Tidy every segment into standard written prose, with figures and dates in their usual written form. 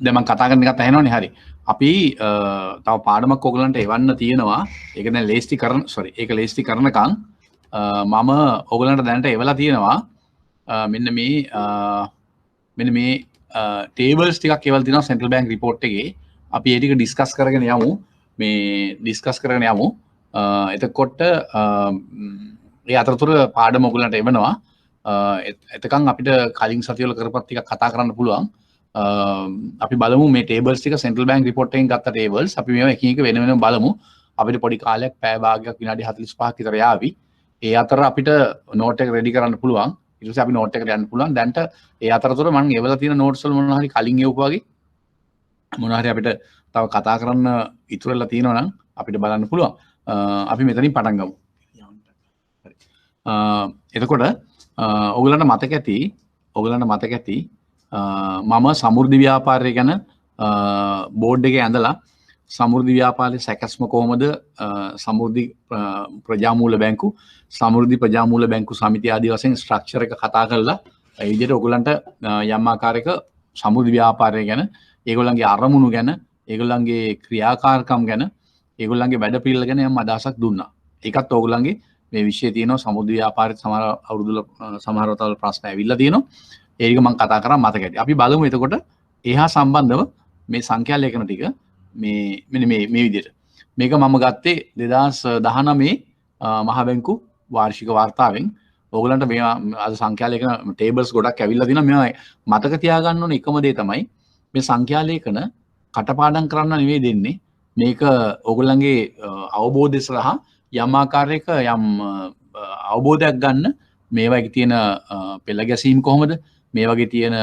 දැන් මම කතා කරන එකත් ඇහෙනවනේ හරි. අපි තව පාඩමක් ඔයගලන්ට එවන්න තියෙනවා. ඒක දැන් ලේස්ති කරන ඒක ලේස්ති කරනකම් මම ඔයගලන්ට දැනට එවලා තියෙනවා. මෙන්න මේ ටේබල්ස් ටිකක් එවලා තියෙනවා සෙන්ට්‍රල් බැංක් රිපෝට් එකේ. අපි ඒ ටික ඩිස්කස් කරගෙන යමු. එතකොට ඒ අතරතුර පාඩම ඔයගලන්ට එවනවා. එතකන් අපිට කලින් සතිවල කරපත් ටිකක් කතා කරන්න පුළුවන්. අපි බලමු මේ ටේබල්ස් ටික සෙන්ට්‍රල් බැංක් රිපෝට් එකෙන් ගත්ත ටේබල්ස්. අපි මේවා එකින් එක වෙන වෙනම බලමු. අපිට පොඩි කාලයක් පැය භාගයක් විනාඩි 45ක් විතර යාවි. ඒ අතර අපිට නෝට් එක රෙඩි කරන්න පුළුවන්. ඊට පස්සේ අපි නෝට් එකට යන්න පුළුවන්. දැන්ට ඒ අතරතුර මම එවලා තියෙන නෝට්ස් වල මොනවා හරි කලින් එවපු වගේ මොනවා හරි අපිට තව කතා කරන්න ඉතුරු වෙලා තියෙනවා නම් අපිට බලන්න පුළුවන්. අපි මෙතනින් පටන් ගමු. එතකොට ඔයගලන්ට මතක ඇති මම සමෘද්ධි ව්‍යාපාරය ගැන බෝඩ් එකේ ඇඳලා සමෘද්ධි ව්‍යාපාරයේ සැකස්ම කොහොමද සමෘද්ධි ප්‍රජාමූල බැංකු සමෘද්ධි ප්‍රජාමූල බැංකු සමිතිය ආදී වශයෙන් ස්ට්‍රක්චර් එක කතා කරලා ඒ විදිහට ඔයගලන්ට යම් ආකාරයක සමෘද්ධි ව්‍යාපාරය ගැන ඒගොල්ලන්ගේ අරමුණු ගැන ඒගොල්ලන්ගේ ක්‍රියාකාරකම් ගැන ඒගොල්ලන්ගේ වැඩ පිළිවෙල ගැන යම් අදහසක් දුන්නා. ඒකත් ඔයගොල්ලන්ගේ මේ විෂය තියෙනවා සමෘද්ධි ව්‍යාපාරයේ සමහර අවුරුදු සමහර වතාවල ප්‍රශ්න ඇවිල්ලා තියෙනවා. ඒක මම කතා කරා මතක ඇති. අපි බලමු එතකොට එහා සම්බන්ධව මේ සංඛ්‍යා ලේඛන ටික මෙන්න මේ විදිහට. මේක මම ගත්තේ 2019 මහ බැංකු වාර්ෂික වාර්තාවෙන්. ඕගලන්ට මේ අද සංඛ්‍යා ලේඛන ටේබල්ස් ගොඩක් ඇවිල්ලා දිනවා. මේවා මතක තියාගන්න ඕන එකම දේ තමයි මේ සංඛ්‍යා ලේඛන කටපාඩම් කරන්න නෙවෙයි දෙන්නේ. මේක ඕගලන්ගේ අවබෝධය සහ යම් ආකාරයක යම් අවබෝධයක් ගන්න මේ වගේ තියෙන පෙළ ගැසීම් කොහොමද? මේ වගේ තියෙන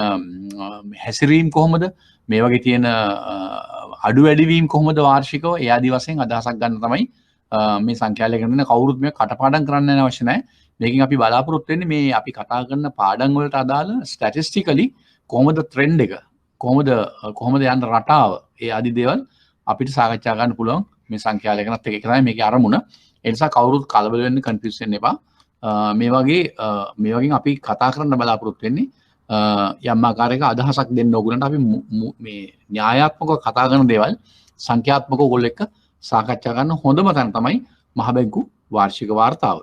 හැසිරීම් කොහොමද? මේ වගේ තියෙන අඩු වැඩිවීම් කොහොමද වාර්ෂිකව? ඒ ආදි වශයෙන් අදහසක් ගන්න තමයි මේ සංඛ්‍යා ලේඛන දෙන කවුරුත් මේ කටපාඩම් කරන්න යන අවශ්‍ය නැහැ. මේකෙන් අපි බලාපොරොත්තු වෙන්නේ මේ අපි කතා කරන පාඩම් වලට අදාළ ස්ටැටිස්ටිකලි කොහොමද ට්‍රෙන්ඩ් එක? කොහොමද යන රටාව? ඒ ආදි දේවල් අපිට සාකච්ඡා ගන්න පුළුවන් මේ සංඛ්‍යා ලේඛනත් එක්ක. ඒක තමයි මේකේ අරමුණ. ඒ නිසා කවුරුත් කලබල වෙන්න කන්ෆියුස් වෙන්න එපා. මේ වගේ අපි කතා කරන්න බලාපොරොත්තු වෙන්නේ යම් ආකාරයක අදහසක් දෙන්න ඕගලන්ට අපි මේ න්‍යායාත්මකව කතා කරන දේවල් සංඛ්‍යාත්මකව ඕගොල්ලෝ එක්ක සාකච්ඡා කරන හොඳම තැන තමයි මහ බැංකු වාර්ෂික වාර්තාව.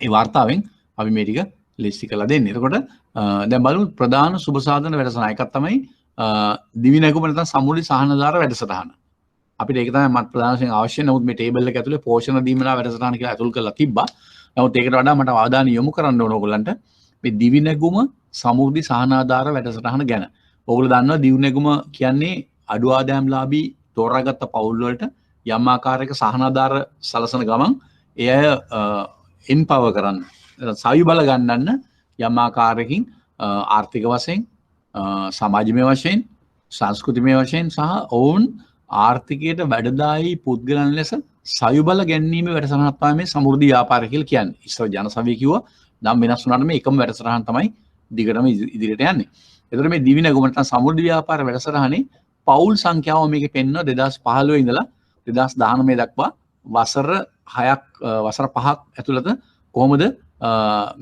ඒ වාර්තාවෙන් අපි මේ ටික ලිස්ට් කරලා දෙන්නේ. එතකොට දැන් බලමු ප්‍රධාන සුබ සාධන වැඩසටහන. එකක් තමයි දිවි නැගුම නැත්නම් සමුල්ලි සහනදාර වැඩසටහන. අපිට ඒක තමයි මට ප්‍රධාන වශයෙන් අවශ්‍ය. නමුත් මේ ටේබල් එක ඇතුලේ පෝෂණ දීමනා වැඩසටහන කියලා ඇතුල් කරලා තිබ්බා. නමුත් ඒකට වඩා මට අවධානය යොමු කරන්න ඕන ඕගොල්ලන්ට මේ දිවි නැගුම සමෘද්ධි සහනාධාර වැඩසටහන ගැන. ඔයගොල්ලෝ දන්නවා දිවි නැගුම කියන්නේ අඩු ආදායම්ලාභී තෝරාගත්ත පවුල් වලට යම් ආකාරයක සහනාධාර සලසන ගමන් ඒ අය එම්පවර් කරන්න, සවි බල ගන්නන්න යම් ආකාරයකින් ආර්ථික වශයෙන්, සමාජමය වශයෙන්, සංස්කෘතිමය වශයෙන් සහ ඔවුන් ආර්ථිකයට වැඩදායී පුද්ගලයන් ලෙස සවි බල ගැනීමේ වැඩසටහනක් තමයි මේ සමෘද්ධි ව්‍යාපාරය කියලා කියන්නේ. ඉස්සර ජනසවිය කිව්වා නම් වෙනස් වුණාට මේ එකම වැඩසටහන තමයි දිගටම ඉදිරියට යන්නේ. එතකොට මේ දිවි නැගුම නැත්නම් සමෘද්ධි ව්‍යාපාර වැඩසටහනේ පවුල් සංඛ්‍යාව මේකේ පෙන්වන 2015 ඉඳලා 2019 දක්වා වසර 5ක් ඇතුළත කොහොමද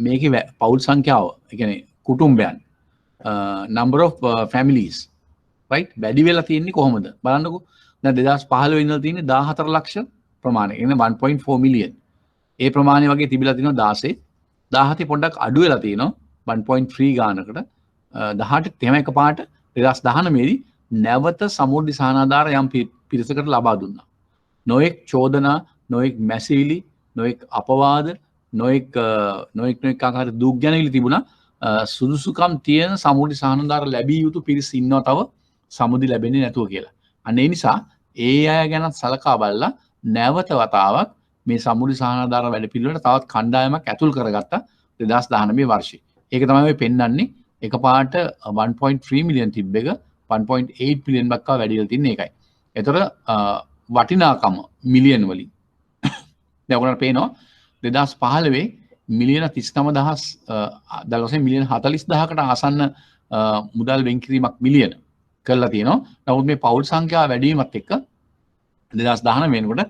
මේකේ පවුල් සංඛ්‍යාව, ඒ කියන්නේ කුටුම්බයන් number of families right වැඩි වෙලා තියෙන්නේ කොහොමද බලන්නකෝ. දැන් 2015 ඉඳලා තියෙන්නේ 14 ලක්ෂ ප්‍රමාණය. කියන්නේ 1.4 මිලියන්. ඒ ප්‍රමාණය වගේ තිබිලා තිනවා 16. 17 පොඩ්ඩක් අඩු වෙලා තියෙනවා 1.3 ගානකට. 18 තේම එකපාරට 2019 දී නැවත සමෘද්ධි සහනාධාර යම් පිරිසකට ලබා දුන්නා. නොඑක් චෝදනා, නොඑක් මැසිවිලි, නොඑක් අපවාද, නොඑක් ආකාර දුක් ගැනවිලි තිබුණා. සුදුසුකම් තියෙන සමෘද්ධි සහනාධාර ලැබිය යුතු පිරිස ඉන්නවා තව සමෘද්ධි ලැබෙන්නේ නැතුව කියලා. අන්න ඒ නිසා ඒ අය ගැන සලකා බලලා නැවත වතාවක් මේ සමෘද්ධි සහනාධාර වැඩ පිළිවෙලට තවත් කණ්ඩායමක් ඇතුල් කරගත්තා 2019 වර්ෂයේ. ඒක තමයි ඔය පෙන්වන්නේ එකපාරට 1.3 මිලියන් තිබ්බ එක 1.8 මිලියන් දක්වා වැඩි වෙලා තින්නේ ඒකයි. ඒතර වටිනාකම මිලියන් වලින් දැන් ඔයගොල්ලන්ට පේනවා 2015 මිලියන 39000 දවසේ මිලියන 40000කට ආසන්න මුදල් වෙන් කිරීමක් මිලියන කරලා තියෙනවා. නමුත් මේ පෞල් සංඛ්‍යාව වැඩි වීමත් එක්ක 2019 වෙනකොට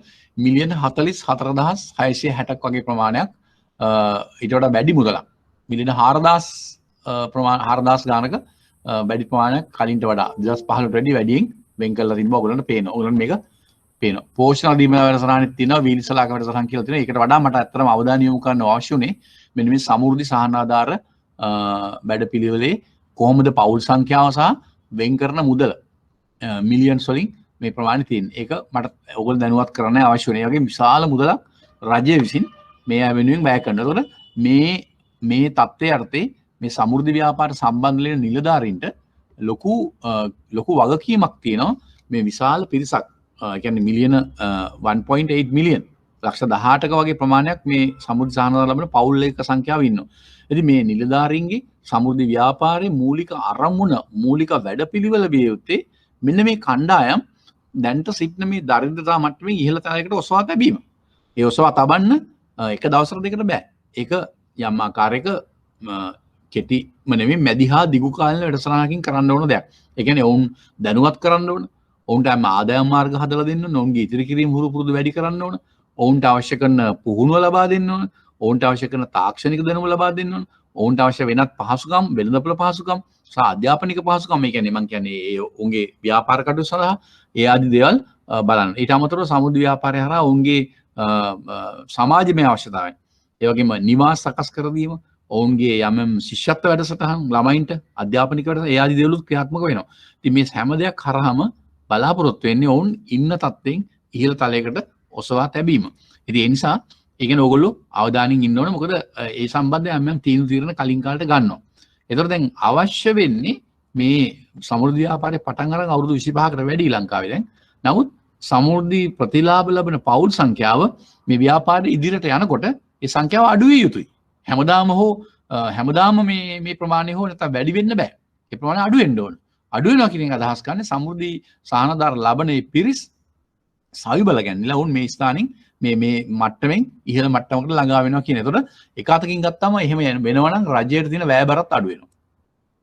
මිලියන 44660ක් වගේ ප්‍රමාණයක් ඊට වඩා වැඩි මුදලක් මිලියන 4000 ගානක වැඩි ප්‍රමාණයක් කලින්ට වඩා 2015ට වැඩි වැඩියෙන් වෙන් කරලා තිබ්බා. ඔයගොල්ලන්ට පේනවා. ඔයගොල්ලන්ට මේක පේනවා. පෝෂණ දීම වැඩසටහනෙත් තියෙනවා වීනිසලාක වැඩසටහන් කියලා තියෙනවා. ඒකට වඩා මට ඇත්තටම අවධානය යොමු කරන්න අවශ්‍ය උනේ මෙන්න මේ සමෘද්ධි සහනාධාර වැඩපිළිවෙලේ කොහොමද පෞල් සංඛ්‍යාව සහ වෙන් කරන මුදල මිලියන්ස් වලින් මේ ප්‍රමාණය තියෙන්නේ. ඒක මට ඔයගොල්ලෝ දැනුවත් කරන්න අවශ්‍ය වෙනවා. ඒ වගේ විශාල මුදලක් රජය විසින් මේ වෙනුවෙන් වැය කරනවා. ඒතකොට මේ තත්ත්වයේ අර්ථේ මේ සමෘද්ධි ව්‍යාපාර සම්බන්ධ වෙන නිලධාරීන්ට ලොකු වගකීමක් තියෙනවා. මේ විශාල පිරිසක් කියන්නේ මිලියන 1.8 මිලියන් ලක්ෂ 18ක වගේ ප්‍රමාණයක් මේ සමෘද්ධි සහනාධාර ලබන පෞල් එක සංඛ්‍යාව ඉන්නවා. ඉතින් මේ නිලධාරීන්ගේ සමෘද්ධි ව්‍යාපාරයේ මූලික අරමුණ මූලික වැඩපිළිවෙල විය යුත්තේ මෙන්න මේ කණ්ඩායම් දැන්ට සිටින මේ දරිද්‍රතා මට්ටමේ ඉහළ තැනකට ඔසවා තැබීම. ඒ ඔසවා තබන්න එක දවසකට දෙකට බෑ. ඒක යම් ආකාරයක කෙටිම නෙමෙයි මැදි හා දිගු කාලින වැඩසටහනකින් කරන්න ඕන දෙයක්. ඒ කියන්නේ ඔවුන් දැනුවත් කරන්න ඕන. ඔවුන්ට ආදායම් මාර්ග හදලා දෙන්න ඕන. ඔවුන්ගේ ඉදිරි කිරීම හුරු පුරුදු වැඩි කරන්න ඕන. ඔවුන්ට අවශ්‍ය කරන පුහුණුව ලබා දෙන්න ඕන. ඔවුන්ට අවශ්‍ය කරන තාක්ෂණික දැනුම ලබා දෙන්න ඕන. ඔවුන්ට අවශ්‍ය වෙනත් පහසුකම්, වෙළඳපොළ පහසුකම් සහ අධ්‍යාපනික පහසුකම් මේ කියන්නේ මම කියන්නේ ඒ ඔවුන්ගේ ව්‍යාපාර කටයුතු සඳහා ඒ ආදී දේවල් බලන්න. ඊට අමතරව සමුද්‍ර ව්‍යාපාරය හරහා ඔවුන්ගේ සමාජමය අවශ්‍යතාවයන්. ඒ වගේම නිවාස සකස් කර දීම, ඔවුන්ගේ යම් ශිෂ්‍යත්ව වැඩසටහන් ළමයින්ට අධ්‍යාපනික වැඩසටහන් ඒ ආදී දේවලුත් ක්‍රියාත්මක වෙනවා. ඉතින් මේ හැම දෙයක් කරාම බලාපොරොත්තු වෙන්නේ ඔවුන් ඉන්න තත්ත්වෙන් ඉහළ තලයකට ඔසවා තැබීම. ඉතින් ඒ නිසා ඒ කියන්නේ ඕගොල්ලෝ අවධානයෙන් ඉන්න ඕනේ. මොකද ඒ සම්බන්ධයෙන් යම් තීරණ කලින් කාලට ගන්නවා. ඒතර දැන් අවශ්‍ය වෙන්නේ මේ සමෘද්ධි ව්‍යාපාරේ පටන් අරන් අවුරුදු 25කට වැඩි ලංකාවේ දැන්. නමුත් සමෘද්ධි ප්‍රතිලාභ ලබන පෞල් සංඛ්‍යාව මේ ව්‍යාපාරේ ඉදිරියට යනකොට ඒ සංඛ්‍යාව අඩු විය යුතුයි. හැමදාම මේ ප්‍රමාණය හෝ නැත්නම් වැඩි වෙන්න බෑ. ඒ ප්‍රමාණය අඩු වෙන්න ඕන. අඩු වෙනවා කියන එක අදහස් කරන්නේ සමෘද්ධි සහනාධාර ලබන මේ පිරිස් සවිබල ගැන්විලා වුන් මේ ස්ථානින් මේ මට්ටමින් ඉහළ මට්ටමකට ළඟා වෙනවා කියන. ඒතකොට එක අතකින් ගත්තාම එහෙම වෙනවා නම් රජයට තියෙන වැය බරත් අඩු වෙනවා.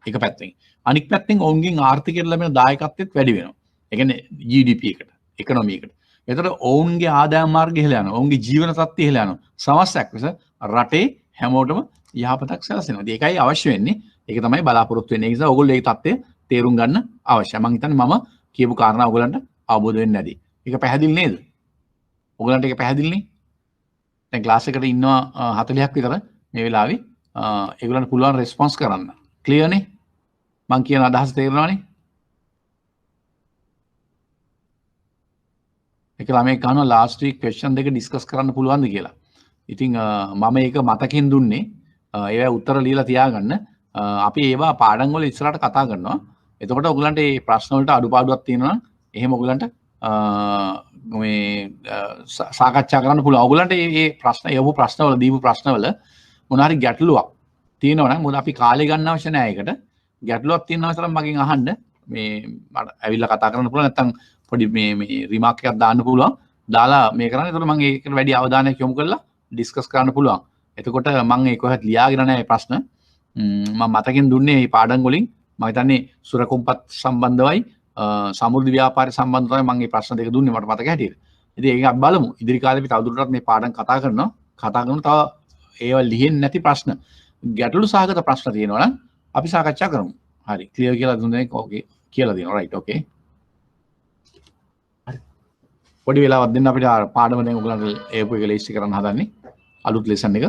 එක පැත්තෙන්. අනික් පැත්තෙන් ඔවුන්ගෙන් ආර්ථිකයට ලැබෙන දායකත්වෙත් වැඩි වෙනවා. ඒ කියන්නේ GDP එකට, ඉකොනොමි එකට. ඒතකොට ඔවුන්ගේ ආදායම් මාර්ගය ඉහළ යනවා. ඔවුන්ගේ ජීවන තත්ත්වය ඉහළ යනවා. සමස්තයක් ලෙස රටේ හැමෝටම යහපතක් සැලසෙනවා. ඒකයි අවශ්‍ය වෙන්නේ. ඒක තමයි බලාපොරොත්තු වෙන්නේ. ඒ නිසා ඔයගොල්ලෝ මේ தත්ත්වය තේරුම් ගන්න අවශ්‍යයි. මම හිතන්නේ මම කියපු කාරණා ඔයගලන්ට අවබෝධ වෙන්නේ නැති. ඒක පැහැදිලි නේද? ඔයගලන්ට ඒක පැහැදිලි නේ? දැන් ක්ලාස් එකට ඉන්නවා 40ක් විතර මේ වෙලාවේ. ඒගොල්ලන්ට පුළුවන් රෙස්පොන්ස් කරන්න. ක්ලියර් නේ? මම කියන අදහස තේරෙනවනේ? ඒක ළමයි කනවා ලාස්ට් වීක් ක්වෙස්චන් දෙක ඩිස්කස් කරන්න පුළුවන්ද කියලා. ඉතින් මම ඒක මතකින් දුන්නේ. ඒවා උත්තර ලියලා තියාගන්න. අපි ඒවා පාඩම් වල ඉස්සරහට කතා කරනවා. එතකොට ඔයගලන්ට මේ ප්‍රශ්න වලට අඩුපාඩුවක් තියෙනවා නම් එහෙම ඔයගලන්ට මේ සාකච්ඡා කරන්න පුළුවන්. ඔයගලන්ට මේ ප්‍රශ්න යවපු ප්‍රශ්නවල දීපු ප්‍රශ්නවල මොන හරි ගැටලුවක් තියෙනවා නම් මොකද අපි කාලය ගන්න අවශ්‍ය නැහැ ඒකට. ගැටලුවක් තියෙනවා නම් මගෙන් අහන්න. මේ මට ඇවිල්ලා කතා කරන්න පුළුවන් නැත්නම් පොඩි මේ රිමාක් එකක් දාන්න පුළුවන්. දාලා මේ කරන්න. එතකොට මම ඒකට වැඩි අවධානයක් යොමු කරලා ඩිස්කස් කරන්න පුළුවන්. එතකොට මම ඒක කොහෙත් ලියාගෙන නැහැ ප්‍රශ්න. මම මතකින් දුන්නේ මේ පාඩම් වලින් මම හිතන්නේ සුරකොම්පත් සම්බන්ධවයි සමෘද්ධි ව්‍යාපාරය සම්බන්ධව මම මේ ප්‍රශ්න දෙක දුන්නේ මට මතක හැටියට. ඉතින් ඒක අපි බලමු. ඉදිරි කාලේ අපි තවදුරටත් මේ පාඩම් කතා කරනවා. කතා කරන තව ඒවා ලිහෙන්නේ නැති ප්‍රශ්න ගැටලු සහගත ප්‍රශ්න තියෙනවා නම් අපි සාකච්ඡා කරමු. හරි. ක්ලියර් කියලා දුන්නේ ඕකේ කියලා දෙනවා. රයිට් ඕකේ. පොඩි වෙලාවක් දෙන්න අපිට පාඩම දැන් ඔයගලන්ට ඒපු එක ලේස්ටි කරන්න හදන්නේ. අලුත් ලෙසන් එක.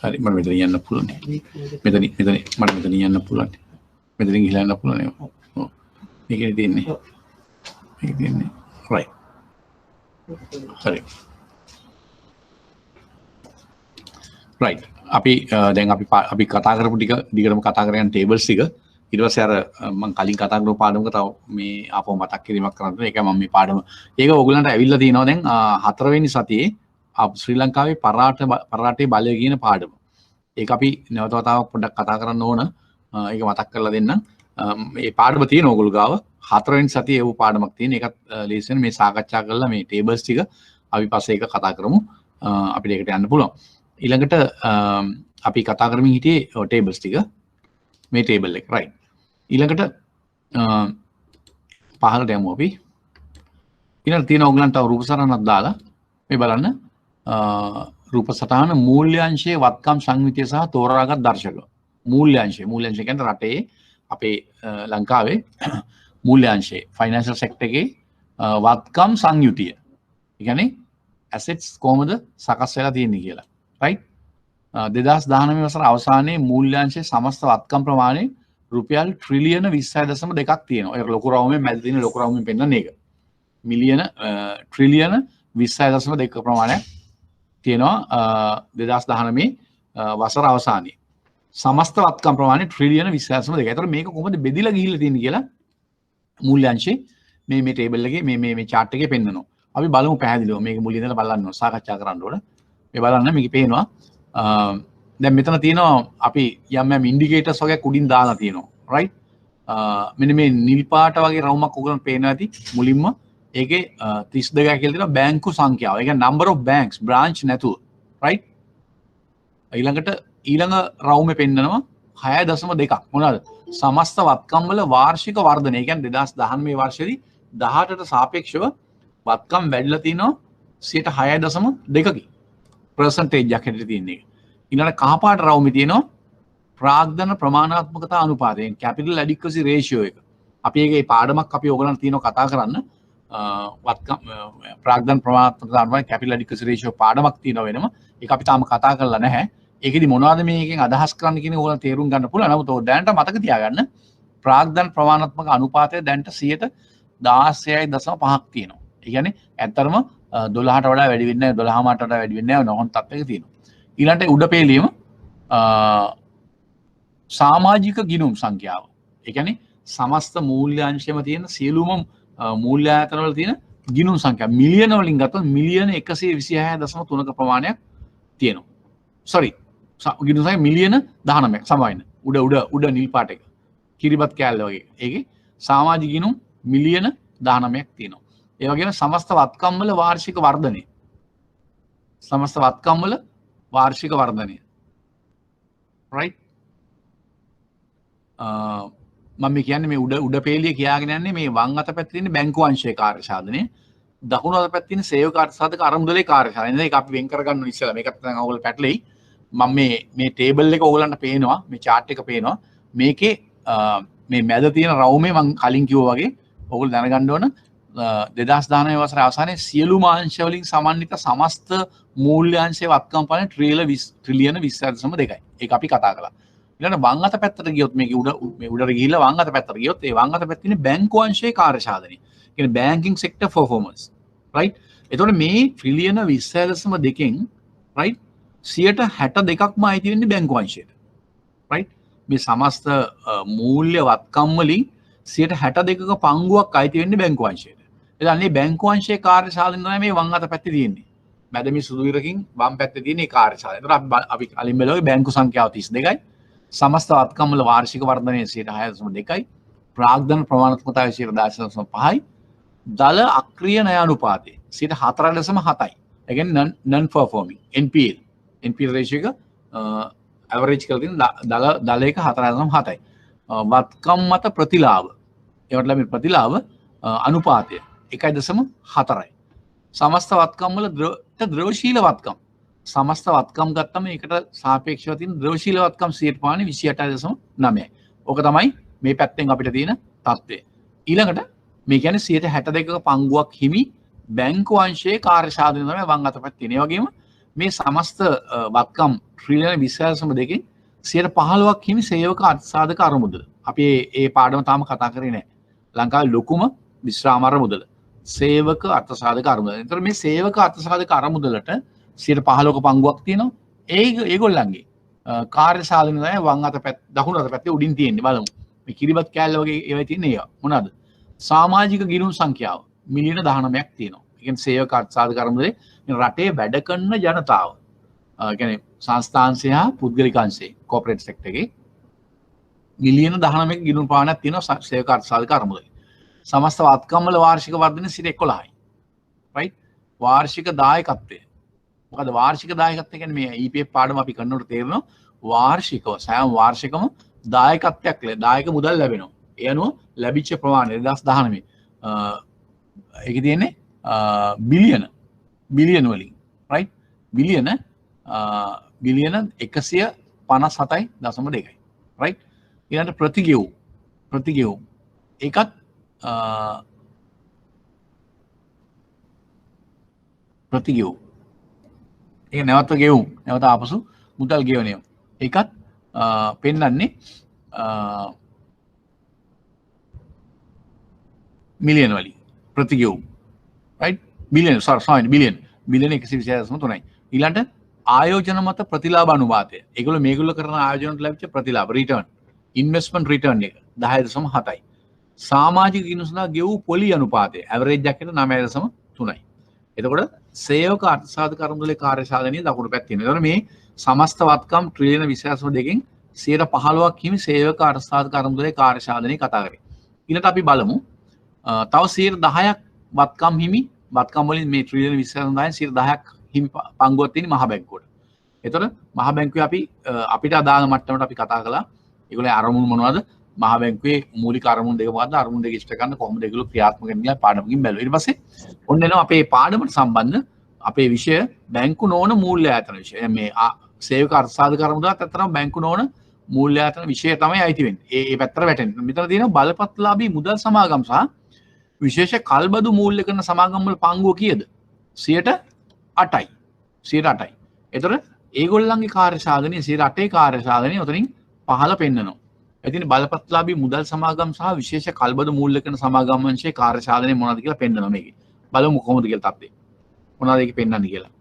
හරි මම මෙතන යන්න පුළුවන්. මෙතන මට මෙතන යන්න පුළුවන්. මෙතන ගිහලා යන්න පුළුවන්. ඔව්. මේකේ තියෙන්නේ. මේකේ තියෙන්නේ. right. හරි. right. අපි දැන් අපි කතා කරපු ටික දිගටම කතා කරගෙන ටේබල්ස් ටික ඊට පස්සේ අර මම කලින් කතා කරපු පාඩමක තව මේ ආපහු මතක් කිරීමක් කරන්න තියෙනවා. ඒකයි මම මේ පාඩම ඒක ඕගොල්ලන්ට ඇවිල්ලා තියෙනවා දැන් 4 වෙනි සතියේ ශ්‍රී ලංකාවේ පරාටේ බලය කියන පාඩම. ඒක අපි නැවත වතාවක් පොඩ්ඩක් කතා කරන්න ඕන. ඒක මතක් කරලා දෙන්නම්. මේ පාඩම තියෙන ඕගොල්ලෝ ගාව 4 වෙනි සතියේ ඒ පාඩමක් තියෙන. ඒකත් ලේසියෙන් මේ සාකච්ඡා කරලා මේ ටේබල්ස් ටික අපි පස්සේ ඒක කතා කරමු. අපිට ඒකට යන්න පුළුවන්. ඊළඟට අපි කතා කරමින් හිටියේ ටේබල්ස් ටික. මේ ටේබල් එක right. ඊළඟට පහළට යමු අපි. ඊළඟට තියෙන ඕගලන්ට රූප සටහනක් දාලා මේ බලන්න රූප සටහන මූල්‍යාංශයේ වත්කම් සංයුතිය සහ තෝරාගත් දර්ශක. මූල්‍යාංශය කියන්නේ රටේ අපේ ලංකාවේ මූල්‍යාංශයේ ෆයිනෑන්ෂල් සෙක්ටර් එකේ වත්කම් සංයුතිය. ඒ කියන්නේ ඇසෙට්ස් කොහොමද සකස් වෙලා තියෙන්නේ කියලා. right 2019 වසර අවසානයේ මූල්‍යාංශයේ සමස්ත වත්කම් ප්‍රමාණය රුපියල් ට්‍රිලියන 26.2ක් තියෙනවා. ඒක ලොකු රවුමෙන් මැද තියෙන ලොකු රවුමෙන් පෙන්නන එක. මිලියන ට්‍රිලියන 26.2 ප්‍රමාණයක් තියෙනවා 2019 වසර අවසානයේ. සමස්ත වත්කම් ප්‍රමාණය ට්‍රිලියන 26.2. ඒතර මේක කොහොමද බෙදිලා ගිහිල්ලා තියෙන්නේ කියලා මූල්‍යාංශයේ මේ ටේබල් එකේ මේ chart එකේ පෙන්නනවා. අපි බලමු පැහැදිලිව මේක මුලින් ඉඳලා බලන්න ඕන සාකච්ඡා කරන්න ඕන. මේ බලන්න මේක පේනවා. දැන් මෙතන තියෙනවා අපි යම් ඉන්ඩිකේටර්ස් වගේ කුඩින් දාලා තියෙනවා. right? මෙන්න මේ නිල් පාට වගේ රවුමක් ඔයගොල්ලන්ට පේනවා ඇති මුලින්ම ඒකේ 32 කියලා තියෙනවා බැංකු සංඛ්‍යාව. ඒ කියන්නේ number of banks branch නැතුව. right? ඊළඟ රවුමේ පෙන්නනවා 6.2ක්. මොනවාද? සමස්ත වත්කම් වල වාර්ෂික වර්ධනය. ඒ කියන්නේ 2019 වර්ෂයේදී 18ට සාපේක්ෂව වත්කම් වැඩිලා තිනවා 6.2කින්. percentage එකක් හැටියට තියෙන්නේ. ඊළඟ කහපාට රවුමේ තියෙනවා ප්‍රාග්ධන ප්‍රමාණාත්මකතා අනුපාතය. capital adequacy ratio එක. අපි ඒකේ පාඩමක් අපි ඕගලන්ට තියෙනවා කතා කරන්න. වත්කම් ප්‍රාග්ධන ප්‍රමාණාත්මකතා අනුපාතය capital adequacy ratio පාඩමක් තියෙනවා වෙනම. ඒක අපි තාම කතා කරලා නැහැ. ඒකෙදි මොනවද මේකෙන් අදහස් කරන්න කියන ඕගලන් තේරුම් ගන්න පුළුවන්. නමුත් ඔය දැනට මතක තියාගන්න ප්‍රාග්ධන ප්‍රමාණාත්මක අනුපාතය දැනට 16.5ක් තියෙනවා. ඒ කියන්නේ ඇත්තටම 12ට වඩා වැඩි වෙන්නේ නැහැ 12ට වඩා වැඩි වෙන්නේ නැහැ නොහොන් තත්ත්වයක තියෙනවා. ඊළඟට උඩ පෙළියම සමාජික ගිණුම් සංඛ්‍යාව. ඒ කියන්නේ සමස්ත මූල්‍යාංශයේම තියෙන සියලුම මූල්‍ය ආයතන වල තියෙන ගිණුම් සංඛ්‍යාව මිලියන වලින් ගත්තොත් මිලියන 126.3ක ප්‍රමාණයක් තියෙනවා. sorry ගිණුම් සංඛ්‍යාව මිලියන 19ක් සමවයින. උඩ නිල් පාට එක. කිරිබත් කෑල්ල වගේ. ඒකේ සමාජික ගිණුම් මිලියන 19ක් තියෙනවා. ඒ වගේම සමස්ත වත්කම් වල වාර්ෂික වර්ධනය. සමස්ත වත්කම් වල වාර්ෂික වර්ධනය. right? මම කියන්නේ මේ උඩ පෙළිය කියාගෙන යන්නේ මේ වම් අත පැත්තේ තියෙන බැංකු අංශයේ කාර්ය සාධනය. දකුණු අත පැත්තේ තියෙන සේව කාර්ය සාධක අරමුදලේ කාර්ය සාධනය. ඒක අපි වෙන් කරගන්න ඕනේ ඉස්සෙල්ලා. මේකත් දැන් ඔයගොල්ලෝ පැටලෙයි. මම මේ ටේබල් එක ඔයගොල්ලන්ට පේනවා. මේ chart එක පේනවා. මේකේ මේ මැද තියෙන රවුමේ මම කලින් කිව්වා වගේ ඔයගොල්ලෝ දැනගන්න ඕන 2019 වසර අවසානයේ සියලුම අංශ වලින් සමන්විත සමස්ත මූල්‍යාංශයේ වත්කම් පාලන ට්‍රිලියන 20.2යි. ඒක අපි කතා කළා. ඊළඟ වම් අත පැත්තට ගියොත් මේක උඩට ගිහිල්ලා වම් අත පැත්තට ගියොත් ඒ වම් අත පැත්තේ තියෙන බැංකු අංශයේ කාර්ය සාධනය. කියන්නේ banking sector performance. right? එතකොට මේ ට්‍රිලියන 20.2කින් right 62%ක්ම අයිති වෙන්නේ බැංකු අංශයට. right? මේ සමස්ත මූල්‍ය වත්කම් වලින් 62%ක පංගුවක් අයිති වෙන්නේ බැංකු අංශයට. එතන මේ බැංකු අංශයේ කාර්ය සාධනය තමයි මේ වම් අත පැත්තේ තියෙන්නේ. මැද මේ සුදු ඉරකින් වම් පැත්තේ තියෙන ඒ කාර්ය සාධනය. එතකොට අපි කලින් බැලුවේ බැංකු සංඛ්‍යාව 32යි. සමස්ත වත්කම් වල වාර්ෂික වර්ධනය 6.2යි. ප්‍රාග්ධන ප්‍රමාණාත්මකතාවය 10.5යි. දල අක්‍රීය ණය අනුපාතය 4.7යි. ඒ කියන්නේ non performing NPL. NPL ratio එක average කරලා තියෙන දල එක 4.7යි. වත්කම් මත ප්‍රතිලාභ ඒවට ලැබෙන ප්‍රතිලාභ අනුපාතය 1.4යි. සමස්ත වත්කම් වල ද්‍රවශීල වත්කම් සමස්ත වත්කම් ගත්තම ඒකට සාපේක්ෂව තියෙන ද්‍රවශීල වත්කම් 28.9යි. ඕක තමයි මේ පැත්තෙන් අපිට තියෙන තත්ත්වය. ඊළඟට මේ කියන්නේ 62ක පංගුවක් හිමි බැංකු අංශයේ කාර්ය සාධනය තමයි වම් අත පැත්තේ තියෙන. ඒ වගේම මේ සමස්ත වත්කම් ට්‍රිලියන 20.2කින් 15%ක් හිමි සේවක අර්ථසාධක අරමුදල. අපි ඒ පාඩම තාම කතා කරේ නැහැ. ලංකාවේ ලොකුම විශ්‍රාම අරමුදල සේවක අර්ථසාධක අරමුදල. ඒතර මේ සේවක අර්ථසාධක අරමුදලට 15%ක පංගුවක් තියෙනවා. ඒගොල්ලන්ගේ කාර්ය සාධන තමයි වම් අත පැත්ත දකුණු අත පැත්තේ උඩින් තියෙන්නේ බලමු. මේ කිරිබත් කෑල්ල වගේ ඒවා තියෙන ඒවා මොනවාද? සමාජික ගිණුම් සංඛ්‍යාව මිලියන 19ක් තියෙනවා. ඒ කියන්නේ සේවක අර්ථසාධක අරමුදලේ රටේ වැඩ කරන ජනතාව කියන්නේ සංස්ථාංශය හා පුද්ගලික අංශය කෝපරේට් සෙක්ටර් එකේ මිලියන 19ක ගිණුම් ප්‍රමාණයක් තියෙනවා සේවක අර්ථසාධක අරමුදලේ. සමස්ත වත්කම් වල වාර්ෂික වර්ධනය 11%යි. රයිට්? වාර්ෂික දායකත්වය. මොකද වාර්ෂික දායකත්වය කියන්නේ මේ EPF පාඩම අපි කරනකොට තේරෙනවා වාර්ෂිකව සෑම වාර්ෂිකම දායකත්වයක් දායක මුදල් ලැබෙනවා. ඒ අනුව ලැබිච්ච ප්‍රමාණය 2019 ඒකේ තියෙන්නේ බිලියන වලින් රයිට්? බිලියන 157.2යි රයිට්? ඊළඟට ප්‍රතිගෙවුම් ඒකත් ප්‍රතිගෙවුම් ඒක නැවත ගෙවුම් නැවත ආපසු මුදල් ගෙවණිය ඒකත් පෙන්වන්නේ මිලියන වලින් ප්‍රතිගෙවුම් රයිට්? බිලියන 126.3යි. ඊළඟට ආයෝජන මත ප්‍රතිලාභ අනුපාතය. මේගොල්ලෝ කරන ආයෝජනට ලැබිච්ච ප්‍රතිලාභ රිටර්න් ඉන්වෙස්ට්මන්ට් රිටර්න් එක 10.7යි. සමාජික ගිණුම් සඳහා ගෙවූ පොලි අනුපාතය ඇවරේජ් එකකට 9.3යි. එතකොට සේවක අර්ථසාධක අරමුදලේ කාර්ය සාධනීය දකුණු පැත්තේ තියෙනවා. එතකොට මේ සමස්ත වත්කම් ට්‍රිලියන 20.2කින් 15%ක් හිමි සේවක අර්ථසාධක අරමුදලේ කාර්ය සාධනීය කතා කරේ. ඊළඟට අපි බලමු තව 10%ක් වත්කම් හිමි වත්කම් වලින් මේ ට්‍රිලියන 20.9න් 10%ක් හිමි පංගුවක් තියෙන මහ බැංකුවට. එතකොට මහ බැංකුවේ අපිට අදාළ මට්ටමට අපි කතා කළා. ඒගොල්ලෝ අරමුණු මොනවද? මහ බැංකුවේ මූලික අරමුණු දෙක මොකද්ද? අරමුණු දෙක ඉෂ්ට කරන්න කොහොමද ඒගොල්ලෝ ක්‍රියාත්මක වෙන්නේ කියලා පාඩමකින් බැලුවා. ඊට පස්සේ ඔන්න එනවා අපේ පාඩමට සම්බන්ධ අපේ විෂය බැංකු නොවන මූල්‍ය ආයතන විෂය. මේ සේවක අර්ථසාධක අරමුදලත් ඇත්තටම බැංකු නොවන මූල්‍ය ආයතන විෂය තමයි අයිති වෙන්නේ. ඒ පැත්තට වැටෙන්නේ. මෙතන තියෙනවා බලපත්ලාභී මුදල් සමාගම් සහ විශේෂ කල්බදු මූල්‍ය කරන සමාගම් වල පංගුව කීයද? 8යි. 8යි. එතකොට ඒගොල්ලන්ගේ කාර්ය සාධනය 8ේ කාර්ය සාධනය උතනින් 15 පෙන්නනවා. ඉතින් බලපත්ලාභී මුදල් සමාගම් සහ විශේෂ කල්බදු මූල්‍ය කරන සමාගම් වංශයේ කාර්ය සාධනය මොනවද කියලා පෙන්නනවා මේකේ. බලමු කොහොමද කියලා තත්ත්වය. මොනවද ඒකේ පෙන්නන්නේ කියලා.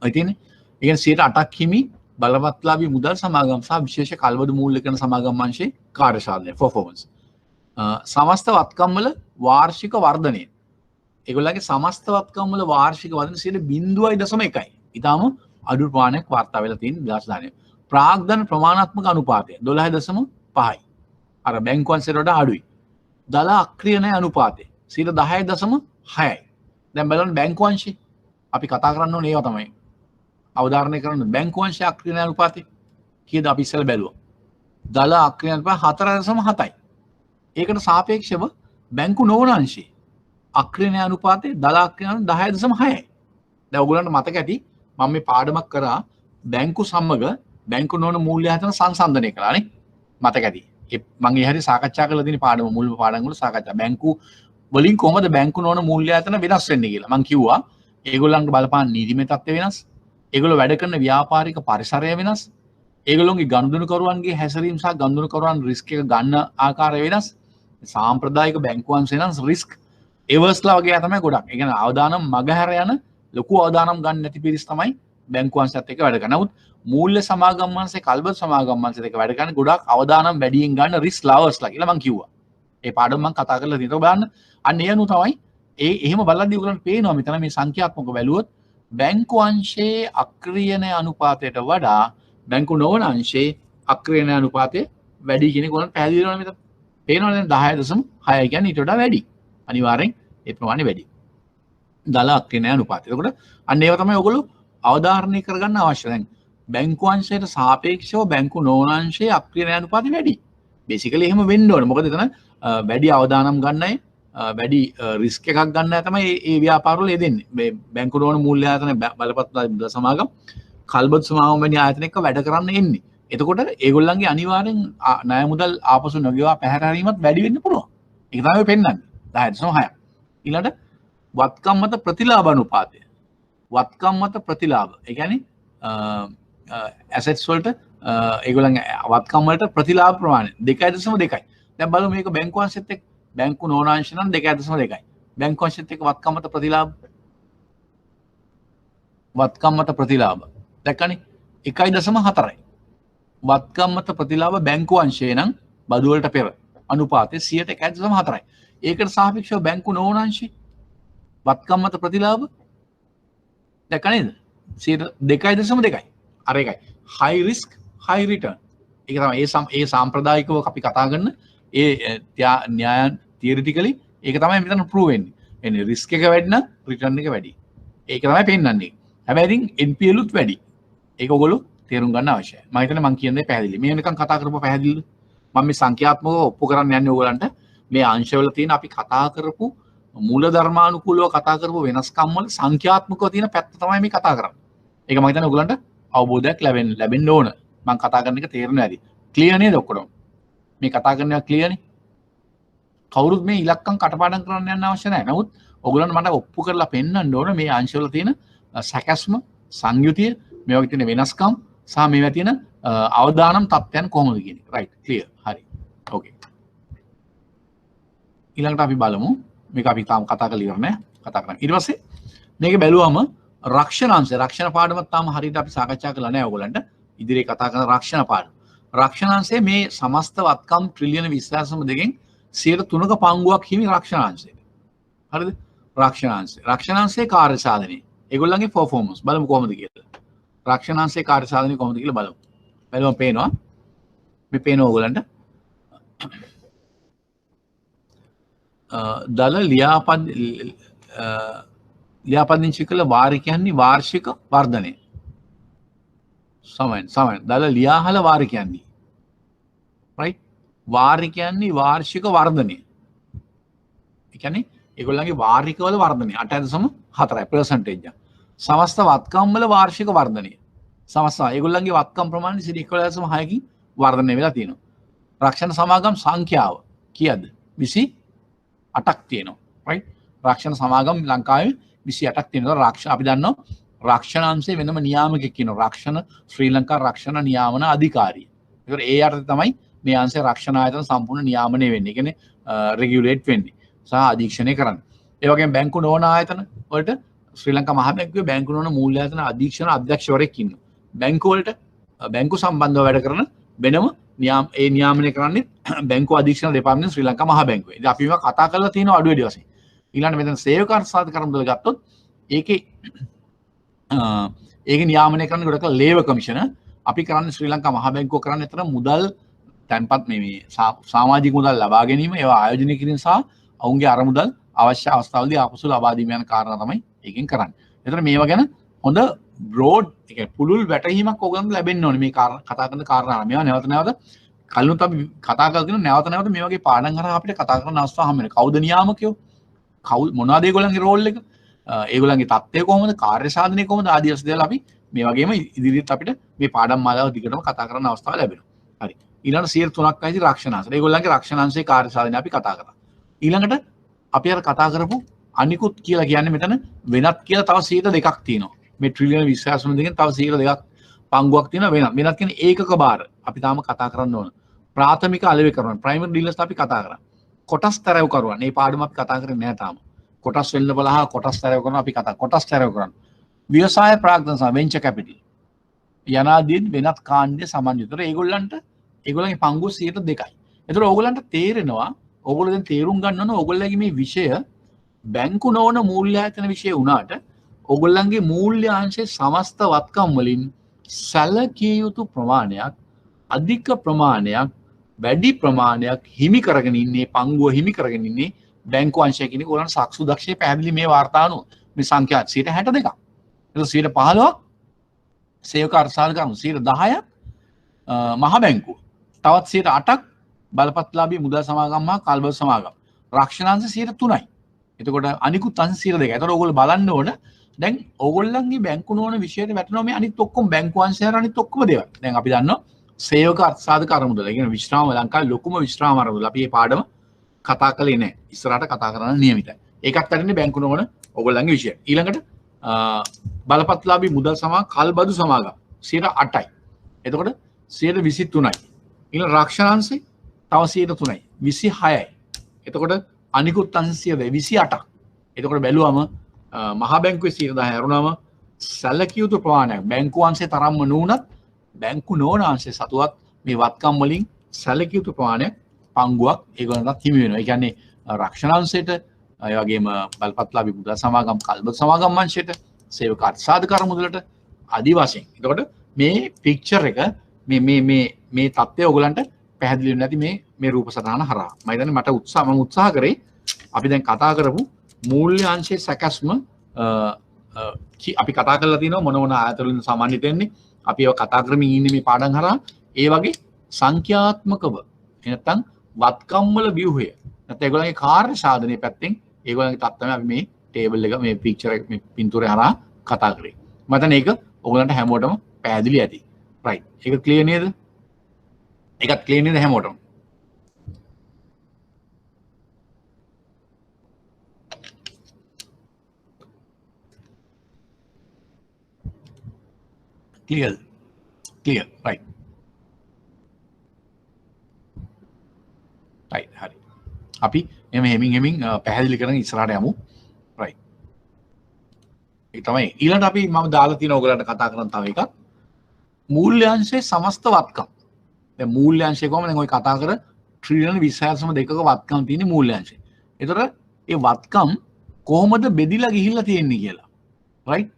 ඉතින් ඒ කියන්නේ 8ක් හිමි බලපත්ලාභී මුදල් සමාගම් සහ විශේෂ කල්බදු මූල්‍ය කරන සමාගම් වංශයේ කාර්ය සාධනය performance. සමස්ත වත්කම් වල වාර්ෂික වර්ධනය. ඒගොල්ලන්ගේ සමස්ත වත්කම් වල වාර්ෂික වර්ධනය 0.1යි. ඊටාම අඩු ප්‍රමාණයක් වාර්තා වෙලා තියෙන 2019. ප්‍රාග්ධන ප්‍රමාණාත්මක අනුපාතය 12.5යි. අර බැංකු අංශයට වඩා අඩුයි. දල අක්‍රියණය අනුපාතය 10.6යි. දැන් බලන්න බැංකු අංශය අපි කතා කරන්න ඕනේ ඒවා තමයි. අවධාරණය කරන්න බැංකු අංශය අක්‍රියණය අනුපාතය කීයද අපි ඉස්සෙල්ලා බැලුවා. දල අක්‍රියණය අනුපාතය 4.7යි. ඒකට සාපේක්ෂව බැංකු නොවන අංශයේ අක්‍රියණය අනුපාතය දල අක්‍රියණය 10.6යි. දැන් ඔයගොල්ලන්ට මතක ඇති මම මේ පාඩමක් කරා බැංකු සමග බැංකු නොවන මූල්‍ය ආයතන සංසන්දනය කළානේ. මතක ඇති. මම ඒ හැටි සාකච්ඡා කරලා තියෙන පාඩම මුල් පාඩම් වල සාකච්ඡා. බැංකු වලින් කොහොමද බැංකු නොවන මූල්‍ය ආයතන වෙනස් වෙන්නේ කියලා. මම කිව්වා ඒගොල්ලන්ට බලපාන නීතිමය තත්ත්වය වෙනස්. ඒගොල්ලෝ වැඩ කරන ව්‍යාපාරික පරිසරය වෙනස්. ඒගොල්ලෝගේ ගනුදෙනුකරුවන්ගේ හැසිරීම සහ ගනුදෙනුකරුවන් රිස්ක් එක ගන්න ආකාරය වෙනස්. සාම්ප්‍රදායික බැංකුවන් වෙනස් රිස්ක් එවර්ස්ලා වගේ තමයි ගොඩක්. ඒ කියන්නේ අවදානම් මගහැර යන ලොකු අවදානම් ගන්න නැති පිරිස් තමයි බැංකු අංශයත් එක්ක වැඩ කරන්නේ. නමුත් මූල්‍ය සමාගම් අංශේ කල්බදු සමාගම් අංශෙත් එක්ක වැඩ කරන්නේ ගොඩක් අවදානම් වැඩියෙන් ගන්න රිස්ක් ලවර්ස්ලා කියලා මම කිව්වා. ඒ පාඩම මම කතා කරලා තියෙනවා බලන්න. අන්න ඒ අනුව තමයි එහෙම බලද්දී ඔයගලන්ට පේනවා මෙතන මේ සංඛ්‍යාත්මක බැලුවොත් බැංකු අංශයේ අක්‍රියණය අනුපාතයට වඩා බැංකු නොවන අංශයේ අක්‍රියණය අනුපාතය වැඩි කියන එක ඔයගලන්ට පැහැදිලි වෙනවා මෙතන. පේනවනේ දැන් 10.6 කියන්නේ ඊට වඩා වැඩි. අනිවාර්යෙන් ඒ ප්‍රමාණය වැඩි. දල අක්‍රියණය අනුපාතය. එතකොට අන්න ඒවා තමයි ඔයගොල්ලෝ අවධාරණය කරගන්න අවශ්‍ය. දැන් බැංකු අංශයට සාපේක්ෂව බැංකු නොවන අංශයේ අක්‍රියණය අනුපාතය වැඩි. බේසිකලි එහෙම වෙන්න ඕනේ. මොකද එතන වැඩි අවදානම් ගන්නයි වැඩි රිස්ක් එකක් ගන්න තමයි මේ ව්‍යාපාරවල යෙදෙන්නේ. මේ බැංකු නොවන මූල්‍ය ආයතන බලපත්‍රය සමාගම් කල්බදු සමාගම් වැනි ආයතන එක්ක වැඩ කරන්න එන්නේ. එතකොට ඒගොල්ලන්ගේ අනිවාර්යෙන් ණය මුදල් ආපසු නොගෙවා පැහැර හැරීමත් වැඩි වෙන්න පුළුවන්. ඒක තමයි පෙන්වන්නේ. 10.6. ඊළඟට වත්කම් මත ප්‍රතිලාභ අනුපාතය. වත්කම් මත ප්‍රතිලාභ. ඒ කියන්නේ ඇසෙට්ස් වලට ඒගොල්ලන්ගේ වත්කම් වලට ප්‍රතිලාභ ප්‍රමාණය 2.2. දැන් බලමු මේක බැංකු අංශෙත් එක්ක. බැංකු නොවන අංශ නම් 2.2. බැංකු අංශෙත් එක්ක වත්කම් මත ප්‍රතිලාභ. වත්කම් මත ප්‍රතිලාභ. දැක්කනේ 1.4යි. වත්කම් මත ප්‍රතිලාභ බැංකු අංශය නම් බදු වලට පෙර අනුපාතය 1.4යි. ඒකට සාපේක්ෂව බැංකු නොවන අංශේ වත්කම් මත ප්‍රතිලාභ දැක්ක නේද? 2.2. අර එකයි. high risk high return. ඒක තමයි ඒ සාම්ප්‍රදායිකව අපි කතා කරන ඒ න්‍යාය theoretically ඒක තමයි මෙතන prove වෙන්නේ. එන්නේ risk එක වැඩි නම් return එක වැඩි. ඒක තමයි පෙන්වන්නේ. හැබැයි ඉතින් NPL උත් වැඩි. ඒක ඔයගොල්ලෝ තේරුම් ගන්න අවශ්‍යයි. මම හිතන්නේ මම කියන දේ පැහැදිලි. මේ වෙනකන් කතා කරපුවා පැහැදිලිද? මම මේ සංඛ්‍යාත්මකව ඔප්පු කරන්න යන්නේ ඔයගලන්ට මේ අංශවල තියෙන අපි කතා කරපු මූල ධර්මානුකූලව කතා කරපු වෙනස්කම් වල සංඛ්‍යාත්මකව තියෙන පැත්ත තමයි මේ කතා කරන්නේ. ඒක මම හිතන්නේ ඔයගලන්ට අවබෝධයක් ලැබෙන්න ඕන. මම කතා කරන එක තේරෙන්නේ නැති. ක්ලියර් නේද ඔක්කොම? මේ කතා කරන එක ක්ලියර් නේ? කවුරුත් මේ ඉලක්කම් කටපාඩම් කරන්න යන්න අවශ්‍ය නැහැ. නමුත් ඔයගලන්ට මට ඔප්පු කරලා පෙන්නන්න ඕන මේ අංශවල තියෙන සැකස්ම, සංයුතිය, මේ වගේ තියෙන වෙනස්කම් සහ මේවා තියෙන අවදානම් තත්ත්වයන් කොහොමද කියන එක. Right clear. හරි. ඕකේ. ඊළඟට අපි බලමු මේක අපි තාම කතා කරලා ඉවර නෑ. කතා කරමු. ඊට පස්සේ මේක බැලුවම රක්ෂණ පාඩමත් තාම හරියට අපි සාකච්ඡා කරලා නෑ ඔයගලන්ට. ඉදිරියේ කතා කරන රක්ෂණ පාඩම. රක්ෂණාංශයේ මේ සමස්ත වත්කම් ට්‍රිලියන 22 දෙකෙන් 3%ක පංගුවක් හිමි රක්ෂණාංශයට. හරිද? රක්ෂණාංශයේ කාර්ය සාධනය. ඒගොල්ලන්ගේ performance බලමු කොහොමද කියලා. රක්ෂණාංශයේ කාර්ය සාධනය කොහොමද කියලා බලමු. බලමු පේනවා. මේ පේනවා ඔයගලන්ට. දල ලියාපදිංචි කළ වාරිකයන්හි වාර්ෂික වර්ධනය. සමයන් දල ලියාහල වාරිකයන්හි. රයිට්? වාරිකයන්හි වාර්ෂික වර්ධනය. ඒ කියන්නේ ඒගොල්ලන්ගේ වාර්ෂිකවල වර්ධනය 8.4%. සමස්ත වත්කම් වල වාර්ෂික වර්ධනය. සමස්ත ඒගොල්ලන්ගේ වත්කම් ප්‍රමාණය 1.6කින් වර්ධනය වෙලා තියෙනවා. රක්ෂණ සමාගම් සංඛ්‍යාව කීයද? 28ක් තියෙනවා. රයිට්? රක්ෂණ සමාගම් ලංකාවේ 28ක් තියෙනවා. අපි දන්නවා රක්ෂණාංශයේ වෙනම නියාමකයෙක් කියනවා. ශ්‍රී ලංකා රක්ෂණ නියාමන අධිකාරිය. ඒකට ඒ යටතේ තමයි මේ අංශයේ රක්ෂණ ආයතන සම්පූර්ණ නියාමනය වෙන්නේ. ඒ කියන්නේ රෙගියුලේට් වෙන්නේ සහ අධීක්ෂණය කරන්නේ. ඒ වගේම බැංකු නොවන ආයතන වලට ශ්‍රී ලංකා මහ බැංකුවේ බැංකු නොවන මූල්‍ය ආයතන අධීක්ෂණ අධ්‍යක්ෂවරයෙක් ඉන්නවා. බැංකු වලට බැංකු සම්බන්ධව වැඩ කරන වෙනම නියාමනය කරන්නේ බැංකු අධීක්ෂණ දෙපාර්තමේන්තුව ශ්‍රී ලංකා මහ බැංකුවේ. ඉතින් අපි මේවා කතා කරලා තියෙනවා අඩු වැඩි වශයෙන්. ඊළඟට මෙතන සේවක අර්ථසාධක කර්මවල ගත්තොත් ඒකේ නියාමනය කරන ගොඩක් ලේබර් කමිෂන අපි කරන්නේ ශ්‍රී ලංකා මහ බැංකුව කරන්නේ අතර මුදල් තැන්පත් මේ සමාජික මුදල් ලබා ගැනීම ඒවා ආයෝජනය කිරීම සහ ඔවුන්ගේ අරමුදල් අවශ්‍ය අවස්ථාවලදී ආපසු ලබා දීම යන කාරණා තමයි ඒකෙන් කරන්නේ. ඒතර මේවා ගැන හොඳ බ්‍රෝඩ් පුළුල් වැටහීමක් ඔයගොල්ලන්ට ලැබෙන්න ඕනේ මේ කතා කරන කාරණා. මේවා නැවත නැවත කලිනුත් අපි කතා කරලා තියෙනවා නැවත නැවත මේ වගේ පාඩම් කරලා අපිට කතා කරන්න අවස්ථාව හම්බ වෙනවා. කවුද නියාමකයෝ? මොනවාද ඒගොල්ලන්ගේ රෝල් එක? ඒගොල්ලන්ගේ තත්ත්වය කොහොමද? කාර්ය සාධනය කොහොමද? ආදී වශයෙන් දේවල් අපි මේ වගේම ඉදිරියට අපිට මේ පාඩම් මාලාව දිගටම කතා කරන්න අවස්ථාව ලැබෙනවා. හරි. ඊළඟට 3ක් ඇති රක්ෂණාංශ. ඒගොල්ලන්ගේ රක්ෂණාංශයේ කාර්ය සාධනය අපි කතා කරා. ඊළඟට අපි අර කතා කරපු අනිකුත් කියලා කියන්නේ මෙතන වෙනත් කියලා තව 2ක් තියෙනවා. මේ ට්‍රිලියන 22 දෙකෙන් තව 2ක් පංගුවක් තියෙනවා වෙනත් කියන්නේ ඒකක බාර. අපි තාම කතා කරන්න ඕන. ප්‍රාථමික අලෙවි කරනවා. ප්‍රයිමරි ඩීලර්ස් අපි කතා කරා. කොටස් තරව කරුවා. මේ පාඩම අපි කතා කරන්නේ නැහැ තාම. කොටස් වෙන්න බලහා කොටස් තරව කරනවා අපි කතා. කොටස් තරව කරනවා. ව්‍යවසාය ප්‍රාග්ධන සහ වෙන්චර් කැපිටල්. යනාදී වෙනත් කාණ්ඩය සමන්විතව ඒගොල්ලන්ගේ පංගුව 2%. ඒතර ඕගොල්ලන්ට තේරෙනවා ඕගොල්ලෝ දැන් තේරුම් ගන්න ඕන ඕගොල්ලන්ගේ මේ විෂය බැංකු නොවන මූල්‍ය ආයතන විෂය වුණාට ඕගොල්ලන්ගේ මූල්‍ය අංශයේ සමස්ත වත්කම් වලින් සැලකිය යුතු ප්‍රමාණයක් අධික ප්‍රමාණයක් වැඩි ප්‍රමාණයක් හිමි කරගෙන ඉන්නේ පංගුව හිමි කරගෙන ඉන්නේ බැංකු අංශය කියන එක ඕගොල්ලන් සක්සු දක්ෂයේ පැහැදිලි මේ වාර්තා අනුව මේ සංඛ්‍යා 62ක්. ඒක 15ක් සේවක අර්ථසාධක කර්ම 10ක් මහ බැංකුව. තවත් 8ක් බලපත්ලාභී මුදල් සමාගම් හා කල්බල් සමාගම්. රක්ෂණාංශ 3යි. එතකොට අනිකුත් අංශ 2යි. එතකොට ඕගොල්ලෝ බලන්න ඕන දැන් ඕගොල්ලන්ගේ බැංකු නොවන විෂයට වැටෙනවා මේ අනිත් ඔක්කොම බැංකු අංශය හර අනිත් ඔක්කොම දේවල්. දැන් අපි දන්නවා සේවක අර්ථසාධක අරමුදල. ඒ කියන්නේ විශ්‍රාම ලංකාවේ ලොකුම විශ්‍රාම අරමුදල. අපි මේ පාඩම කතා කළේ නැහැ. ඉස්සරහට කතා කරන්න නියමිතයි. ඒකත් අරින්නේ බැංකු නොවන ඕගොල්ලන්ගේ විෂය. ඊළඟට බලපත්ලාභී මුදල් සමාගම් කල්බදු සමාගම් 8%යි. එතකොට 23%යි. ඊළඟ රක්ෂණ අංශේ තව 3%යි 26%යි. එතකොට අනිකුත් අංශය 28%ක්. එතකොට බැලුවම මහා බැංකුවේ 10% හැරුණාම සැලකිය යුතු ප්‍රමාණයක් බැංකු අංශේ තරම්ම නුනත් බැංකු නොවන අංශේ සතුවත් මේ වත්කම් වලින් සැලකිය යුතු ප්‍රමාණයක් පංගුවක් ඒගොල්ලන්ට හිමි වෙනවා. ඒ කියන්නේ රක්ෂණ අංශයට ඒ වගේම බලපත්ලාභී මුදල් සමාගම් කල්බදු සමාගම් අංශයට සේවක අර්ථසාධක අරමුදලට ආදි වශයෙන්. එතකොට මේ පික්චර් එක මේ තත්ත්වය ඔයගලන්ට පැහැදිලි වෙන්නේ නැති මේ රූප සටහන හරහා. මම හිතන්නේ මම උත්සාහ කරේ අපි දැන් කතා කරපු මූල්‍ය අංශයේ සැකස්ම අපි කතා කරලා තියෙනවා මොන ආයතන වලින් සාමාන්‍යයෙන් දෙන්නේ. අපි ඒවා කතා කරමින් ඉන්නේ මේ පාඩම් හරහා. ඒ වගේ සංඛ්‍යාත්මකව නැත්නම් වත්කම් වල ව්‍යුහය නැත්නම් ඒගොල්ලන්ගේ කාර්ය සාධනයේ පැත්තෙන් ඒගොල්ලන්ගේ තත්ත්වය අපි මේ ටේබල් එක මේ පික්චර් එක මේ පින්තූරය හරහා කතා කරේ. මම හිතන්නේ ඒක ඔයගොල්ලන්ට හැමෝටම පැහැදිලි ඇති. රයිට්. ඒක ක්ලියර් නේද? ඒකත් ක්ලියර් නේද හැමෝටම? clear right හරි අපි එම හෙමින් පැහැදිලි කරගෙන ඉස්සරහට යමු right ඒ තමයි ඊළඟට අපි මම දාලා තියෙන ඔයගලන්ට කතා කරන තව එකක් මූල්‍යාංශයේ සමස්ත වත්කම් දැන් මූල්‍යාංශය කොහොමද දැන් ඔය කතා කර ට්‍රිලියන 26.2ක වත්කම් තියෙන මූල්‍යාංශය. ඒතර ඒ වත්කම් කොහොමද බෙදිලා ගිහිල්ලා තියෙන්නේ කියලා right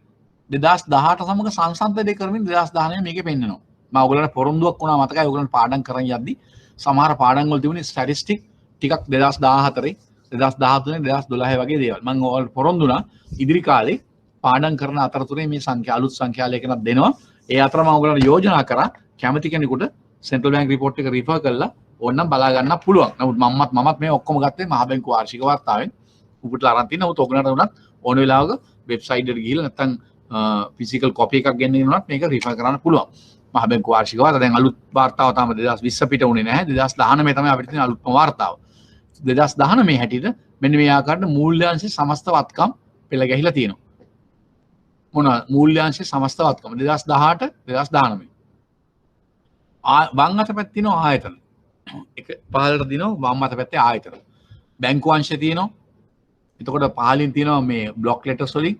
2018 සමග සංසන්දනය කරමින් 2019 මේකේ පෙන්නනවා. මම ඔයගලන්ට පොරොන්දුවක් වුණා මතකයි ඔයගලන්ට පාඩම් කරන් යද්දි සමහර පාඩම් වල තිබුණේ ස්ටැටිස්ටික් ටිකක් 2014 2013 2012 වගේ දේවල්. මම ඔයාලට පොරොන්දු වුණා ඉදිරි කාලේ පාඩම් කරන අතරතුරේ මේ සංඛ්‍යා අලුත් සංඛ්‍යා ලේඛනක් දෙනවා. ඒ අතර මම ඔයගලන්ට යෝජනා කරා කැමති කෙනෙකුට සෙන්ට්‍රල් බැංක් රිපෝට් එක රිෆර් කරලා ඕනනම් බලා ගන්න පුළුවන්. නමුත් මමත් මේ ඔක්කොම ගත්තේ මහ බැංකුව වාර්ෂික වාර්තාවෙන් උපුටලා අරන් තිනවා. උත් ඔයගලන්ට උනත් ඕන වෙලාවක වෙබ්සයිට් එකට ගිහිල්ලා නැත්නම් ෆිසිකල් කොපි එකක් ගෙන්න ඉන්නවත් මේක රිෆර් කරන්න පුළුවන්. මහ බැංකුව වාර්ෂික වාර්තාව දැන් අලුත් වාර්තාව තමයි 2020 පිට උනේ නැහැ. 2019 තමයි අපිට තියෙන අලුත්ම වාර්තාව. 2019 හැටියට මෙන්න මේ ආකාරයට මූල්‍යාංශයේ සමස්ත වත්කම් පෙළ ගැහිලා තියෙනවා. මොනවා මූල්‍යාංශයේ සමස්ත වත්කම් 2018 2019. වම් අත පැත්තේ තියෙනවා ආයතන. එක පහළට දිනවා වම් අත පැත්තේ ආයතන. බැංකු අංශය තියෙනවා. එතකොට පහළින් තියෙනවා මේ බ්ලොක් ලෙටර්ස් වලින්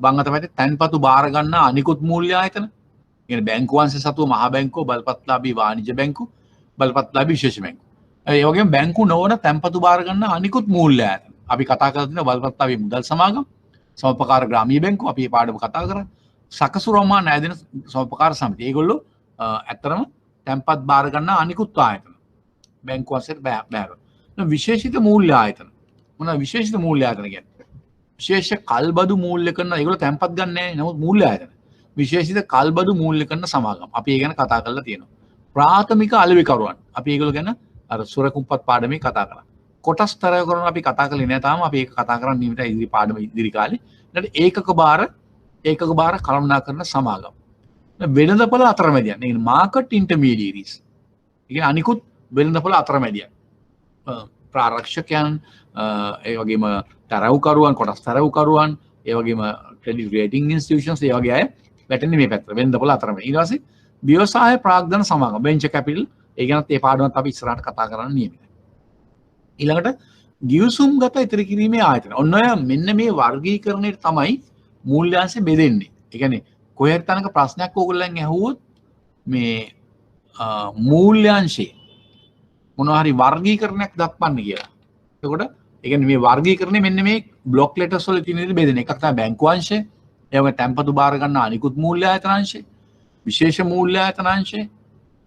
වම් අත පැත්තේ තැන්පතු බාර ගන්න අනිකුත් මූල්‍ය ආයතන. කියන්නේ බැංකු අංශය සතුව මහා බැංකුව, බලපත්ලාභී වාණිජ්‍ය බැංකු, බලපත්ලාභී විශේෂ බැංකු. ඒ වගේම බැංකු නොවන තැන්පතු බාර ගන්න අනිකුත් මූල්‍ය ආයතන. අපි කතා කරලා තියෙනවා බලපත්ලාභී මුදල් සමාගම්, සමපකාර ග්‍රාමීය බැංකු අපි මේ පාඩම කතා කරා. සකසුරමා ණයදෙන සමපකාර සමිති. ඒගොල්ලෝ ඇත්තරම තැන්පත් බාර ගන්න අනිකුත් ආයතන. බැංකු අංශයට බෑර. විශේෂිත මූල්‍ය ආයතන. මොනවා විශේෂිත මූල්‍ය ආයතන කියන්නේ? විශේෂ කල්බදු මූල්‍ය කරන ඒගොල්ලෝ තැන්පත් ගන්න නැහැ. නමුත් මූල්‍ය ආයතන. විශේෂිත කල්බදු මූල්‍ය කරන සමාගම්. අපි ඒ ගැන කතා කරලා තියෙනවා. ප්‍රාථමික අලෙවිකරුවන්. අපි ඒගොල්ලෝ ගැන අර සුරකුම්පත් පාඩමේ කතා කරා. කොටස් තරයකරන අපි කතා කරලා නෑ තාම. අපි ඒක කතා කරන්න නියමිත ඉදිරි පාඩම ඉදිරි කාලේ. ඊළඟට ඒකක බාර කළමනාකරන සමාගම්. වෙළඳපොළ අතරමැදියන්. ඒ කියන්නේ මාකට් ඉන්ටර්මීඩියරිස්. ඒ කියන්නේ අනිකුත් වෙළඳපොළ අතරමැදියන්. ප්‍රාරක්ෂකයන් ඒ වගේම තරවුකරුවන් කොටස් තරවුකරුවන් ඒ වගේම ක්‍රෙඩිට් රේටින් ඉන්ස්ටිටියුෂන්ස් ඒ වගේ අය වැටෙන්නේ මේ පැත්තට වෙළඳපොළ අතරමැද. ඊට පස්සේ ව්‍යවසාය ප්‍රාග්ධන සමාගම් වෙන්චර් කැපිටල් ඒ ගැනත් මේ පාඩමත් අපි ඉස්සරහට කතා කරන්න නියමිතයි. ඊළඟට ගිවිසුම්ගත ඉතිරි කිරීමේ ආයතන. ඔන්න ඔය මෙන්න මේ වර්ගීකරණයට තමයි මූල්‍යාංශය බෙදෙන්නේ. ඒ කියන්නේ කොහේ හරි තැනක ප්‍රශ්නයක් ඕගොල්ලන් ඇහුවොත් මේ මූල්‍යාංශේ මොනවා හරි වර්ගීකරණයක් දක්වන්න කියලා. එතකොට ඒ කියන්නේ මේ වර්ගීකරණය මෙන්න මේ බ්ලොක් ලෙටර්ස් වල තියෙන විදිහට බෙදෙන. එකක් තමයි බැංකු අංශය, ඒ වගේම තැන්පතු බාර ගන්න අනිකුත් මූල්‍ය ආයතන අංශය, විශේෂ මූල්‍ය ආයතන අංශය,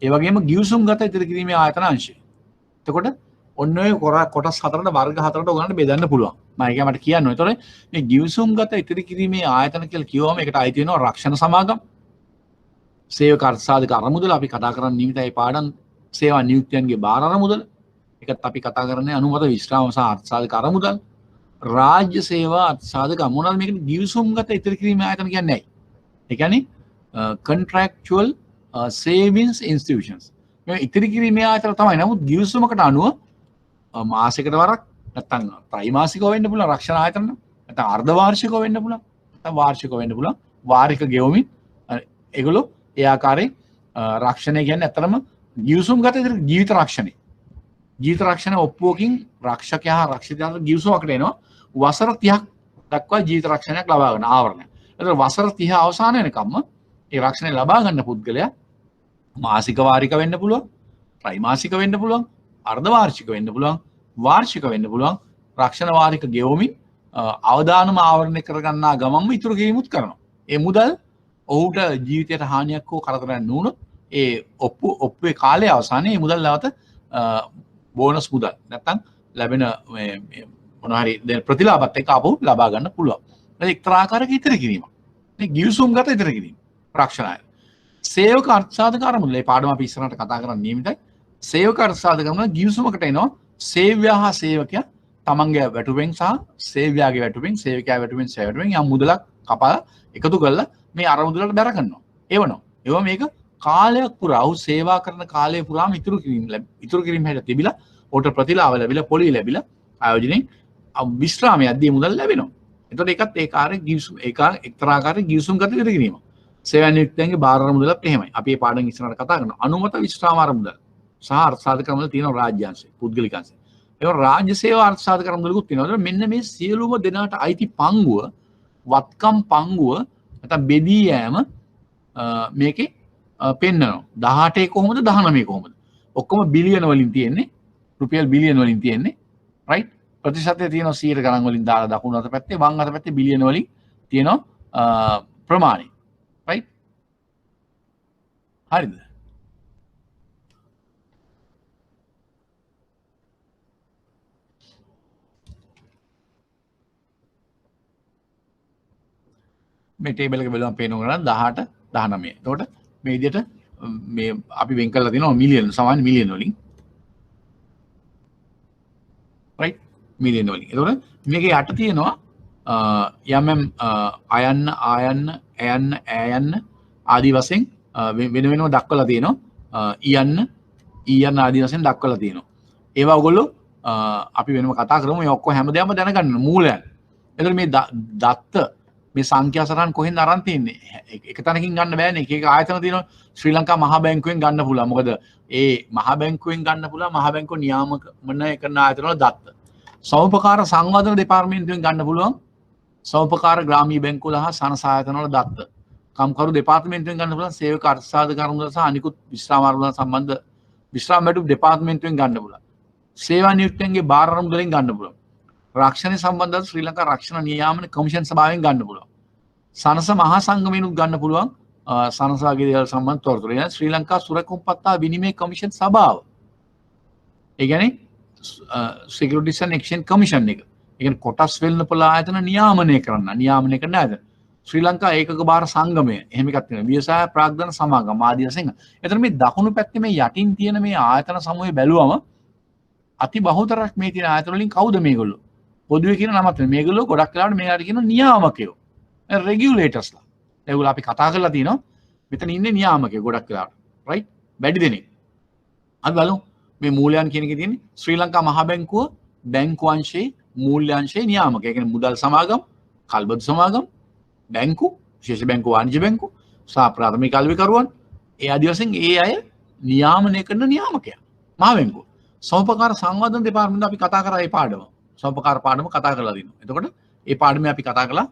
ඒ වගේම ගිවිසුම්ගත ඉදිරි කිරීමේ ආයතන අංශය. එතකොට ඔන්න ඔය කොටස් හතරට වර්ග හතරට ඔයගලන්ට බෙදන්න පුළුවන්. මම ඒක මට කියන්න ඕනේ. ඒතකොට මේ ගිවිසුම්ගත ඉදිරි කිරීමේ ආයතන කියලා කියවම ඒකට අයිති වෙනවා රක්ෂණ සමාගම්, සේවක අර්ථසාධක අරමුදල අපි කතා කරන්නේ නියමිතයි පාඩම් සේවා නියුක්තයන්ගේ බාර අරමුදල. ඒකත් අපි කතා කරන්නේ අනුමත විශ්‍රාම සහ අර්ථසාධක අරමුදල්. රාජ්‍ය සේවා අර්ථසාධක මොනවාද මේකට ගිවිසුම්ගත ඉදිරි කිරීමේ ආයතන කියන්නේ නැහැ. ඒ කියන්නේ contractual savings institutions. මේ ඉදිරි කිරීමේ ආයතන තමයි. නමුත් ගිවිසුමකට අනුව මාසයකට වරක් නැත්නම් ත්‍රිමාසිකව වෙන්න පුළුවන් රක්ෂණ ආයතන. නැත්නම් අර්ධ වාර්ෂිකව වෙන්න පුළුවන්. නැත්නම් වාර්ෂික වෙන්න පුළුවන්. වාරික ගෙවමින් ඒගොල්ලෝ ඒ ආකාරයෙන් රක්ෂණය කියන්නේ ඇත්තටම ගිවිසුම්ගත ජීවිත රක්ෂණය. ජීවිත රක්ෂණ ඔප්පුවකින් රක්ෂකයා රක්ෂිතයාට ගිවිසුමකට එනවා වසර 30ක් දක්වා ජීවිත රක්ෂණයක් ලබා ගන්න ආවරණයක්. එතකොට වසර 30 අවසාන වෙනකම්ම ඒ රක්ෂණය ලබා ගන්න පුද්ගලයා මාසික වාරික වෙන්න පුළුවන්, ත්‍රිමාසික වෙන්න පුළුවන්, අර්ධ වාර්ෂික වෙන්න පුළුවන්, වාර්ෂික වෙන්න පුළුවන්. රක්ෂණ වාරික ගෙවමින් අවදානම ආවරණය කරගන්නා ගමන්ම ඉතුරු කිරීමුත් කරනවා. ඒ මුදල් ඔහුට ජීවිතයට හානියක් හෝ කරදරයක් නුනොත් ඒ ඔප්පුවේ කාලය අවසානයේ මේ මුදල් නැවත බෝනස් මුදල් නැත්නම් ලැබෙන මොනවා හරි ප්‍රතිලාභත් එක්ක ආපහු ලබා ගන්න පුළුවන්. ඒක එක්තරා ආකාරයක ඉතර කිරීමක්. මේ ගිවිසුම්ගත ඉතර කිරීම. රක්ෂණය. සේවක අර්ථසාධක අරමුදල. මේ පාඩම අපි ඉස්සරහට කතා කරන්න නියමිතයි. සේවක අර්ථසාධක අරමුදල ගිවිසුමකට එනවා සේව්‍යා හා සේවකයා තමන්ගේ වැටුපෙන් සහ සේව්‍යාගේ වැටුපෙන් සේවකයා වැටුපෙන් සේවකයන් යම් මුදලක් කපලා එකතු කරලා මේ අරමුදලට බැර කරනවා. එවනවා. ඒවා මේක කාලයක් පුරා ඔහු සේවා කරන කාලය පුරාම ඉතුරු කිරීම හැට තිබිලා ඔහුට ප්‍රතිලාභ ලැබිලා පොලි ලැබිලා ආයෝජනයෙන් විශ්‍රාමයක්දී මුදල් ලැබෙනවා. එතකොට ඒකත් ඒ කාර්ය ගිවිසුම් එක්තරා ආකාරයක ගිවිසුම්ගත ඉතර කිරීම. සේවා නියුක්තයන්ගේ බාර අරමුදලත් එහෙමයි. අපි මේ පාඩම් ඉස්සරහට කතා කරනවා. අනුමත විශ්‍රාම අරමුදල සහ අර්ථසාධක අරමුදල තියෙනවා රාජ්‍යාංශේ, පුද්ගලික අංශේ. ඒක රාජ්‍ය සේවා අර්ථසාධක අරමුදලකුත් තියෙනවා. මෙන්න මේ සියලුම දෙනාට අයිති පංගුව, වත්කම් පංගුව නැත්නම් බෙදී යෑම මේකේ පෙන්නනවා. 18 කොහොමද 19 කොහොමද? ඔක්කොම බිලියන වලින් තියෙන්නේ. රුපියල් බිලියන වලින් තියෙන්නේ. රයිට්? ප්‍රතිශතය තියෙනවා 100 ගණන් වලින් දාලා දකුණු අත පැත්තේ වම් අත පැත්තේ බිලියන වලින් තියෙනවා ප්‍රමාණය. රයිට්? හරිද? මේ ටේබල් එක බලුවම පේනවා 18 19. එතකොට මේ විදිහට මේ අපි වෙන් කරලා තියෙනවා මිලියන සමාන මිලියන වලින්. රයිට්? මිලියන වලින්. එතකොට මේකේ යට තියෙනවා යම් අයන්න ඈයන්න ආදී වශයෙන් වෙන වෙනම දක්වලා තියෙනවා. ඊයන්න ආදී වශයෙන් දක්වලා තියෙනවා. ඒවා ඔයගොල්ලෝ අපි වෙනම කතා කරමු. මේ ඔක්කොම හැමදේම දැනගන්න මූලයන්. එතකොට මේ දත්ත මේ සංඛ්‍යා සටහන් කොහෙන්ද අරන් තින්නේ? එක තැනකින් ගන්න බෑනේ. එක එක ආයතන තියෙනවා. ශ්‍රී ලංකා මහා බැංකුවෙන් ගන්න පුළුවන්. මොකද ඒ මහා බැංකුවෙන් ගන්න පුළුවන් මහා බැංකුව නියාමකමනය කරන ආයතන වල දත්ත. සමුපකාර සංවර්ධන දෙපාර්තමේන්තුවෙන් ගන්න පුළුවන්. සමුපකාර ග්‍රාමීය බැංකුවල හා සනස ආයතන වල දත්ත. කම්කරු දෙපාර්තමේන්තුවෙන් ගන්න පුළුවන්. සේවක අර්ථසාධක අරමුදල සහ අනිකුත් විශ්‍රාම අරමුදල සම්බන්ධ විශ්‍රාම වැටුප් දෙපාර්තමේන්තුවෙන් ගන්න පුළුවන්. සේවා නියුක්තයන්ගේ බාර අරමුදලෙන් ගන්න පුළුවන්. රක්ෂණ සම්බන්ධව ශ්‍රී ලංකා රක්ෂණ නියාමන කමිෂන් සභාවෙන් ගන්න පුළුවන්. සනස මහා සංගමයෙන්ුත් ගන්න පුළුවන්. සනස වගේ දේවල් සම්බන්ධ තොරතුරු. එන ශ්‍රී ලංකා සුරකුම්පත්තා විනිමය කමිෂන් සභාව. ඒ කියන්නේ සිකියුරිටිස් ඇන්ඩ් එක්ස්චේන්ජ් කමිෂන් එක. ඒ කියන්නේ කොටස් වෙළඳපොළ ආයතන නියාමනය කරන ආයතන. ශ්‍රී ලංකා ඒකක බාර සංගමය. එහෙම එකක් තියෙනවා. ව්‍යවසාය ප්‍රාග්ධන සමාගම ආදී වශයෙන්. එතන මේ දකුණු පැත්තේ මේ යටින් තියෙන මේ ආයතන සමූහය බැලුවම අති බහුතරයක් මේ තියෙන ආයතන වලින් කවුද මේගොල්ලෝ? පොදුවේ කියන නමත් මේගොල්ලෝ ගොඩක් වෙලාවට මේකට කියන නියාමකයෝ. රෙගියුලේටර්ස්ලා. ඒගොල්ලෝ අපි කතා කරලා තිනවා. මෙතන ඉන්නේ නියාමකයෝ ගොඩක් වෙලාවට. රයිට්? වැඩි දෙනෙක්. අපි බලමු මේ මූල්‍යයන් කියන එකේ තියෙන්නේ ශ්‍රී ලංකා මහා බැංකුව බැංකු අංශයේ මූල්‍ය අංශයේ නියාමකය. ඒ කියන්නේ මුදල් සමාගම්, කල්බදු සමාගම්, බැංකු, විශේෂ බැංකු, වාණිජ්‍ය බැංකු, සහ ප්‍රාථමික අලෙවිකරුවන් ඒ ආදී වශයෙන් ඒ අය නියාමනය කරන නියාමකයා. මහා බැංකුව. සමුපකාර සංවර්ධන දෙපාර්තමේන්තුව අපි කතා කරා ඒ පාඩම. සමුපකාර පාඩම කතා කරලා දිනවා. එතකොට ඒ පාඩමේ අපි කතා කළා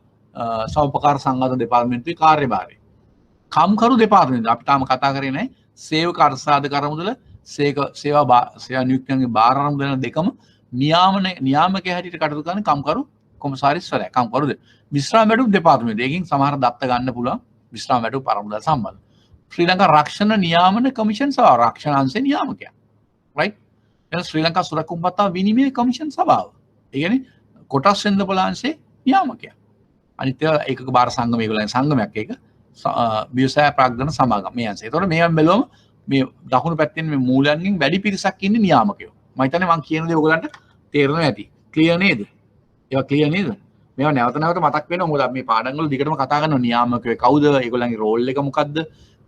සමුපකාර සංවර්ධන දෙපාර්තමේන්තුවේ කාර්යභාරය. කම්කරු දෙපාර්තමේන්තුව අපි තාම කතා කරේ නැහැ. සේවක අර්ථසාධක අරමුදල සේවා නියුක්තයන්ගේ බාර අරමුදල දෙකම නියාමකයා හැටියට කටයුතු කරන කම්කරු කොමසාරිස්වරයා. කම්කරු විශ්‍රාම වැටුප් දෙපාර්තමේන්තුව. ඒකෙන් සමහර දත්ත ගන්න පුළුවන් විශ්‍රාම වැටුප් අරමුදල සම්බන්ධ. ශ්‍රී ලංකා රක්ෂණ නියාමන කමිෂන් සභාව රක්ෂණ අංශයේ නියාමකයා. රයිට්? එතන ශ්‍රී ලංකා සුරකුම්පත්තා විනිමය කමිෂන් සභාව. ඒ කියන්නේ කොටස් වෙළඳපොළ අංශයේ නියාමකයා. අනිත් ඒවා ඒකක බාර සංගම ඒගොල්ලන් සංගමයක් ඒක ව්‍යවසාය ප්‍රාග්ධන සමාගම මේ අංශය. ඒතකොට මේවන් බැලුවම මේ දකුණු පැත්තෙන් මේ මූලයන්ගෙන් වැඩි පිරිසක් ඉන්නේ නියාමකයෝ. මම හිතන්නේ මම කියන දේ ඔයගලන්ට තේරෙනවා ඇති. ක්ලියර් නේද? ඒවා ක්ලියර් නේද? මේවා නැවත නැවත මතක් වෙනවා. මොකද මේ පාඩම් වල දිගටම කතා කරනවා නියාමකයෝ කවුද? ඒගොල්ලන්ගේ රෝල් එක මොකද්ද?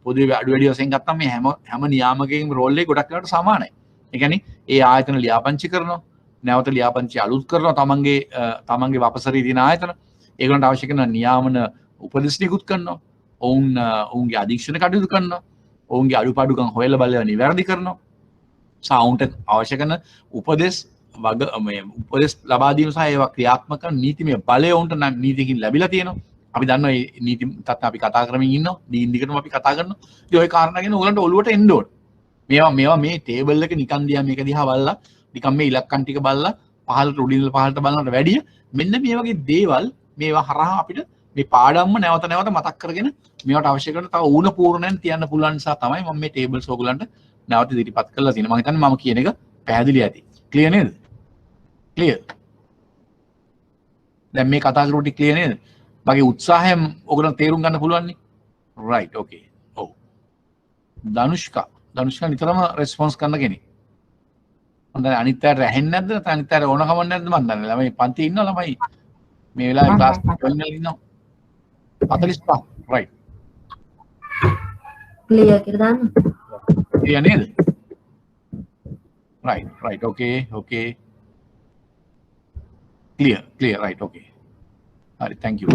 පොදුවේ අඩු වැඩි වශයෙන් ගත්තම මේ හැම නියාමකයෙකුගේම රෝල් එක ගොඩක් වෙලාවට සමානයි. ඒ කියන්නේ ඒ ආයතන ලියාපදිංචි කරනවා. නැවත ලියාපදිංචි අලුත් කරනවා තමන්ගේ වපසරී තියෙන ආයතන. ඒගොල්ලන්ට අවශ්‍ය කරන නියාමන උපදෙස් නිකුත් කරනවා. ඔවුන්ගේ අධීක්ෂණ කටයුතු කරනවා. ඔවුන්ගේ අඩුපාඩුකම් හොයලා බලලා නිවැරදි කරනවා. සවුන්ට අවශ්‍ය කරන උපදෙස් උපදෙස් ලබා දීම සහ ඒවා ක්‍රියාත්මක කරන නීතිමය බලය උන්ට නීතියකින් ලැබිලා තියෙනවා. අපි දන්නවා මේ නීති තත්ත්ව අපි කතා කරමින් ඉන්නවා. දීන් දිගටම අපි කතා කරනවා. ඉතින් ওই කාරණා ගැන ඔයගලන්ට ඔළුවට එන්න ඕන. මේවා මේ ටේබල් එක නිකන් දිහා මේක දිහා බලලා නිකන් මේ ඉලක්කම් ටික බලලා පහළට උඩින් පහළට බලනට වැඩිය මෙන්න මේ වගේ දේවල් මේවා හරහා අපිට මේ පාඩම්ම නැවත මතක් කරගෙන මේවට අවශ්‍ය කරන තව ඌණ පූර්ණයෙන් තියන්න පුළුවන් නිසා තමයි මම මේ ටේබල්ස් ඔයගලන්ට නැවත ඉදිරිපත් කරලා තියෙනවා. මම හිතන්නේ මම කියන එක පැහැදිලි ඇති. ක්ලියර් නේද? ක්ලියර්. දැන් මේ කතා කරුටි ක්ලියර් නේද? මගේ උත්සාහයෙන් ඔයගලන්ට තේරුම් ගන්න පුළුවන් නේ. රයිට් ඕකේ. ඔව්. ධනුෂ්කා නිතරම රෙස්පොන්ස් කරන කෙනෙක්. හොඳයි අනිත් අයට ඇහෙන්නේ නැද්ද? නැත්නම් අනිත් අයට ඕන කමක් නැද්ද මන් දන්නේ. ළමයි පන්ති ඉන්නවා ළමයි. මේ වෙලාවේ ක්ලාස් ජොයින් වෙලා ඉන්නවා. 45 රයිට්. ක්ලියර් කියලා දාන්න. ක්ලියර් නේද? රයිට් ඕකේ. ක්ලියර් රයිට් ඕකේ. හරි thank you.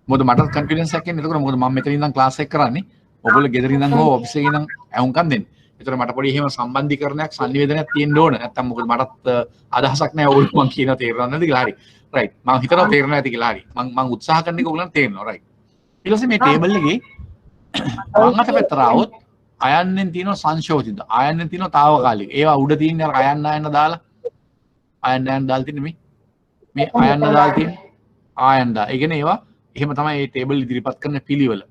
මොකද මට කන්ෆිඩන්ස් එකක් එන්නේ. එතකොට මොකද මම මෙතන ඉඳන් ක්ලාස් එක කරන්නේ. ඔයගොල්ලෝ ගෙදර ඉඳන් හෝ ඔෆිස් එකේ ඉඳන් අහුම්කම් දෙන්න. ඒතර මට පොඩි එහෙම සම්බන්ධීකරණයක් සංනිවේදනයක් තියෙන්න ඕන. නැත්තම් මොකද මටත් අදහසක් නැහැ ඔයගොල්ලෝ මං කියන තේරෙන්නේ නැද්ද කියලා. හරි. රයිට්. මං හිතනවා තේරෙන්නේ නැති කියලා. හරි. මං උත්සාහ කරන එක ඔයගොල්ලන්ට තේරෙනවා. රයිට්. ඊට පස්සේ මේ ටේබල් එකේ වම් අත පැත්තට આવොත් අයන්නෙන් තියෙනවා සංශෝධිත. අයන්නෙන් තියෙනවා తాවකාලික. ඒවා උඩ තියෙන අර අයන්න දාලා දාලා තියෙන්නේ මේ අයන්න දාලා තියෙන්නේ. ආයන්දා. ඒ කියන්නේ ඒවා එහෙම තමයි මේ ටේබල් ඉදිරිපත් කරන පිළිවෙල.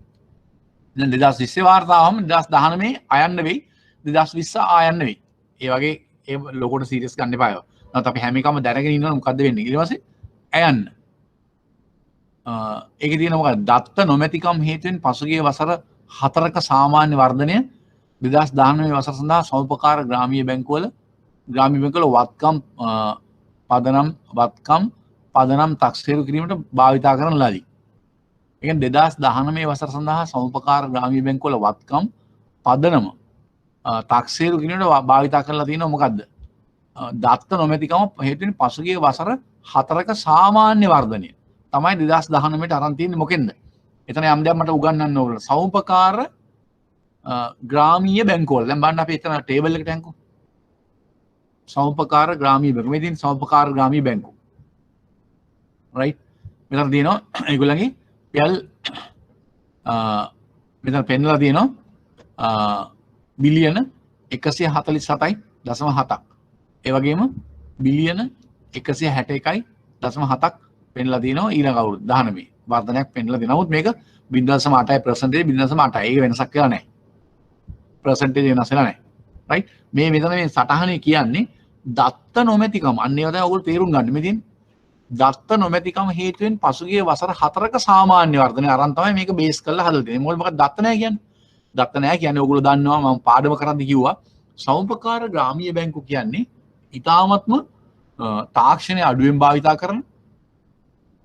දැන් 2020 වාර්තාවම 2019 අයන්න වෙයි 2020 ආයන්න වෙයි. ඒ වගේ ඒ ලොකෝට සීරියස් ගන්න එපා ඒවා. නැත්නම් අපි හැම එකම දැනගෙන ඉන්නවනේ මොකද්ද වෙන්නේ. ඊට පස්සේ අයන්න. ඒකේ තියෙන මොකක්ද? දත්ත නොමැතිකම් හේතුවෙන් පසුගිය වසර 4ක සාමාන්‍ය වර්ධනය 2019 වසර සඳහා සෞපකාර ග්‍රාමීය බැංකුවල වත්කම් පදනම් තක්සේරු කිරීමට භාවිතා කරන ලදී. ඒ කියන්නේ 2019 වසර සඳහා සමුපකාර ග්‍රාමීය බැංකුවල වත්කම් පදනම තක්සේරු කිරීමට භාවිතා කරලා තියෙනවා මොකද්ද? දත්ත නොමැතිකම හේතුවෙන් පසුගිය වසර 4ක සාමාන්‍ය වර්ධනය තමයි 2019ට අරන් තියෙන්නේ මොකෙන්ද? එතන යම් දෙයක් මට උගන්වන්න ඕන. සමුපකාර ග්‍රාමීය බැංකුවල. දැන් බලන්න අපි එතන ටේබල් එකට යන්කෝ. සමුපකාර ග්‍රාමීය බැංකුව. මේ තියෙන සමුපකාර ග්‍රාමීය බැංකුව. රයිට්. මෙතන තියෙනවා ඒගොල්ලන්ගේ පියල් මෙතන පෙන්නලා තියෙනවා බිලියන 147.7ක්. ඒ වගේම බිලියන 161.7ක් පෙන්නලා තියෙනවා ඊළඟ අවුරුදු 19 වර්ධනයක් පෙන්නලා තියෙනවා. නමුත් මේක 0.8% 0.8. ඒක වෙනසක් කියලා නැහැ. percentage වෙනස් වෙලා නැහැ. රයිට්. මෙතන මේ සටහනේ කියන්නේ දත්ත නොමැතිකම. අන්න ඒවා තමයි ඔයගොල්ලෝ තේරුම් ගන්න. මෙතන දත්ත නොමැතිකම හේතුවෙන් පසුගිය වසර 4ක සාමාන්‍ය වර්ධනය අරන් තමයි මේක බේස් කරලා හදලා තියෙන්නේ. මොකද දත්ත නැහැ කියන්නේ. දත්ත නැහැ කියන්නේ ඔයගොල්ලෝ දන්නවා මම පාඩම කරද්දී කිව්වා සමුපකාර ග්‍රාමීය බැංකු කියන්නේ ඊටාත්ම තාක්ෂණය අඩුවෙන් භාවිතා කරන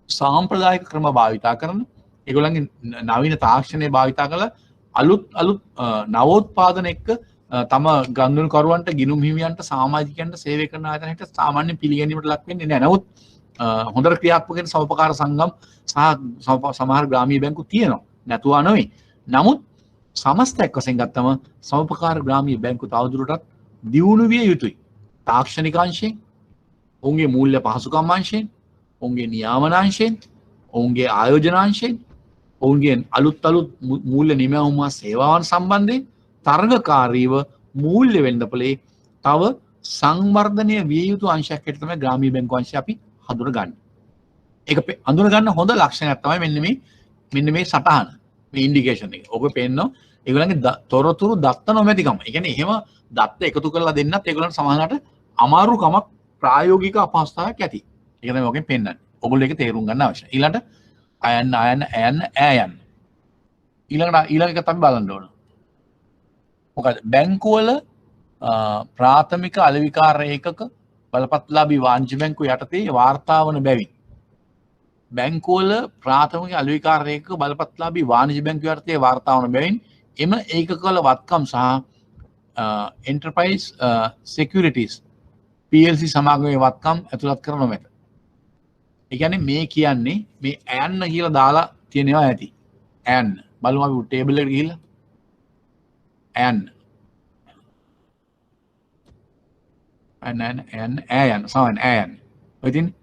සාම්ප්‍රදායික ක්‍රම භාවිතා කරන ඒගොල්ලන්ගේ නවීන තාක්ෂණය භාවිතා කරලා අලුත් නවෝත්පාදන එක්ක තම ගනුදෙනුකරුවන්ට ගිණුම් හිමියන්ට සමාජිකයන්ට සේවය කරන ආයතනයට සාමාන්‍ය පිළිගැනීමට ලක් වෙන්නේ නැහැ. නමුත් හොඳට ක්‍රියාත්මක වෙන සමුපකාර සංගම් සහ සමහර ග්‍රාමීය බැංකු තියෙනවා. නැතුවා නෙවෙයි. නමුත් සමස්තයක් වශයෙන් ගත්තම සමුපකාර ග්‍රාමීය බැංකු තවදුරටත් දියුණු විය යුතුයි. තාක්ෂණික අංශයෙන්, ඔවුන්ගේ මූල්‍ය පහසුකම් අංශයෙන්, ඔවුන්ගේ නියාමන අංශයෙන්, ඔවුන්ගේ ආයෝජන අංශයෙන්, ඔවුන්ගේ අලුත් මූල්‍ය නිමවුම සේවාවන් සම්බන්ධයෙන් තරගකාරීව මූල්‍ය වෙළඳපොලේ තව සංවර්ධනය විය යුතු අංශයක් හැටියට තමයි ග්‍රාමීය බැංකු අංශය අපි හඳුනගන්නේ. ඒක හඳුනගන්න හොඳ ලක්ෂණයක් තමයි මෙන්න මේ සටහන. මේ ඉන්ඩිකේෂන් එක. ඔබ පේනවා ඒගොල්ලන්ගේ තොරතුරු දත්ත නොමැතිකම. ඒ කියන්නේ එහෙම දත්ත එකතු කරලා දෙන්නත් ඒගොල්ලන්ට සමහරවිට අමාරුකමක් ප්‍රායෝගික අපහසුතාවයක් ඇති. ඒක තමයි ඔකෙන් පෙන්නන්නේ. ඔයගොල්ලෝ ඒක තේරුම් ගන්න අවශ්‍යයි. ඊළඟට අයන්න. ඊළඟ එක තමයි බලන්න ඕන. මොකද බැංකුවල ප්‍රාථමික අලෙවිකාර ඒකක බලපත්ලාභී වාණිජ්‍ය බැංකුව යටතේ වාර්තා වන බැවින් බැංකුවල ප්‍රාථමික අලෙවිකාර ඒකක බලපත්ලාභී වාණිජ්‍ය බැංකුව යටතේ වාර්තා වන බැවින් එම ඒකකවල වත්කම් සහ එන්ටර්ප්‍රයිස් සිකියුරිටිස් PLC සමාගමේ වත්කම් ඇතුළත් කර නොමැත. ඒ කියන්නේ මේ කියන්නේ මේ ඇන්න කියලා දාලා තියෙනවා ඇති. ඇන්න. බලමු අපි ටේබල් එකට ගිහිල්ලා. ඇන්න. ඇයන් සමන් ඇයන්. ඔය තියෙන්නේ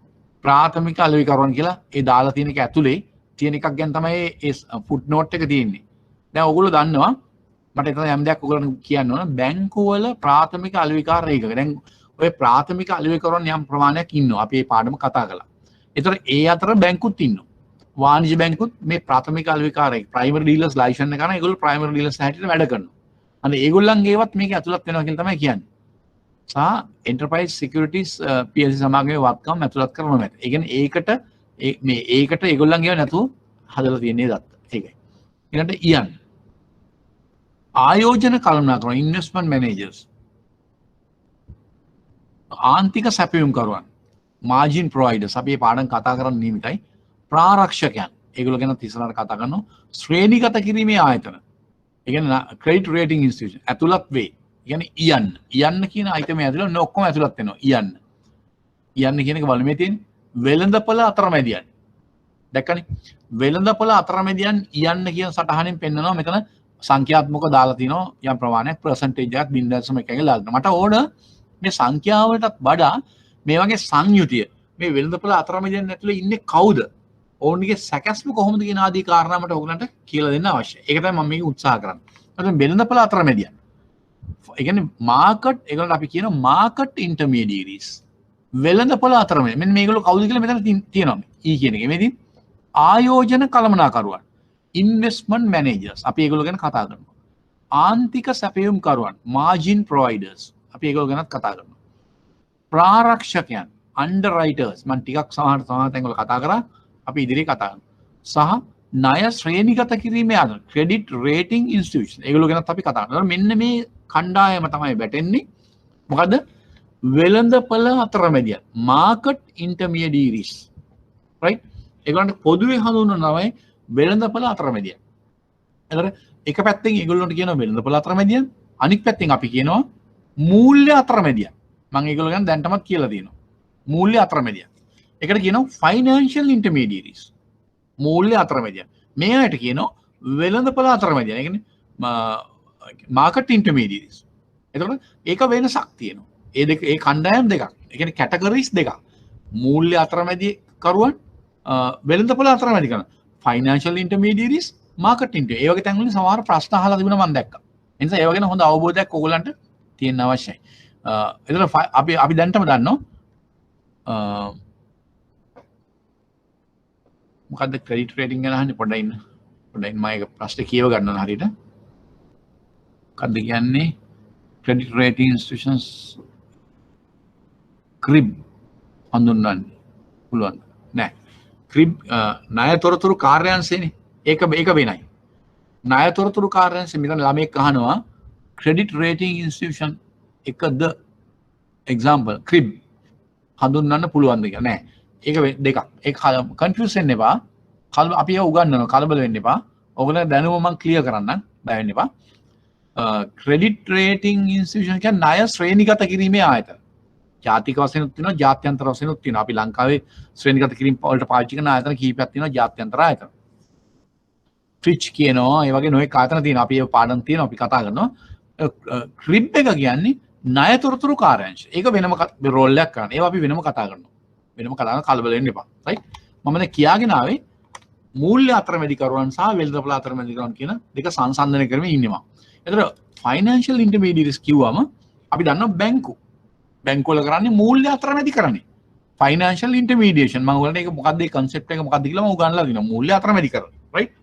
ප්‍රාථමික අලෙවිකරුවන් කියලා ඒ දාලා තියෙන එක ඇතුලේ තියෙන එකක් ගැන තමයි ඒ ෆුට් නෝට් එක තියෙන්නේ. දැන් ඔයගොල්ලෝ දන්නවා මට එතන යම් දෙයක් ඔයගොල්ලන්ට කියන්න ඕන බැංකුවල ප්‍රාථමික අලෙවිකාර ඒකක. දැන් ඔය ප්‍රාථමික අලෙවිකරුවන් යම් ප්‍රමාණයක් ඉන්නවා. අපි මේ පාඩම කතා කළා. ඒතර ඒ අතර බැංකුත් ඉන්නවා. වාණිජ්‍ය බැංකුත් මේ ප්‍රාථමික අලෙවිකාරය ප්‍රයිමරි ඩීලර්ස් ලයිසන් එක ගන්න ඒගොල්ලෝ ප්‍රයිමරි ඩීලර්ස් හැටියට වැඩ කරනවා. අන්න ඒගොල්ලන්ගේ ඒවත් මේක ඇතුළත් වෙනවා කියලා තමයි කියන්නේ. සහ එන්ටර්ප්‍රයිස් සිකියුරිටිස් PLC සමාගමේ වත්කම් ඇතුළත් කරනවා මත. ඒ කියන්නේ ඒකට මේ ඒකට ඒගොල්ලන්ගේ නැතුව හදලා තියෙන්නේ දත්ත. ඒකයි. ඊළඟට ඉයන් ආයෝජන කළමනාකරන ඉන්වෙස්ට්මන්ට් මැනේජර්ස් ආන්තික සැපයුම්කරුවන් මාජින් ප්‍රොවයිඩර්ස් අපි මේ පාඩම් කතා කරන්න නියමිතයි. ප්‍රාරක්ෂකයන් ඒගොල්ලෝ ගැන ඉස්සරහට කතා කරනවා. ශ්‍රේණිගත කිරීමේ ආයතන ඒ කියන්නේ ක්‍රෙඩිට් රේටින් ඉන්ස්ටිටියුෂන් ඇතුළත් වේ. කියන්නේ ඉයන්න කියන අයිටම ඇතුළේ ඔක්කොම ඇතුළත් වෙනවා. ඉයන්න කියන එක බලමු මේ තියෙන්නේ වෙළඳපොළ අතරමැදියන්. දැක්කනේ වෙළඳපොළ අතරමැදියන් ඉයන්න කියන සටහනෙන් පෙන්නනවා මෙතන සංඛ්‍යාත්මක දාලා තිනවා යම් ප්‍රමාණයක් percentage එකක් 0.1 ලාගෙන. මට ඕන මේ සංඛ්‍යාවලටත් වඩා මේ වගේ සංයුතිය මේ වෙළඳපොළ අතරමැදියන් ඇතුළේ ඉන්නේ කවුද? ඕන්ගේ සැකැස්ම කොහොමද කියන ආදී කාරණා මට ඔයගලන්ට කියලා දෙන්න අවශ්‍යයි. ඒක තමයි මම මේක උත්සාහ කරන්නේ. නැත්නම් වෙළඳපොළ අතරමැදියන්. ඒ කියන්නේ මාකට් ඒගොල්ලන්ට අපි කියන මාකට් ඉන්ටර්මීඩියරිස්. වෙළඳපොළ අතරමැදියන්. මෙන්න මේගොල්ලෝ කවුද කියලා මෙතන තියෙනවා. ඊ කියන එක. මේදී ආයෝජන කළමනාකරුවන්. ඉන්වෙස්ට්මන්ට් මැනේජර්ස් අපි ඒගොල්ලෝ ගැන කතා කරනවා. ආන්තික සැපයුම්කරුවන් මාජින් ප්‍රොවයිඩර්ස් අපි ඒගොල්ලෝ ගැනත් කතා කරනවා. ප්‍රාරක්ෂකයන් අන්ඩර්රයිටර්ස් මම ටිකක් සමහර තැන්වල කතා කරා අපි ඉදිරියේ කතා කරනවා. සහ ණය ශ්‍රේණිගත කිරීමේ ආයතන ක්‍රෙඩිට් රේටින් ඉන්ස්ටිටියුෂන් ඒගොල්ලෝ ගැනත් අපි කතා කරනවා. මෙන්න මේ කණ්ඩායම තමයි වැටෙන්නේ. මොකද වෙළඳපොළ අතරමැදියන් මාකට් ඉන්ටර්මීඩියරිස් රයිට් ඒගොල්ලන්ට පොදුවේ හඳුන්වන නමයි වෙළඳපොළ අතරමැදියන්. එතකොට එක පැත්තෙන් ඒගොල්ලන්ට කියනවා වෙළඳපොළ අතරමැදියන් අනිත් පැත්තෙන් අපි කියනවා මූල්‍ය අතරමැදියන්. මම ඒගොල්ලෝ ගැන දැන්ටමත් කියලා තියෙනවා. මූල්‍ය අතරමැදියන්. ඒකට කියනවා ෆයිනෑන්ෂල් ඉන්ටර්මීඩියරිස්. මූල්‍ය අතරමැදියන්. මේ අයට කියනවා වෙළඳපොළ අතරමැදියන්. ඒ කියන්නේ මාකට් ඉන්ටර්මීඩියරිස්. එතකොට ඒක වෙනසක් තියෙනවා. ඒ දෙක ඒ කණ්ඩායම් දෙකක්. ඒ කියන්නේ කැටගරිස් දෙකක්. මූල්‍ය අතරමැදි කරුවන් වෙළඳපොළ අතරමැදි කරන ෆයිනෑන්ෂල් ඉන්ටර්මීඩියරිස් මාකට් ඉන්ටර්. ඒ වගේ තැන් වලින් සමහර ප්‍රශ්න අහලා තිබුණා මම දැක්කා. ඒ නිසා ඒව ගැන හොඳ අවබෝධයක් ඕගොල්ලන්ට තියෙන්න අවශ්‍යයි. එතකොට අපි දැන්ටම දන්නවා මොකද්ද ක්‍රෙඩිට් රේටින් ගැන අහන්නේ පොඩ්ඩක් ඉන්න. පොඩ්ඩක් මම ඒක ප්‍රශ්නේ කියව ගන්නවා හරියට. මොකද්ද කියන්නේ ක්‍රෙඩිට් රේටින් ඉන්ස්ටිටියුෂන්ස් ක්‍රිබ් හඳුන්වන්න පුළුවන් නෑ. ක්‍රිබ් ණය තොරතුරු කාර්යාංශයනේ. ඒක වෙනයි. ණය තොරතුරු කාර්යාංශය මෙතන ළමෙක් අහනවා ක්‍රෙඩිට් රේටින් ඉන්ස්ටිටියුෂන් එකද එක්සැම්පල් ක්‍රිබ් හඳුන්වන්න පුළුවන්ද කියලා නෑ. ඒක දෙකක්. ඒක කන්ෆියුස් වෙන්න එපා. අපි ඒක උගන්වනවා කලබල වෙන්න එපා. ඔයගොල්ලෝ දැනුම මම ක්ලියර් කරන්නම්. බය වෙන්න එපා. ක්‍රෙඩිට් රේටින් ඉන්ස්ටිටියුෂන් කියන්නේ ණය ශ්‍රේණිගත කිරීමේ ආයතන. ජාතික වශයෙන්ත් තියෙනවා ජාත්‍යන්තර වශයෙන්ත් තියෙනවා. අපි ලංකාවේ ශ්‍රේණිගත කිරීම වලට පාවිච්චි කරන ආයතන කීපයක් තියෙනවා ජාත්‍යන්තර ආයතන. ෆිච් කියනවා ඒ වගේ නොයෙක් ආයතන තියෙනවා. අපි ඒ පාඩම් තියෙනවා අපි කතා කරනවා. ක්‍රිබ් එක කියන්නේ ණය තොරතුරු කාර්යාංශ. ඒක වෙනම රෝල් එකක් කරනවා. ඒවා අපි වෙනම කතා කරනවා. වෙනම කතා කරන කලබල වෙන්න එපා. රයිට්? මම දැන් කියාගෙන ආවේ මූල්‍ය අතරමැදිකරුවන් සහ වෙළඳපොළ අතරමැදිකරුවන් කියන දෙක සංසන්දනය කරමින් ඉන්නේ මම. එතකොට ෆයිනෑන්ෂල් ඉන්ටර්මීඩියරිස් කිව්වම අපි දන්නවා බැංකු. බැංකුව වල කරන්නේ මූල්‍ය අතරමැදි කරන්නේ. ෆයිනෑන්ෂල් ඉන්ටර්මීඩියේෂන් මම ඔයගලන්ට ඒක මොකක්ද ඒ concept එක මොකක්ද කියලා මම උගන්වලා දෙනවා. මූල්‍ය අතරමැදි කරන. රයිට්?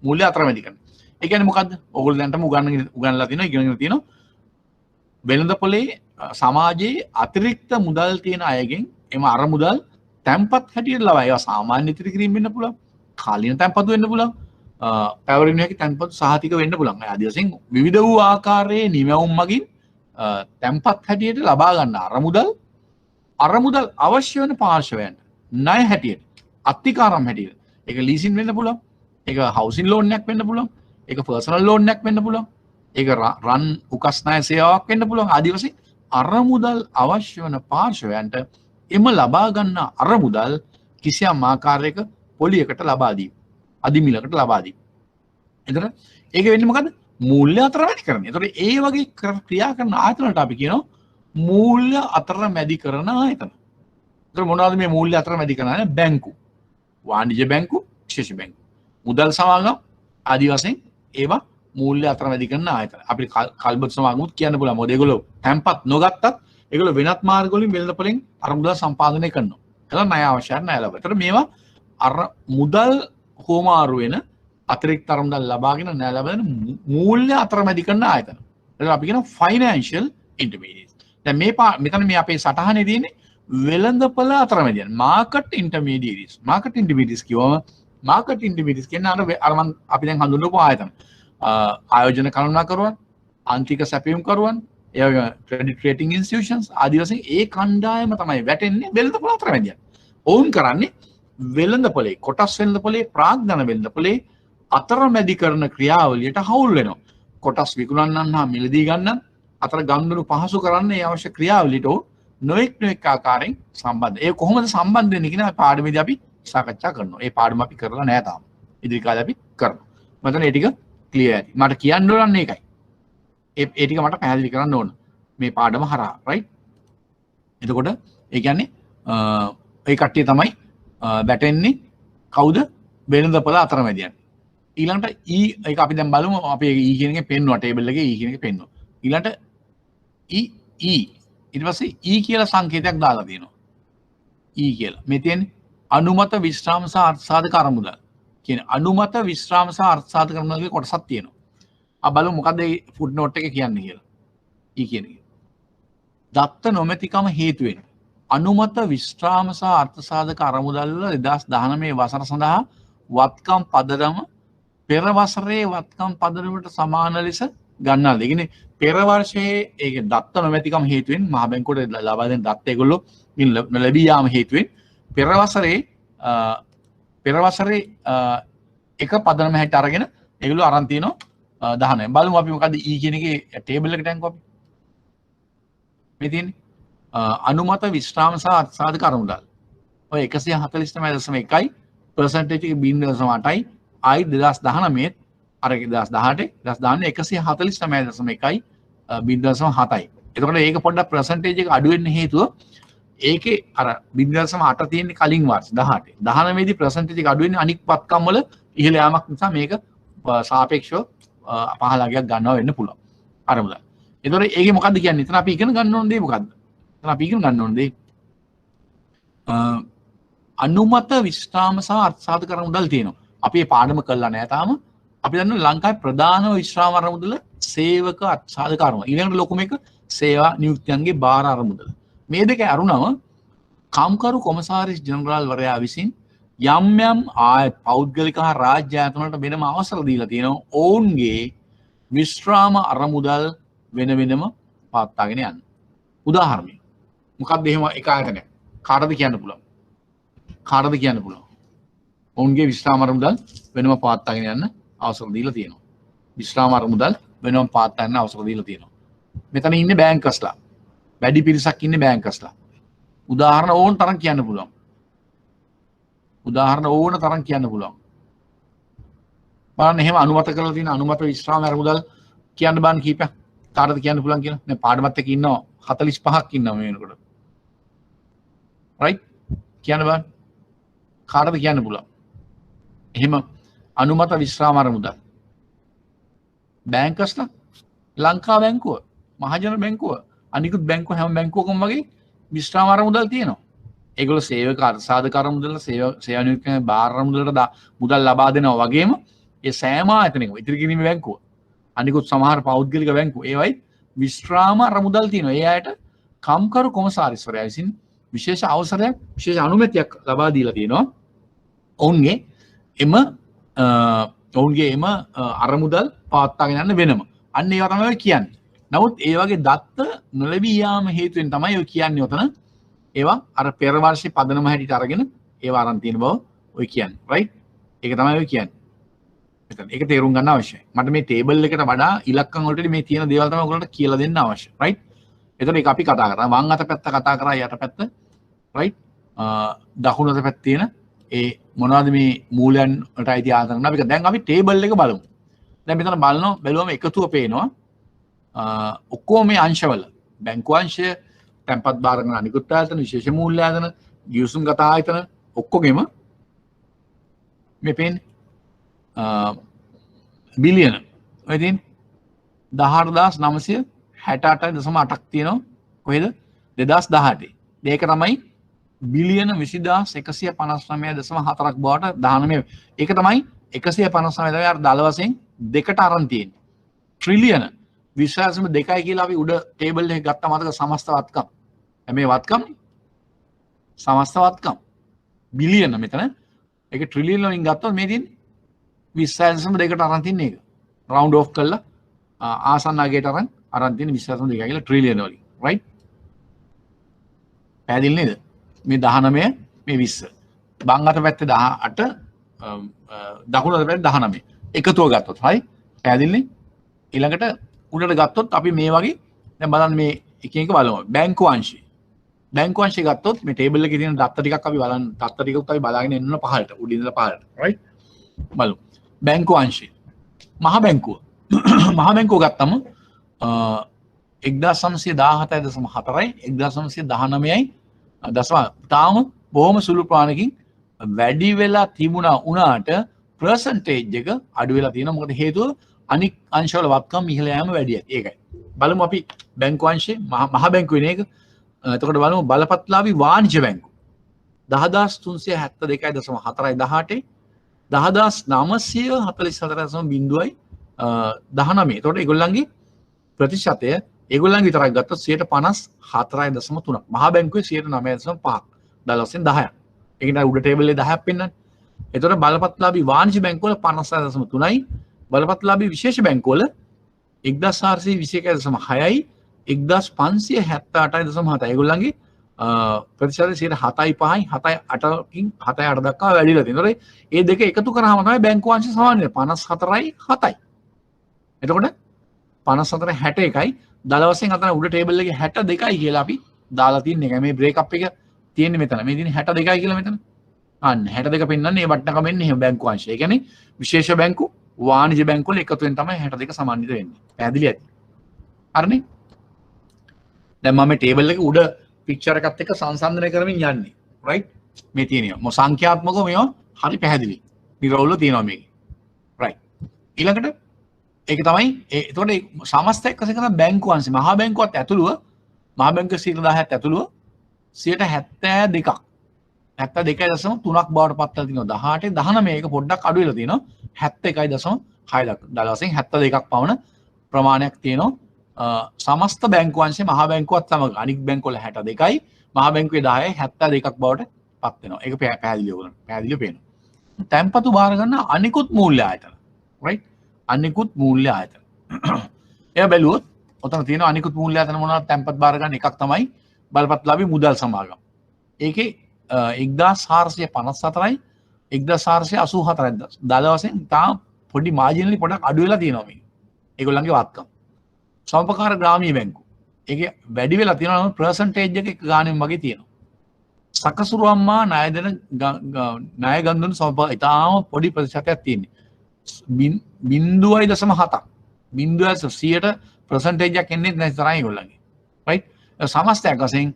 මූල්‍ය අතරමැදි කරන. ඒ කියන්නේ මොකද්ද? ඔයගොල්ලෝ දැන්ටම උගන්වලා තිනවා ඉගෙනගෙන තියෙනවා. වෙළඳපොලේ සමාජයේ අතිරික්ත මුදල් තියෙන අයගෙන් එම අරමුදල් තැන්පත් හැටියට ලබා. ඒවා සාමාන්‍ය ඉතිරි කිරීම වෙන්න පුළුවන්. කාලීන තැන්පතු වෙන්න පුළුවන්. පැවරීම හැකි තැන්පතු සහතික වෙන්න පුළුවන්. ආදී වශයෙන් විවිධ වූ ආකාරයේ නිමවුම් මගින් තැන්පත් හැටියට ලබා ගන්න අරමුදල් අවශ්‍ය වෙන පාර්ශවයන්ට ණය හැටියට අත්තිකාරම් හැටියට ඒක ලීසින් වෙන්න පුළුවන්. ඒක හවුසින් ලෝන් එකක් වෙන්න පුළුවන්. ඒක පර්සනල් ලෝන් එකක් වෙන්න පුළුවන්. ඒක රන් උකස් ණය සේවාවක් වෙන්න පුළුවන්. ආදී වශයෙන් අරමුදල් අවශ්‍ය වෙන පාර්ශවයන්ට එම ලබා ගන්න අරමුදල් කිසියම් ආකාරයක පොලියකට ලබා දීම. අධිමිලකට ලබා දීම. එතකොට ඒක වෙන්නේ මොකද්ද? මූල්‍ය අතරමැදිකරණය. එතකොට ඒ වගේ ක්‍රියා කරන ආයතනට අපි කියනවා මූල්‍ය අතරමැදි කරන ආයතන. එතකොට මොනවද මේ මූල්‍ය අතරමැදි කරන? බැංකු, වාණිජ්‍ය බැංකු, විශේෂ බැංකු, මුදල් සමාගම් ආදී වශයෙන් ඒවා මූල්‍ය අතරමැදි කරන ආයතන. අපිට කල්බත් සමාගමුත් කියන්න පුළුවන්. මොකද ඒගොල්ලෝ තැන්පත් නොගත්තත් ඒගොල්ලෝ වෙනත් මාර්ග වලින් වෙළඳපොලෙන් අර මුදල් සම්පාදනය කරනවා. එතන ණය අවශ්‍යයි ණය ලබා. එතකොට මේවා අර මුදල් හෝමාරු වෙන අතිරික්ත අරමුදල් ලබාගෙන ණය ලබන මූල්‍ය අතරමැදි කරන ආයතන. ඒක අපි කියන ෆයිනෑන්ෂල් ඉන්ටර්මීඩියට්ස්. දැන් මෙතන මේ අපේ සටහනේ තියෙන්නේ වෙළඳපොළ අතරමැදියන් මාකට් ඉන්ටර්මීඩියට්ස්. මාකට් ඉන්ටර්මීඩියට්ස් කියවම මාකට් ඉන්ටර්මීඩියට්ස් කියන්නේ අර මම අපි දැන් හඳුන්වපු ආයතන. ආයෝජන කළමනාකරුවන්, ආන්තික සැපයුම් කරුවන්, ඒ වගේ ක්‍රෙඩිට් රේටින් ඉන්ස්ටිටියුෂන්ස් ආදී වශයෙන් ඒ කණ්ඩායම තමයි වැටෙන්නේ වෙළඳපොළ අතරමැදියන්. ඔවුන් කරන්නේ වෙළඳපොලේ කොටස් වෙළඳපොලේ ප්‍රාග්ධන වෙළඳපොලේ අතරමැදි කරන ක්‍රියාවලියට හවුල් වෙනවා. කොටස් විකුණන්නන් හා මිලදී ගන්නන් අතර ගනුදෙනු පහසු කරන්න ඒ අවශ්‍ය ක්‍රියාවලියට නොඑක් ආකාරයෙන් සම්බන්ධ. ඒ කොහොමද සම්බන්ධ වෙන්නේ කියන පාඩමේදී අපි සාකච්ඡා කරනවා. ඒ පාඩම අපි කරලා නැහැ තාම. ඉදිරි කාලේ අපි කරනවා. මම ඒ ටික ක්ලියර් ඇති. මට කියන්න ඕන ඒකයි. ඒ ටික මට පැහැදිලි කරන්න ඕන මේ පාඩම හරහා, රයිට්? එතකොට ඒ කියන්නේ ඒ කට්ටිය තමයි වැටෙන්නේ කවුද? වෙළඳපොළ අතරමැදියන්. ඊළඟට E ඒක අපි දැන් බලමු. අපි E කියන එකේ පෙන්වුවා ටේබල් එකේ E කියන එක පෙන්වුවා. ඊළඟට E ඊට පස්සේ E කියලා සංකේතයක් දාලා තියෙනවා. E කියලා. මේ තියෙන්නේ අනුමත විශ්‍රාම සහ අර්ථසාධක අරමුදල්. කියන්නේ අනුමත විශ්‍රාම සහ අර්ථසාධක අරමුදල් කොටසක් තියෙනවා. බලමු මොකද්ද මේ ෆුට් නෝට් එකේ කියන්නේ කියලා. E කියන එක. දත්ත නොමැතිකම හේතුවෙන් අනුමත විශ්‍රාම සහ අර්ථසාධක අරමුදල් වල 2019 වසර සඳහා වත්කම් පදනම පෙර වසරේ වත්කම් පදනමට සමාන ලෙස ගන්නවා. ඒ කියන්නේ පෙර වර්ෂයේ ඒක දත්ත නොමැතිකම හේතුවෙන් මහ බැංකුවට ලබා දෙන දත්ත ඒගොල්ලෝ ලැබී යාම හේතුවෙන් පෙර වසරේ එක පදනම හැට අරගෙන ඒගොල්ලෝ අරන් තිනවා 19. බලමු අපි මොකද්ද E කියන එකේ ටේබල් එකට යන්කෝ අපි. මේ තියෙන්නේ අනුමත විශ්‍රාම සහ අර්ථසාධක අරමුදල්. ඔය 149.1යි percentage එක 0.8යි ආයි 2019 අර 2018 149.1යි 0.7යි. එතකොට ඒක පොඩ්ඩක් percentage එක අඩු වෙන්න හේතුව ඒකේ අර 0.8 තියෙන්නේ කලින් වර්ෂ 18. 19 දී percentage එක අඩු වෙන්නේ අනික් පත්කම් වල ඉහළ යාමක් නිසා මේක සාපේක්ෂව 15% ගන්නවා වෙන්න පුළුවන්. අරමුදල්. එතකොට ඒකේ මොකද්ද කියන්නේ? එතන අපි ඉගෙන ගන්න ඕන දේ මොකද්ද? එතන අපි ඉගෙන ගන්න ඕන දේ අනුමත විශ්‍රාම සහ අර්ථසාධක අරමුදල් තියෙනවා. අපි මේ පාඩම කළා නෑ තාම. අපි දන්නවා ලංකාවේ ප්‍රධාන විශ්‍රාම අරමුදල සේවක අර්ථසාධක අරමුදල. ඊළඟට ලොකුම එක සේවා නියුක්තියන්ගේ බාර අරමුදල. මේ දෙක අරුණම කම්කරු කොමසාරිස් ජෙනරාල් වරයා විසින් යම් යම් පෞද්ගලික හා රාජ්‍ය ආයතන වලට වෙනම අවසර දීලා තියෙනවා ඔවුන්ගේ විශ්‍රාම අරමුදල් වෙන වෙනම පවත්වාගෙන යන්න. උදාහරණයක්. මොකක්ද එහෙම එක ආයතනයක්? කාටද කියන්න පුළුවන්? කාටද කියන්න පුළුවන්? ඔවුන්ගේ විශ්‍රාම අරමුදල් වෙනම පවත්වාගෙන යන්න අවසර දීලා තියෙනවා. විශ්‍රාම අරමුදල් වෙනම පවත්වා ගන්න අවසර දීලා තියෙනවා. මෙතන ඉන්නේ බැංකර්ස්ලා. වැඩි පිරිසක් ඉන්නේ බැංකර්ස්ලා. උදාහරණ ඕන තරම් කියන්න පුළුවන්. උදාහරණ ඕන තරම් කියන්න පුළුවන්. බලන්න එහෙම අනුමත කරලා තියෙන අනුමත විශ්‍රාම අරමුදල් කියන්න බෑන් කීපයක්. කාටද කියන්න පුළුවන් කියලා? දැන් පාඩමත් එක්ක ඉන්නවා 45ක් ඉන්නවා මේ වෙනකොට. රයිට්? කියන්න බෑ. කාටද කියන්න පුළුවන්? එහෙම අනුමත විශ්‍රාම අරමුදල්. බැංකර්ස්ලා ලංකා බැංකුව, මහජන බැංකුව, අනිකුත් බැංකුව හැම බැංකුවකම වගේ විශ්‍රාම අරමුදල් තියෙනවා. ඒගොල්ලෝ සේවක අර්ථසාධක අරමුදල, සේවා නියුක්තිය බාර අරමුදලට මුදල් ලබා දෙනවා වගේම ඒ සෑම ආයතනයකම ඉතිරි කිරීම බැංකුව, අනිකුත් සමහර පෞද්ගලික බැංකු ඒවයි විශ්‍රාම අරමුදල් තියෙනවා. ඒ අයට කම්කරු කොමසාරිස්වරයා විසින් විශේෂ අවසරයක්, විශේෂ අනුමැතියක් ලබා දීලා තියෙනවා. ඔවුන්ගේ එම අරමුදල් පවත්වාගෙන යන්න වෙනම. අන්න ඒවා තමයි කියන්නේ. නමුත් ඒ වගේ දත්ත නොලැබී යාම හේතුවෙන් තමයි ඔය කියන්නේ උතන ඒවා අර පෙර වර්ෂේ පදනම හැටියට අරගෙන ඒවා අරන් තියෙන බව ඔය කියන්නේ. රයිට්? ඒක තමයි ඔය කියන්නේ. එතන ඒක තේරුම් ගන්න අවශ්‍යයි. මට මේ ටේබල් එකට වඩා ඉලක්කම් වලට මේ තියෙන දේවල් තමයි ඔයගොල්ලන්ට කියලා දෙන්න අවශ්‍යයි. රයිට්? එතන ඒක අපි කතා කරා. වම් අත පැත්ත කතා කරා යට පැත්ත. රයිට්? දකුණු අත පැත්තේ තියෙන ඒ මොනවද මේ මූලයන් වලට අයිති ආතන අපි දැන් අපි ටේබල් එක බලමු. දැන් මෙතන බැලුවම එකතුව පේනවා. ඔක්කොම මේ අංශවල බැංකු අංශය, තැන්පත් භාර ගණන අනිකුත් ආයතන, විශේෂ මූල්‍ය ආයතන, ගිවිසුම් ගත ආයතන ඔක්කොගෙම මේ පේන්නේ බිලියන. ඔය තියෙන්නේ 18968.8ක් තියෙනවා. කොහෙද? 2018. මේක තමයි බිලියන 20159.4ක් බවට 19. ඒක තමයි 159 තමයි අර දල වශයෙන් දෙකට අරන් තියෙන්නේ. ට්‍රිලියන 20.2යි කියලා අපි උඩ ටේබල් එකේ ගත්ත මතක සමස්ත වත්කම්. මේ වත්කම් සමස්ත වත්කම් බිලියන මෙතන ඒක ට්‍රිලියන වලින් ගත්තොත් මේ තියෙන්නේ 20.2කට අරන් තින්නේ ඒක. රවුන්ඩ් ඔෆ් කරලා ආසන්න අගයට අරන් තියෙන 20.2 කියලා ට්‍රිලියන වලින්. රයිට්? පැහැදිලි නේද? මේ 19 මේ 20. බං අත පැත්තේ 18 දකුණු අත පැත්තේ 19. එකතුව ගත්තොත් හරි. පැහැදිලිනේ? ඊළඟට උඩට ගත්තොත් අපි මේ වගේ දැන් බලන්න මේ එක එක බලමු. බැංකු අංශය. බැංකු අංශය ගත්තොත් මේ ටේබල් එකේ තියෙන දත්ත ටිකක් අපි බලන්න. දත්ත ටිකත් අපි බලාගෙන එන්න පහළට. උඩින් ඉඳලා පහළට. රයිට්? බලමු. බැංකු අංශය. මහා බැංකුව. මහා බැංකුව ගත්තම 1917.4යි 1919යි තාම බොහොම සුළු ප්‍රමාණකින් වැඩි වෙලා තිබුණා උනාට පර්සන්ටේජ් එක අඩු වෙලා තියෙනවා. මොකද හේතුව අනික් අංශවල වත්කම් ඉහළ යෑම වැඩි. ඒකයි. බලමු අපි බැංකු අංශයේ මහා බැංකුවේ නේක. එතකොට බලමු බලපත්ලාභී වාණිජ්‍ය බැංකුව 10372.4යි 18 10944.0යි 19. එතකොට ඒගොල්ලන්ගේ ප්‍රතිශතය ඒගොල්ලන්ගේ විතරක් ගත්තොත් 54.3ක්. මහා බැංකුවේ 9.5ක්. දල වශයෙන් 10ක්. ඒක නේද උඩ ටේබල් එකේ 10ක් පෙන්නන්නේ. එතකොට බලපත්ලාභී වාණිජ්‍ය බැංකුවල 56.3යි. බලපත්ලාභී විශේෂ බැංකුවල 1421.6යි 1578.7යි. ඒගොල්ලන්ගේ ප්‍රතිශතය 7.5යි 7.8කින් 7.8 දක්වා වැඩිලා තියෙනවා. ඒ දෙක එකතු කරාම තමයි බැංකු අංශය සමාන වෙන්නේ 54යි 7යි. එතකොට 54 61යි දල වශයෙන් අතන උඩ ටේබල් එකේ 62යි කියලා අපි දාලා තියෙන එක. මේ බ්‍රේක් අප් එක තියෙන්නේ මෙතන. මේ තියෙන්නේ 62යි කියලා මෙතන. අන්න 62 පෙන්නන්නේ මේ වටනකම එන්නේ එහෙම බැංකු අංශය. ඒ කියන්නේ විශේෂ බැංකු වාණිජ්‍ය බැංකු වල එකතුවෙන් තමයි 62 සමන්විත වෙන්නේ. පැහැදිලි ඇති. හරිනේ? දැන් මම මේ ටේබල් එකේ උඩ පික්චර් එකත් එක්ක සංසන්දනය කරමින් යන්නේ. රයිට්? මේ තියෙනවා. මො සංඛ්‍යාත්මකව මේවා හරි පැහැදිලි. නිරවුල්ව තියෙනවා මේකේ. රයිට්. ඊළඟට ඒක තමයි එතකොට සමස්ත එක්කස කරන බැංකු අංශය මහා බැංකුවත් ඇතුළුව මහා බැංකුවේ 10%ත් ඇතුළුව 72ක් 72.3ක් බවට පත් වෙලා තිනවා 18 19 එක පොඩ්ඩක් අඩු වෙලා තියෙනවා 71.6 දක්වා දල වශයෙන් 72ක් පවන ප්‍රමාණයක් තියෙනවා සමස්ත බැංකු අංශය මහා බැංකුවත් සමග අනික් බැංකු වල 62යි මහා බැංකුවේ 10යි 72ක් බවට පත් වෙනවා ඒක පැහැදිලි ඔයගොල්ලන්ට පැහැදිලිව පේනවා තැන්පතු බාර ගන්න අනිකුත් මූල්‍ය ආයතන රයිට් අනිකුත් මූල්‍ය ආයතන එයා බැලුවොත් ඔතන තියෙන අනිකුත් මූල්‍ය ආයතන මොනවද තැන්පත් බාර ගන්න එකක් තමයි බලපත්ලාභී මුදල් සමාගම ඒකේ 1454යි 1484යි දල වශයෙන් තාම පොඩි මාජිනලි පොඩක් අඩු වෙලා තියෙනවා මේ ඒගොල්ලන්ගේ වාත්කම් සමපකාර ග්‍රාමීය බැංකුව ඒකේ වැඩි වෙලා තියෙනවා නම් පර්සන්ටේජ් එක ගානෙන් වගේ තියෙනවා සකසුරු අම්මා ණය දෙන ණය ගන්න සමපකාර ඊටාම පොඩි ප්‍රතිශතයක් තියෙන්නේ 0.7ක් 0.100ට පර්සන්ටේජ් එකක් එන්නේ නැති තරයි ඒගොල්ලන්ගේ රයිට් සමස්තයක් වශයෙන්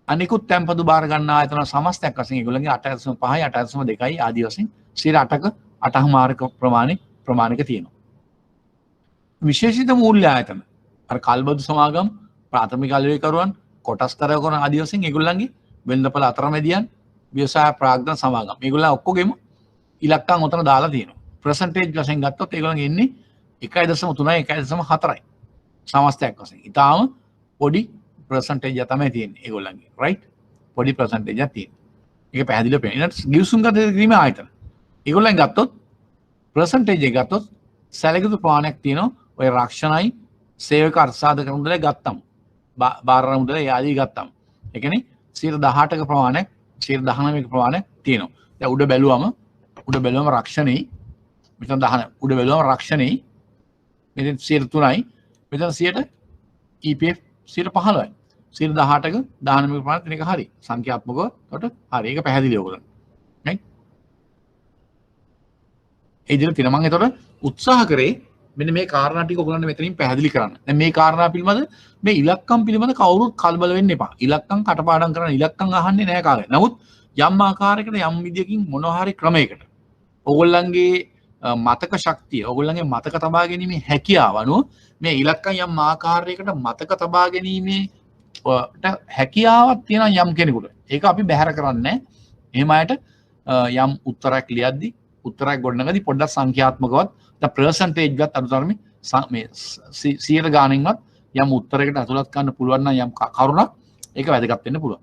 අනිකුත් තැන්පතු බාර ගන්න ආයතන සමස්තයක් වශයෙන් ඒගොල්ලන්ගේ 8.5යි 8.2යි ආදී වශයෙන් 8%ක 8මාරක ප්‍රමාණික තියෙනවා විශේෂිත මූල්‍ය ආයතන අර කල්බදු සමාගම් ප්‍රාථමික අලෙවිකරුවන් කොටස් කරවන ආදී වශයෙන් ඒගොල්ලන්ගේ වෙළඳපොළ අතරමැදියන් ව්‍යවසාය ප්‍රාග්ධන සමාගම් මේගොල්ලන් ඔක්කොගෙම ඉලක්කම් උතන දාලා තියෙනවා පර්සන්ටේජ් වශයෙන් ගත්තොත් ඒගොල්ලන්ගේ එන්නේ 1.3යි 1.4යි සමස්තයක් වශයෙන් ඊටාම පොඩි percentage එක තමයි තියෙන්නේ ඒගොල්ලන්ගේ right පොඩි percentage එකක් තියෙනවා ඒක පැහැදිලිව පේනවා ඊට ගිවිසුම් ගත කිරීමේ ආයතන ඒගොල්ලන් ගත්තොත් percentage එක ගත්තොත් සැලකිලි ප්‍රමාණයක් තියෙනවා ඔය රක්ෂණයි සේවක අර්ථසාධක මුදල ගත්තම බාර මුදල ආදී ගත්තම ඒ කියන්නේ 18ක ප්‍රමාණයක් 19ක ප්‍රමාණයක් තියෙනවා දැන් උඩ බැලුවම රක්ෂණේ මෙතන 10 උඩ බැලුවම රක්ෂණේ මෙතන 3යි මෙතන 100ට EPF 15යි 18ක 19ක ප්‍රමාණය තියෙන එක හරි. සංඛ්‍යාත්මකව එතකොට හරි. ඒක පැහැදිලි ඔයගොල්ලන්ට. right? ඒ විදිහට තියෙනවා. මම එතකොට උත්සාහ කරේ මෙන්න මේ කාරණා ටික ඔයගොල්ලන්ට මෙතනින් පැහැදිලි කරන්න. දැන් මේ කාරණා පිළිබඳ මේ ඉලක්කම් පිළිබඳ කවුරුත් කලබල වෙන්න එපා. ඉලක්කම් කටපාඩම් කරන්න ඉලක්කම් අහන්නේ නැහැ කාගෙන්. නමුත් යම් ආකාරයකට යම් විදියකින් මොනවා හරි ක්‍රමයකට ඔයගොල්ලන්ගේ මතක ශක්තිය ඔයගොල්ලන්ගේ මතක තබා ගැනීමේ හැකියාව අනුව මේ ඉලක්කම් යම් ආකාරයකට මතක තබා ගැනීමේ හැකියාවක් තියෙන යම් කෙනෙකුට ඒක අපි බැහැර කරන්නේ නැහැ. එහෙම අයට යම් උත්තරයක් ලියද්දි උත්තරයක් ගොඩනගද්දි පොඩ්ඩක් සංඛ්‍යාත්මකවත් පර්සන්ටේජ් ගත් අනුතරමේ මේ 100 ගානින්වත් යම් උත්තරයකට අතුලත් කරන්න පුළුවන් නම් යම් කරුණක් ඒක වැදගත් වෙන්න පුළුවන්.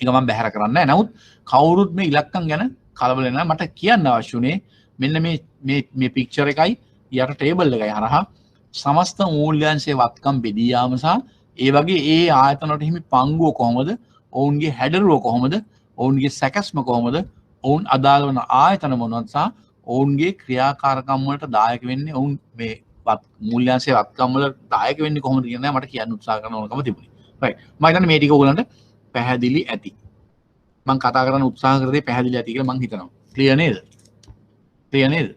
ඒක මම බැහැර කරන්නේ නැහැ. නමුත් කවුරුත් මේ ඉලක්කම් ගැන කලබල නැහැ. මට කියන්න අවශ්‍ය උනේ මෙන්න මේ පික්චර් එකයි යට ටේබල් එකයි හරහා සමස්ත මූල්‍යාංශයේ වත්කම් බෙදී යාම සහ ඒ වගේ ඒ ආයතන වලට හිමි පංගුව කොහොමද? ඔවුන්ගේ හැඩරුව කොහොමද? ඔවුන්ගේ සැකැස්ම කොහොමද? ඔවුන් අදාළ වන ආයතන මොනවද සහ ඔවුන්ගේ ක්‍රියාකාරකම් වලට දායක වෙන්නේ ඔවුන් මේ මූල්‍යාංශයේ වත්කම් වල දායක වෙන්නේ කොහොමද කියන එක මට කියන්න උත්සාහ කරන ඕනකම තිබුණේ. right. මම හිතන්නේ මේ ටික ඔයගලන්ට පැහැදිලි ඇති. මම කතා කරන්න උත්සාහ කරේ පැහැදිලි ඇති කියලා මම හිතනවා. ක්ලියර් නේද? ක්ලියර් නේද?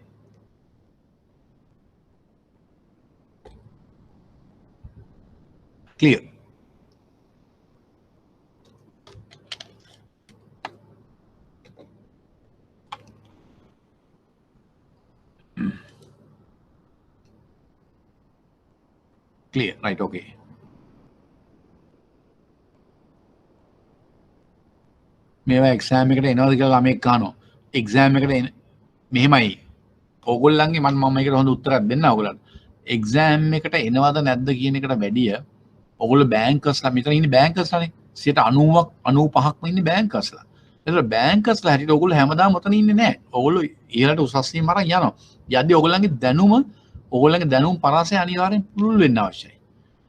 ක්ලියර්. clear right okay මේවා එක්සෑම් එකට එනවද කියලා ළමෙක් අහනවා එක්සෑම් එකට මෙහෙමයි ඕගොල්ලන්ගේ මම මේකට හොඳ උත්තරයක් දෙන්න ඕගොල්ලන්ට එක්සෑම් එකට එනවද නැද්ද කියන එකට වැඩිය ඔයගොල්ලෝ බැංකර්ස්ලා මෙතන ඉන්නේ බැංකර්ස්ලානේ 90ක් 95ක්ම ඉන්නේ බැංකර්ස්ලා එතකොට බැංකර්ස්ලා හැටියට ඔයගොල්ලෝ හැමදාම ඔතන ඉන්නේ නැහැ ඔයගොල්ලෝ ඉහළට උසස් වීම අරන් යනවා යද්දී ඔයගොල්ලන්ගේ දැනුම පරාසය අනිවාර්යෙන් පුළුල් වෙන්න අවශ්‍යයි.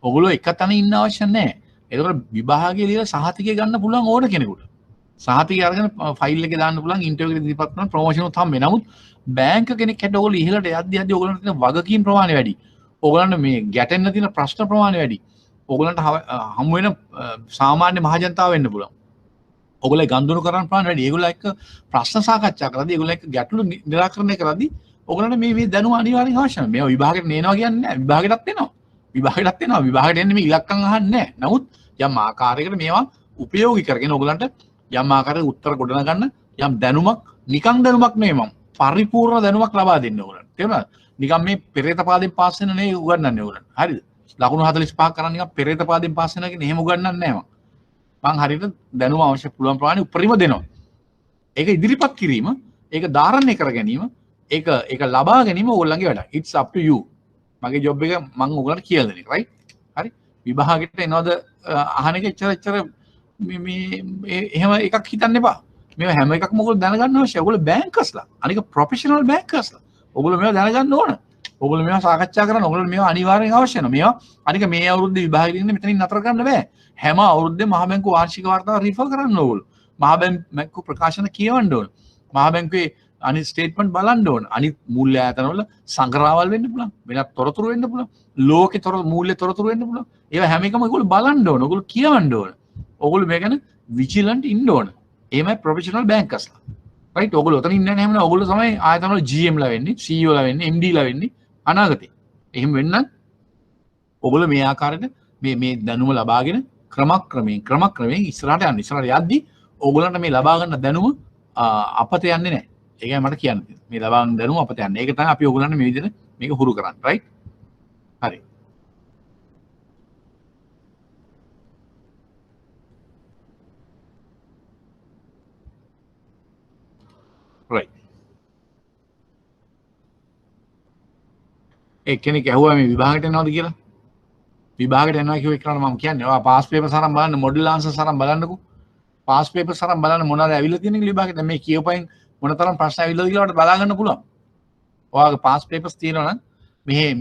ඔයගොල්ලෝ එක තැන ඉන්න අවශ්‍ය නැහැ. ඒකට විභාගයේ ලියලා සහතිකය ගන්න පුළුවන් ඕන කෙනෙකුට. සහතිකය අරගෙන ෆයිල් එකේ දාන්න පුළුවන් ඉන්ටර්විව් එකට ඉදිරිපත් කරන ප්‍රොමෝෂන් උත් හම්බෙන්නේ. නමුත් බැංක කෙනෙක් හැට ඔයගොල්ලෝ ඉහළට යද්දී ඔයගොල්ලන්ට තියෙන වගකීම් ප්‍රමාණය වැඩි. ඔයගොල්ලන්ට මේ ගැටෙන්න තියෙන ප්‍රශ්න ප්‍රමාණය වැඩි. ඔයගොල්ලන්ට හමු වෙන සාමාන්‍ය මහජනතාව වෙන්න පුළුවන්. ඔයගොල්ලෝ ගන්දුණු කරන ප්‍රමාණය වැඩි. ඒගොල්ලෝ එක්ක ප්‍රශ්න සාකච්ඡා කරද්දී ඒගොල්ලෝ එක්ක ගැටලු නිරාකරණය කරද්දී ඔයගොල්ලන්ට මේ දැනුම අනිවාර්යෙන් අවශ්‍යයි. මේවා විභාගෙට නේනවා කියන්නේ නැහැ. විභාගෙටත් එනවා. විභාගෙට එන්නේ මේ ඉලක්කම් අහන්නේ නැහැ. නමුත් යම් ආකාරයකට මේවා උපයෝගී කරගෙන ඔයගොල්ලන්ට යම් ආකාරයකට උත්තර ගොඩනගන්න යම් දැනුමක් නිකං දැනුමක් නෙමෙයි මම පරිපූර්ණ දැනුමක් ලබා දෙන්න ඕගොල්ලන්ට. තේරුණාද? නිකන් මේ පෙරේත පාදෙන් පාස් වෙන නේ උගන්වන්නේ ඔයගොල්ලන්ට. හරිද? ලකුණු 45 කරන් නිකන් පෙරේත පාදෙන් පාස් වෙනවා කියන්නේ එහෙම උගන්වන්නේ නැහැ මම හරියට දැනුම අවශ්‍ය පුළුවන් ප්‍රමාණය උපරිම දෙනවා. ඒක ඉදිරිපත් කිරීම, ඒක ධාරණය කර ගැනීම, ඒක ලබා ගැනීම ඕගොල්ලන්ගේ වැඩක්. It's up to you. මගේ ජොබ් එක මම ඔයගොල්ලන්ට කියලා දෙන එක, right? හරි? විභාගෙට එනවද අහන එක එච්චර මේ එහෙම එකක් හිතන්න එපා. මේවා හැම එකක්ම ඔයගොල්ලෝ දැනගන්න අවශ්‍යයි. ඔයගොල්ලෝ බැංකර්ස්ලා. අනික ප්‍රොෆෙෂනල් බැංකර්ස්ලා. ඔයගොල්ලෝ මේවා දැනගන්න ඕන. ඔයගොල්ලෝ මේවා සාකච්ඡා කරන්න ඔයගොල්ලෝ මේවා අනිවාර්යෙන් අවශ්‍ය වෙනවා. මේවා අනික මේ අවුරුද්දේ විභාගෙට ඉන්නේ මෙතනින් නතර කරන්න බෑ. හැම අවුරුද්දේම මහ බැංකුව වාර්ෂික වාර්තාව රිෆර් කරන්න ඕගොල්ලෝ. මහ බැංකුව ප්‍රකාශන කියවන්න ඕන. මහ බැංකුවේ අනිත් ස්ටේට්මන්ට් බලන්න ඕන. අනිත් මූල්‍ය ආයතනවල සංග්‍රහවල් වෙන්න පුළුවන්. වෙනත් තොරතුරු වෙන්න පුළුවන්. ලෝකේ මූල්‍ය තොරතුරු වෙන්න පුළුවන්. ඒවා හැම එකම ඔයගොල්ලෝ බලන්න ඕන. ඔයගොල්ලෝ කියවන්න ඕන. ඔයගොල්ලෝ මේ ගැන විජිලන්ට් ඉන්න ඕන. එහෙමයි ප්‍රොෆෙෂනල් බැංකර්ස්ලා. රයිට් ඔයගොල්ලෝ උතන ඉන්නේ නැහැ නේද? ඔයගොල්ලෝ තමයි ආයතනවල GM ලා වෙන්නේ, CEO ලා වෙන්නේ, MD ලා වෙන්නේ අනාගතේ. එහෙම වෙන්න ඔයගොල්ලෝ මේ ආකාරයට මේ දැනුම ලබාගෙන ක්‍රමක්‍රමයෙන් ඉස්සරහට යන්න. ඉස්සරහට යද්දී ඔයගොල්ලන්ට මේ ලබා ගන්න දැනුම අපත යන්නේ නැහැ. ඒකයි මට කියන්න තියෙන්නේ. මේ ලබා ගන්න දැනුම අපත යන්නේ. ඒක තමයි අපි ඔයගොල්ලන්ට මේ විදිහට මේක හුරු කරන්නේ. රයිට්? හරි. රයිට්. එක්කෙනෙක් ඇහුවා මේ විභාගයට එනවද කියලා. විභාගයට එනවා කියව එක්කනට මම කියන්නේ ඔයා පාස් පේපර් සරන් බලන්න මොඩල් ආන්සර් සරන් බලන්නකෝ. පාස් පේපර් සරන් බලන්න මොනවද ඇවිල්ලා තියෙන්නේ කියලා විභාගෙට. දැන් මේ කියවපයින් මොනතරම් ප්‍රශ්න ඇවිල්ලාද කියලා ඔයාලට බලා ගන්න පුළුවන්. ඔයාගේ පාස් පේපර්ස් තියෙනවා නම්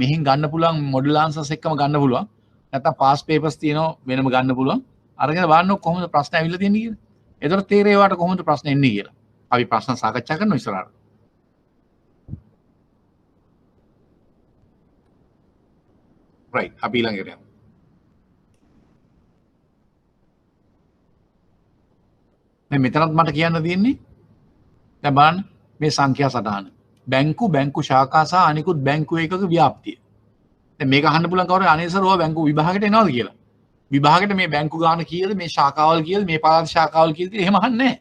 මෙහින් ගන්න පුළුවන් මොඩල් ආන්සර්ස් එක්කම ගන්න පුළුවන්. නැත්නම් පාස් පේපර්ස් තියෙනවා වෙනම ගන්න පුළුවන්. අරගෙන බලන්න කොහොමද ප්‍රශ්න ඇවිල්ලා තියෙන්නේ කියලා. එතකොට තේරෙයි ඔයාලට කොහොමද ප්‍රශ්න එන්නේ කියලා. අපි ප්‍රශ්න සාකච්ඡා කරනවා ඉස්සරහට. right අපි ඊළඟට යමු. දැන් මෙතනත් මට කියන්න තියෙන්නේ දැන් බලන්න මේ සංඛ්‍යා සටහන. බැංකු ශාඛා සහ අනිකුත් බැංකු ඒකක ව්‍යාප්තිය. දැන් මේක අහන්න පුළුවන් කවුරු අනේ සර් ඔය බැංකු විභාගයට එනවද කියලා. විභාගයට මේ බැංකු ගාන කීයද මේ ශාඛාවල් කීයද මේ පළාත් ශාඛාවල් කීයද එහෙම අහන්නේ නැහැ.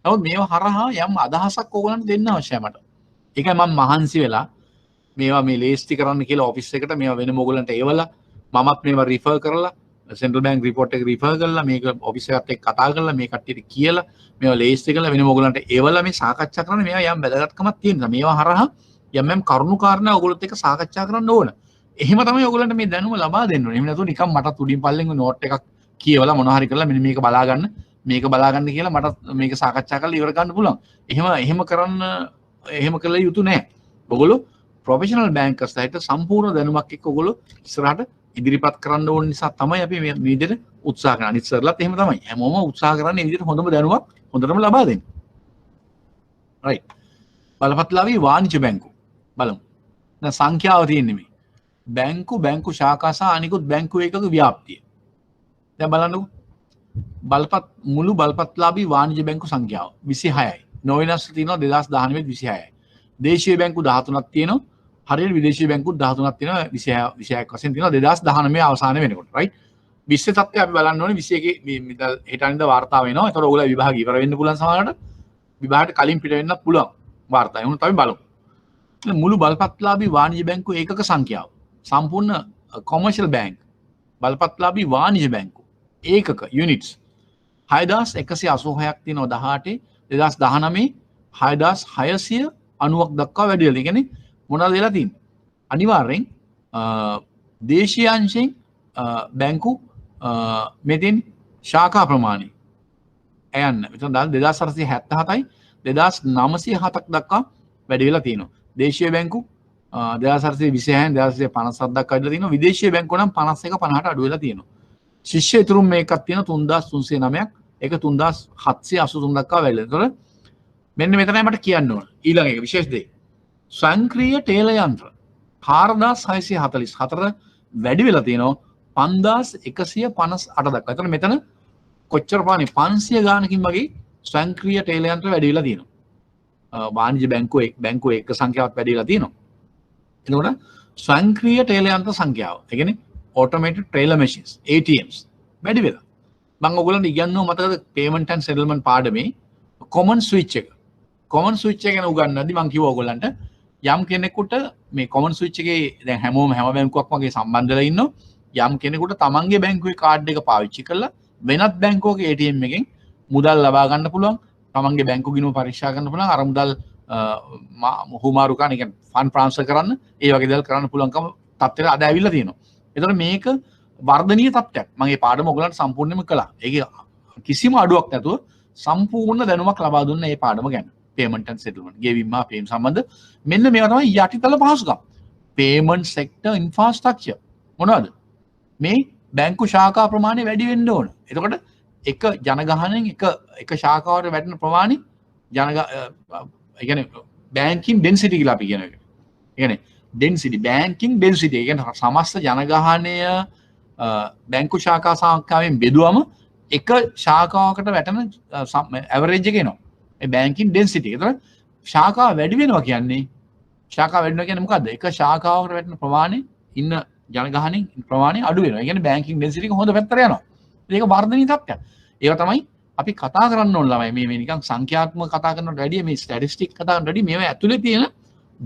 නමුත් මේව හරහා යම් අදහසක් ඕගොල්ලන්ට දෙන්න අවශ්‍යයි මට. ඒකයි මම මහන්සි වෙලා මේවා මේ ලේස්ති කරන්න කියලා ඔෆිස් එකට මේවා වෙනම ඕගොල්ලන්ට ඒවලා මමත් මේවා රිෆර් කරලා සෙන්ට්‍රල් බැංක් රිපෝට් එක රිෆර් කරලා මේක ඔෆිස් එකත් එක්ක කතා කරලා මේ කට්ටියට කියලා මේවා ලේස්ති කරලා වෙනම ඕගොල්ලන්ට ඒවලා මේ සාකච්ඡා කරන්න මේවා යම් වැදගත්කමක් තියෙනවා. මේවා හරහා යම් කරුණු කාරණා ඕගොල්ලොත් එක්ක සාකච්ඡා කරන්න ඕන. එහෙම තමයි ඔයගොල්ලන්ට මේ දැනුම ලබා දෙන්න ඕනේ. එහෙම නැතුව නිකන් මට උඩින් පල්ලෙන් නෝට් එකක් කියවලා මොනවා හරි කරලා මෙන්න මේක බලා ගන්න කියලා මට මේක සාකච්ඡා කරලා ඉවර ගන්න පුළුවන්. එහෙම කළ යුතු නැහැ. ඔයගොල්ලෝ ප්‍රොෆෙෂනල් බැංකර්ස් ලයිට සම්පූර්ණ දැනුමක් එක්ක ඔයගොල්ලෝ ඉස්සරහට ඉදිරිපත් කරන්න ඕන නිසා තමයි අපි මේ විදිහට උත්සාහ කරන්නේ. අනිත් සර්ලත් එහෙම තමයි. හැමෝම උත්සාහ කරන්නේ මේ විදිහට හොඳම දැනුමක් හොඳටම ලබා දෙන්න. රයිට්. බලපත්ලාවී වාණිජ්‍ය බැංකු බලමු. දැන් සංඛ්‍යාව තියෙන්නේ මේ. බැංකු ශාඛා සහ අනිකුත් බැංකු ඒකක ව්‍යාප්තිය. දැන් බලන්නකෝ. මුළු බලපත්ලාභී වාණිජ්‍ය බැංකු සංඛ්‍යාව 26යි. නොවෙනස් තියෙනවා 2019 26යි. දේශීය බැංකු 13ක් තියෙනවා. හරියට විදේශීය බැංකු 13ක් තියෙනවා 26ක් වශයෙන් තියෙනවා 2019 අවසාන වෙනකොට. රයිට්. විශ්ව තත්ත්වය අපි බලන්න ඕනේ 21 මේ හෙටනින්ද වාර්තා වෙනවා. ඒතකොට ඔයගොල්ලෝ විභාග ඉවර වෙන්න පුළුවන් සමහරකට. විභාගයට කලින් පිට වෙන්නත් පුළුවන් වාර්තා. එහෙනම් අපි බලමු. මුළු බලපත්ලාභී වාණිජ්‍ය බැංකු ඒකක සංඛ්‍යාව. සම්පූර්ණ කොමර්ෂල් බැංක් බලපත්ලාභී වාණිජ්‍ය බැංකු ඒකක යුනිට්ස් 6186ක් තියෙනවා 18 2019 6690ක් දක්වා වැඩි වෙලා. ඒ කියන්නේ මොනවද වෙලා තියෙන්නේ? අනිවාර්යෙන් දේශීය අංශයෙන් බැංකු මෙතෙන් ශාඛා ප්‍රමාණය එයන්න. මෙතන 2477යි 2907ක් දක්වා වැඩි වෙලා තියෙනවා. දේශීය බැංකු 2426 2457 දක්වා වැඩිලා තියෙනවා. විදේශීය බැංකු නම් 51 50ට අඩු වෙලා තියෙනවා. ශිෂ්‍ය ඉතුරුම් මේකක් තියෙනවා 3309ක්. ඒක 3783 දක්වා වැඩිලා. ඒතකොට මෙන්න මෙතනයි මට කියන්න ඕන. ඊළඟ එක විශේෂ දෙයක්. ස්වයංක්‍රීය ටේල යන්ත්‍ර 4644 වැඩි වෙලා තියෙනවා 5158 දක්වා. එතන මෙතන කොච්චර පානේ 500 ගානකින් වගේ ස්වයංක්‍රීය ටේල යන්ත්‍ර වැඩි වෙලා තියෙනවා. වාණිජ්‍ය බැංකුව එක සංඛ්‍යාවක් වැඩි වෙලා තියෙනවා. එතකොට ස්වයංක්‍රීය ටේල යන්ත්‍ර සංඛ්‍යාව. ඒ කියන්නේ automated teller machines ATMs වැඩි වෙලා. මම ඔයගොල්ලන්ට ඉගෙනුවා මතකද payment and settlement පාඩමේ common switch එක. common switch එක ගැන උගන්වද්දි මම කිව්වා ඔයගොල්ලන්ට යම් කෙනෙකුට මේ common switch එකේ දැන් හැම බැංකුවක් වගේ සම්බන්ධ වෙලා ඉන්නවා. යම් කෙනෙකුට තමන්ගේ බැංකුවේ කාඩ් එක පාවිච්චි කරලා වෙනත් බැංකුවක ATM එකෙන් මුදල් ලබා ගන්න පුළුවන්. තමන්ගේ බැංකු ගිණුම පරීක්ෂා කරන්න පුළුවන්. අර මුදල් හුමාරු කරන කියන්නේ ෆන්ඩ් ට්‍රාන්ස්ෆර් කරන්න ඒ වගේ දේවල් කරන්න පුළුවන්කම තත්ත්වයට අද ඇවිල්ලා තියෙනවා. එතකොට මේක වර්ධනීය තත්ත්වයක්. මම මේ පාඩම ඔයගලන්ට සම්පූර්ණයෙන්ම කළා. ඒකේ කිසිම අඩුවක් නැතුව සම්පූර්ණ දැනුමක් ලබා දුන්න මේ පාඩම ගැන. payment and settlement ගෙවීම හා පේම් සම්බන්ධ මෙන්න මේවා තමයි යටිතල පහසුකම්. payment sector infrastructure මොනවද? මේ බැංකු ශාඛා ප්‍රමාණය වැඩි වෙන්න ඕන. එතකොට එක ජනගහනයෙන් එක ශාඛාවට වැටෙන ප්‍රමාණය ඒ කියන්නේ banking density කියලා අපි කියන එක. ඒ කියන්නේ density banking density ඒ කියන්නේ සමස්ත ජනගහනය බැංකු ශාඛා සංඛ්‍යාවෙන් බෙදුවම එක ශාඛාවකට වැටෙන ඇවරේජ් එක එනවා. ඒ banking density. ඒතර ශාඛා වැඩි වෙනවා කියන්නේ මොකද්ද? එක ශාඛාවකට වැටෙන ප්‍රමාණය ඉන්න ජනගහනයෙන් ප්‍රමාණය අඩු වෙනවා. ඒ කියන්නේ banking density එක හොඳ පැත්තට යනවා. ඒක වර්ධනීය තත්ත්වයක්. ඒක තමයි අපි කතා කරන්න ඕන ළමයි. මේ නිකන් සංඛ්‍යාත්මක කතා කරනවට වැඩිය මේ ස්ටැටිස්ටික් කතා කරනවට වැඩිය මේවා ඇතුලේ තියෙන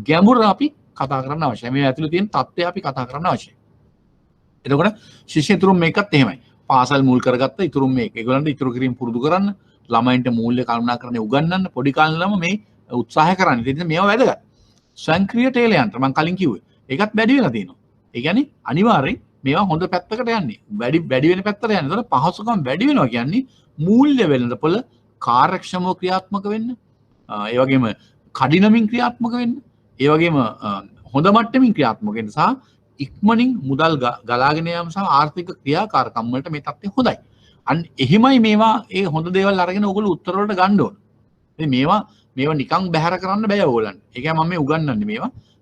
ගැඹුර අපි කතා කරන්න අවශ්‍යයි. මේවා ඇතුලේ තියෙන தත්ත්වය අපි කතා කරන්න අවශ්‍යයි. එතකොට ශිෂ්‍ය ඉතුරුම් මේකත් එහෙමයි. පාසල් මුල් කරගත්ත ඉතුරුම් මේක. ඒගොල්ලන්ට ඉතුරු කිරීම පුරුදු කරන්න, ළමයින්ට මූල්‍ය කල්පනාකරණය උගන්වන්න, පොඩි කාලේ ළම මේ උත්සාහය කරන්න. ඉතින් මේවා වැදගත්. ස්වයංක්‍රීය ටේල යන්ත්‍ර මම කලින් කිව්වේ. ඒකත් වැඩි වෙලා තියෙනවා. ඒ කියන්නේ අනිවාර්යෙන් මේවා හොඳ පැත්තකට යන්නේ. වැඩි වෙන පැත්තට යන්නේ. ඒතකොට පහසුකම් වැඩි වෙනවා කියන්නේ මූල්‍ය වෙළඳපොළ කාර්යක්ෂමව ක්‍රියාත්මක වෙන්න. ඒ වගේම කඩිනමින් ක්‍රියාත්මක වෙන්න. ඒ වගේම හොඳ මට්ටමින් ක්‍රියාත්මක වෙන්න සහ ඉක්මනින් මුදල් ගලාගෙන යාම සහ ආර්ථික ක්‍රියාකාරකම් වලට මේ තත්ත්වය හොඳයි. අන්න එහෙමයි මේවා ඒ හොඳ දේවල් අරගෙන ඔයගොල්ලෝ උත්තර වලට ගන්න ඕන. ඉතින් මේවා නිකන් බැහැර කරන්න බෑ ඕගොල්ලන්ට. ඒ කියන්නේ මම මේ උගන්වන්නේ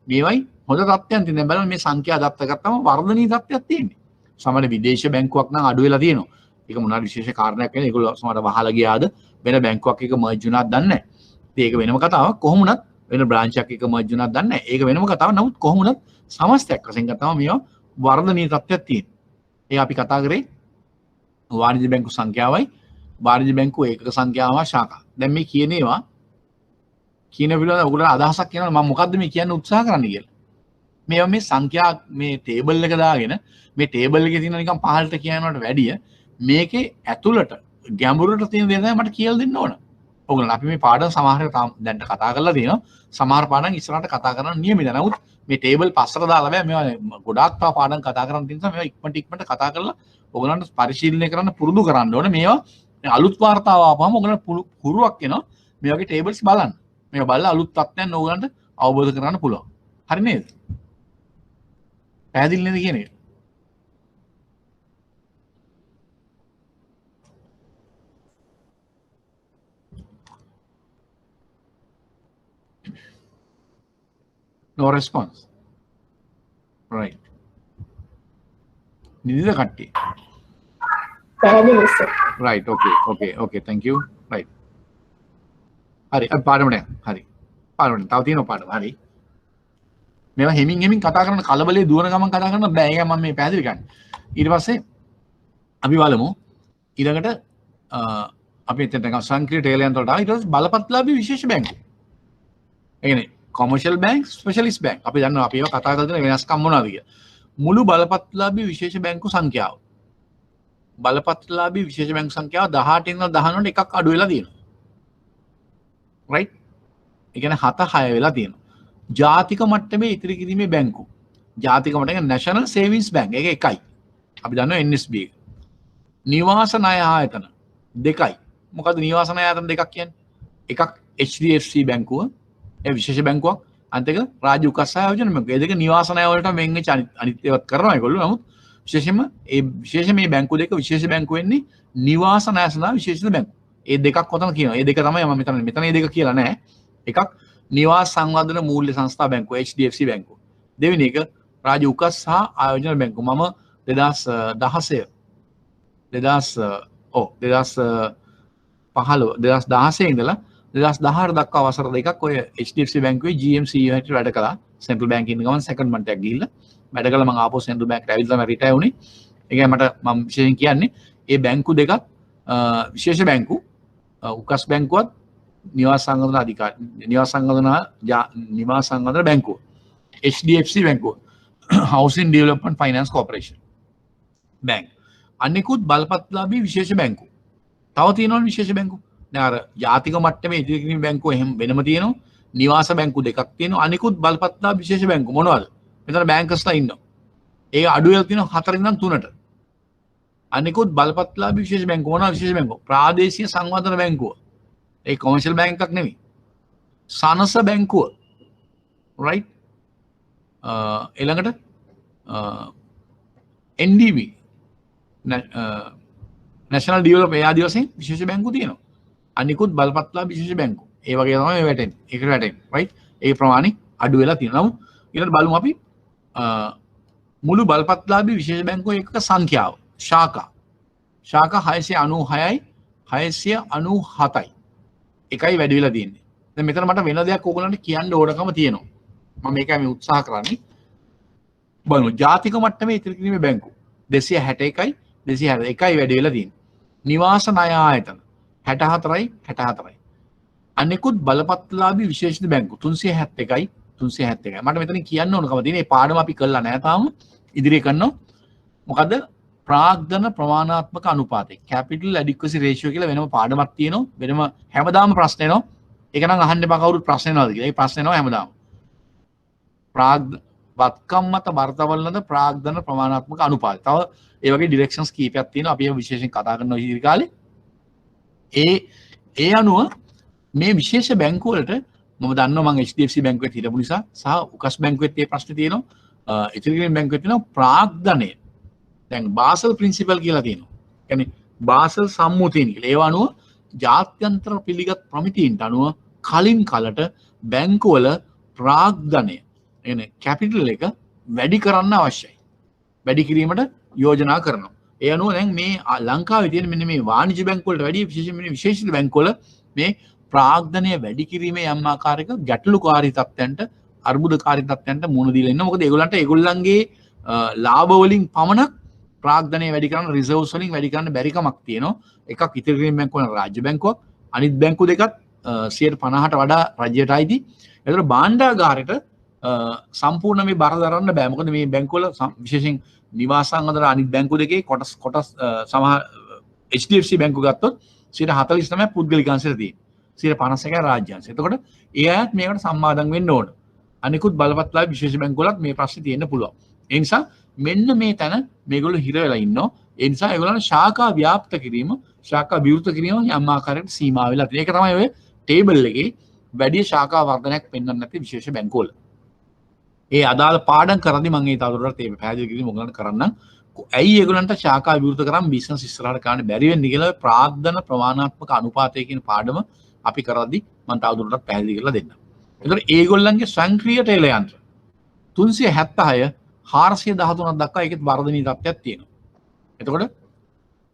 මේවයි හොඳ තත්ත්වයන් තියෙන. දැන් බලන්න මේ සංඛ්‍යා දත්ත ගත්තම වර්ධනීය තත්ත්වයක් තියෙන්නේ. සමහර විදේශ බැංකුවක් නම් අඩු වෙලා තියෙනවා. ඒක මොනවාරි විශේෂ කාරණයක් වෙන ඒගොල්ලෝ සමහර වහලා ගියාද වෙන බැංකුවක් එක මර්ජ් වුණාද දන්නේ නැහැ. ඉතින් ඒක වෙනම කතාවක්. කොහොම වුණත් වෙන බ්‍රාන්ච් එකක් එක මර්ජ් වුණාද දන්නේ නැහැ. ඒක වෙනම කතාවක්. නමුත් කොහොම වුණත් සමස්තයක් වශයෙන් ගත්තම මේවා වර්ධනීය තත්ත්වයක් තියෙනවා. ඒ අපි කතා කරේ වාණිජ්‍ය බැංකු සංඛ්‍යාවයි වාණිජ්‍ය බැංකු ඒකක සංඛ්‍යාවයි ශාඛා. දැන් මේ කියන ඒවා කියන පිළිබඳව ඔයගොල්ලෝ අදහසක් කියනවා මම මොකද්ද මේ කියන්න උත්සාහ කරන්නේ කියලා. මේවා මේ සංඛ්‍යා මේ ටේබල් එක දාගෙන මේ ටේබල් එකේ තියෙන නිකන් පහළට කියනවට වැඩිය මේකේ ඇතුළට ගැඹුරට තියෙන දේ තමයි මට කියලා දෙන්න ඕන. ඔයගොල්ලෝ අපි මේ පාඩම් සමහර දැන් කතා කරලා තියෙනවා. සමහර පාඩම් ඉස්සරහට කතා කරන්න නියමිත. නමුත් මේ ටේබල් පස්සට දාලා බෑ. මේවා ගොඩාක් පාඩම් කතා කරන්න තියෙන නිසා මේවා ඉක්මනට කතා කරලා ඔයගොල්ලන්ට පරිශීලනය කරන්න පුරුදු කරන්න ඕනේ. මේවා අලුත් වාර්තාව ආපුවම ඔයගොල්ලන්ට පුරුවක් එනවා. මේ වගේ ටේබල්ස් බලන්න. මේක බලලා අලුත් තත්ත්වයන් ඔයගොල්ලන්ට අවබෝධ කරගන්න පුළුවන්. හරි නේද? පැහැදිලි නේද කියන එක? No response. Right. Nidhi කට්ටිය. පැහැදිලි sir. Right. Okay. Thank you. Right. හරි. අපි පාඩමට යන්න. හරි. පාඩමට තව තියෙනවා පාඩම. හරි. මේවා හෙමින් කතා කරන කලබලේ දුවන ගමන් කතා කරන්න බෑ. ඒක මම මේ පැහැදිලි කරන්නේ. ඊට පස්සේ අපි බලමු ඊළඟට අපි එතනට සංක්‍රීය ටේලයන් වලට ආවා. ඊට පස්සේ බලපත්ලාභී විශේෂ බැංකු. ඒ කියන්නේ කොමර්ෂල් බැංක් ස්පෙෂලිස්ට් බැංක් අපි දන්නවා අපි ඒවා කතා කරලා තියෙන වෙනස්කම් මොනවද කියලා. මුළු බලපත්ලාභී විශේෂ බැංකු සංඛ්‍යාව බලපත්ලාභී විශේෂ බැංකු සංඛ්‍යාව 18 ඉඳලා 19ට එකක් අඩු වෙලා තියෙනවා. රයිට්? ඒ කියන්නේ 7-6 වෙලා තියෙනවා. ජාතික මට්ටමේ ඉතිරි කිරීමේ බැංකු. ජාතික මට්ටමේ නැෂනල් සේවිංස් බැංක් ඒක එකයි. අපි දන්නවා NSB එක. නිවාස ණය ආයතන දෙකයි. මොකද්ද නිවාස ණය ආයතන දෙකක් කියන්නේ? එකක් HDFC බැංකුව ඒ විශේෂ බැංකුවක් අනිත් එක රාජ්‍ය උකස් ආයෝජන බැංකුව. මේ දෙක නිවාස ණය වලට වෙන් වෙච්ච අනිත් ඒවාත් කරනවා ඒගොල්ලෝ. නමුත් විශේෂ මේ බැංකු දෙක විශේෂ බැංකු වෙන්නේ නිවාස ණය සඳහා විශේෂිත බැංකු. ඒ දෙකක් කොතන කියනවා. ඒ දෙක තමයි මම මෙතන මේ දෙක කියලා නැහැ. එකක් නිවාස සංවර්ධන මූල්‍ය සංස්ථා බැංකුව HDFC බැංකුව. දෙවෙනි එක රාජ්‍ය උකස් සහ ආයෝජන බැංකුව. මම 2016 ඉඳලා 2018 දක්වා වසර දෙකක් ඔය HDFC බැංකුවේ GMC හැටියට වැඩ කළා. සෙන්ට්‍රල් බැංක් ඉන්න ගමන් සෙකන්ඩ්මන්ට් එකක් ගිහිල්ලා වැඩ කළා. මම ආපහු සෙන්ට්‍රල් බැංක් ඇවිල්ලා තමයි රිටයර් වුණේ. ඒ කියන්නේ මම විශේෂයෙන් කියන්නේ මේ බැංකු දෙකත් විශේෂ බැංකු උකස් බැංකුවත් නිවාස සංවර්ධන අධිකාරිය නිවාස සංවර්ධන බැංකුව HDFC බැංකුව Housing Development Finance Corporation bank අනිකුත් බලපත්ලාභී විශේෂ බැංකු තව තියෙනවා විශේෂ බැංකු දැන් අර ජාතික මට්ටමේ ඉදිරි කිරීම බැංකුව එහෙම වෙනම තියෙනවා නිවාස බැංකු දෙකක් තියෙනවා අනිකුත් බලපත්ලාභී විශේෂ බැංකු මොනවද මෙතන බැංකර්ස්ලා ඉන්නවා ඒක අඩු වෙලා තියෙනවා 4 ඉඳන් 3ට අනිකුත් බලපත්ලාභී විශේෂ බැංකු මොනවද විශේෂ බැංකු ප්‍රාදේශීය සංවර්ධන බැංකුව ඒ කොමර්ෂල් බැංක් එකක් නෙමෙයි සනස බැංකුව right ඊළඟට NDB National Development ඒ ආදී වශයෙන් විශේෂ බැංකු තියෙනවා අනිකුත් බලපත්ලාභී විශේෂ බැංකු ඒ වගේ තමයි මේ වැටෙන්නේ ඒකට වැටෙන්නේ right ඒ ප්‍රමාණය අඩු වෙලා තියෙනවා නමුත් ඊළඟට බලමු අපි මුළු බලපත්ලාභී විශේෂ බැංකුව එකක සංඛ්‍යාව ශාඛා 696යි 697යි එකයි වැඩි වෙලා තියෙන්නේ. දැන් මෙතන මට වෙන දෙයක් ඕගොල්ලන්ට කියන්න ඕනකම තියෙනවා. මම මේකයි මේ උත්සාහ කරන්නේ. බලමු ජාතික මට්ටමේ ඉතිරි කිරීමේ බැංකු 261යි 261යි වැඩි වෙලා තියෙන්නේ. නිවාස ණය ආයතන 64යි 64යි. අනිකුත් බලපත්ලාභී විශේෂිත බැංකු 371යි 371යි. මට මෙතනින් කියන්න ඕනකම තියෙන මේ පාඩම අපි කළා නැහැ තාම. ඉදිරියේ කරනවා. මොකද ප්‍රාග්ධන ප්‍රමාණාත්මක අනුපාතය capital adequacy ratio කියලා වෙනම පාඩමක් තියෙනවා වෙනම හැමදාම ප්‍රශ්න එනවා ඒක නම් අහන්න එපා කවුරුත් ප්‍රශ්න එනවාද කියලා ඒ ප්‍රශ්න එනවා හැමදාම වත්කම් මත වර්තවලනද ප්‍රාග්ධන ප්‍රමාණාත්මක අනුපාතය තව ඒ වගේ ඩිරෙක්ෂන්ස් කීපයක් තියෙනවා අපි ඒක විශේෂයෙන් කතා කරනවා ඉදිරි කාලේ ඒ අනුව මේ විශේෂ බැංකු වලට මම දන්නවා මම HDFC බැංකුවේ හිටපු නිසා සහ උකස් බැංකුවෙත් මේ ප්‍රශ්නේ තියෙනවා ඉතිරි කිරීම බැංකුවේ තියෙනවා ප්‍රාග්ධනය දැන් බාසල් ප්‍රින්සිපල් කියලා තියෙනවා. කියන්නේ බාසල් සම්මුතියන් කියලා. ඒව අනුව ජාත්‍යන්තර පිළිගත් ප්‍රමිතීන්ට අනුව කලින් කලට බැංකුවල ප්‍රාග්ධනය කියන්නේ කැපිටල් එක වැඩි කරන්න අවශ්‍යයි. වැඩි කිරීමට යෝජනා කරනවා. ඒ අනුව දැන් මේ ලංකාවේ තියෙන මෙන්න මේ වාණිජ්‍ය බැංකු වලට වැඩිය විශේෂයෙන් මේ විශේෂිත බැංකු වල මේ ප්‍රාග්ධනය වැඩි කිරීමේ යම් ආකාරයක ගැටලුකාරී තත්ත්වයන්ට අර්බුදකාරී තත්ත්වයන්ට මුහුණ දීලා ඉන්නවා. මොකද ඒගොල්ලන්ට ඒගොල්ලන්ගේ ලාභ වලින් පමණක් ප්‍රාග්ධනය වැඩි කරන්න රිසර්ව්ස් වලින් වැඩි කරන්න බැරි කමක් තියෙනවා. එකක් ඉතිරි කිරීම බැංකුව වෙන රාජ්‍ය බැංකුවක්, අනිත් බැංකු දෙකත් 50%ට වඩා රජයට අයිති. ඒතර භාණ්ඩාගාරයට සම්පූර්ණ මේ බර දරන්න බෑ. මොකද මේ බැංකුවල විශේෂයෙන් නිවාසන් අතර අනිත් බැංකු දෙකේ කොටස් සමහර HDFC බැංකුව ගත්තොත් 49% පුද්ගලික අංශයට තියෙනවා. 51% රාජ්‍ය අංශය. එතකොට ඒ අයත් මේකට සම්මාදම් වෙන්න ඕන. අනිකුත් බලපත්ලා විශේෂ බැංකුවලත් මේ ප්‍රශ්නේ තියෙන්න පුළුවන්. ඒ නිසා මෙන්න මේ තැන මේගොල්ලෝ හිර වෙලා ඉන්නවා. ඒ නිසා ඒගොල්ලන් ශාඛා ව්‍යාප්ත කිරීම, ශාඛා විවෘත කිරීම යම් ආකාරයකට සීමා වෙලා තියෙනවා. ඒක තමයි ඔය ටේබල් එකේ වැඩි ශාඛා වර්ධනයක් පෙන්වන්න නැති විශේෂ බැංකුවල. ඒ අදාළ පාඩම් කරද්දි මම ඒ තවදුරටත් මේ පැහැදිලි කිරීම ඔයගලන්ට කරන්නම්. ඇයි ඒගොල්ලන්ට ශාඛා විවෘත කරන් බිස්නස් ඉස්සරහට කරන්න බැරි වෙන්නේ කියලා ප්‍රාග්ධන ප්‍රමාණාත්මක අනුපාතය කියන පාඩම අපි කරද්දි මම තවදුරටත් පැහැදිලි කරලා දෙන්නම්. එතකොට ඒගොල්ලන්ගේ ස්වයංක්‍රීය ටෙල යන්ත්‍ර 376 413ක් දක්වා ඒකෙත් වර්ධනීය තත්ත්වයක් තියෙනවා. එතකොට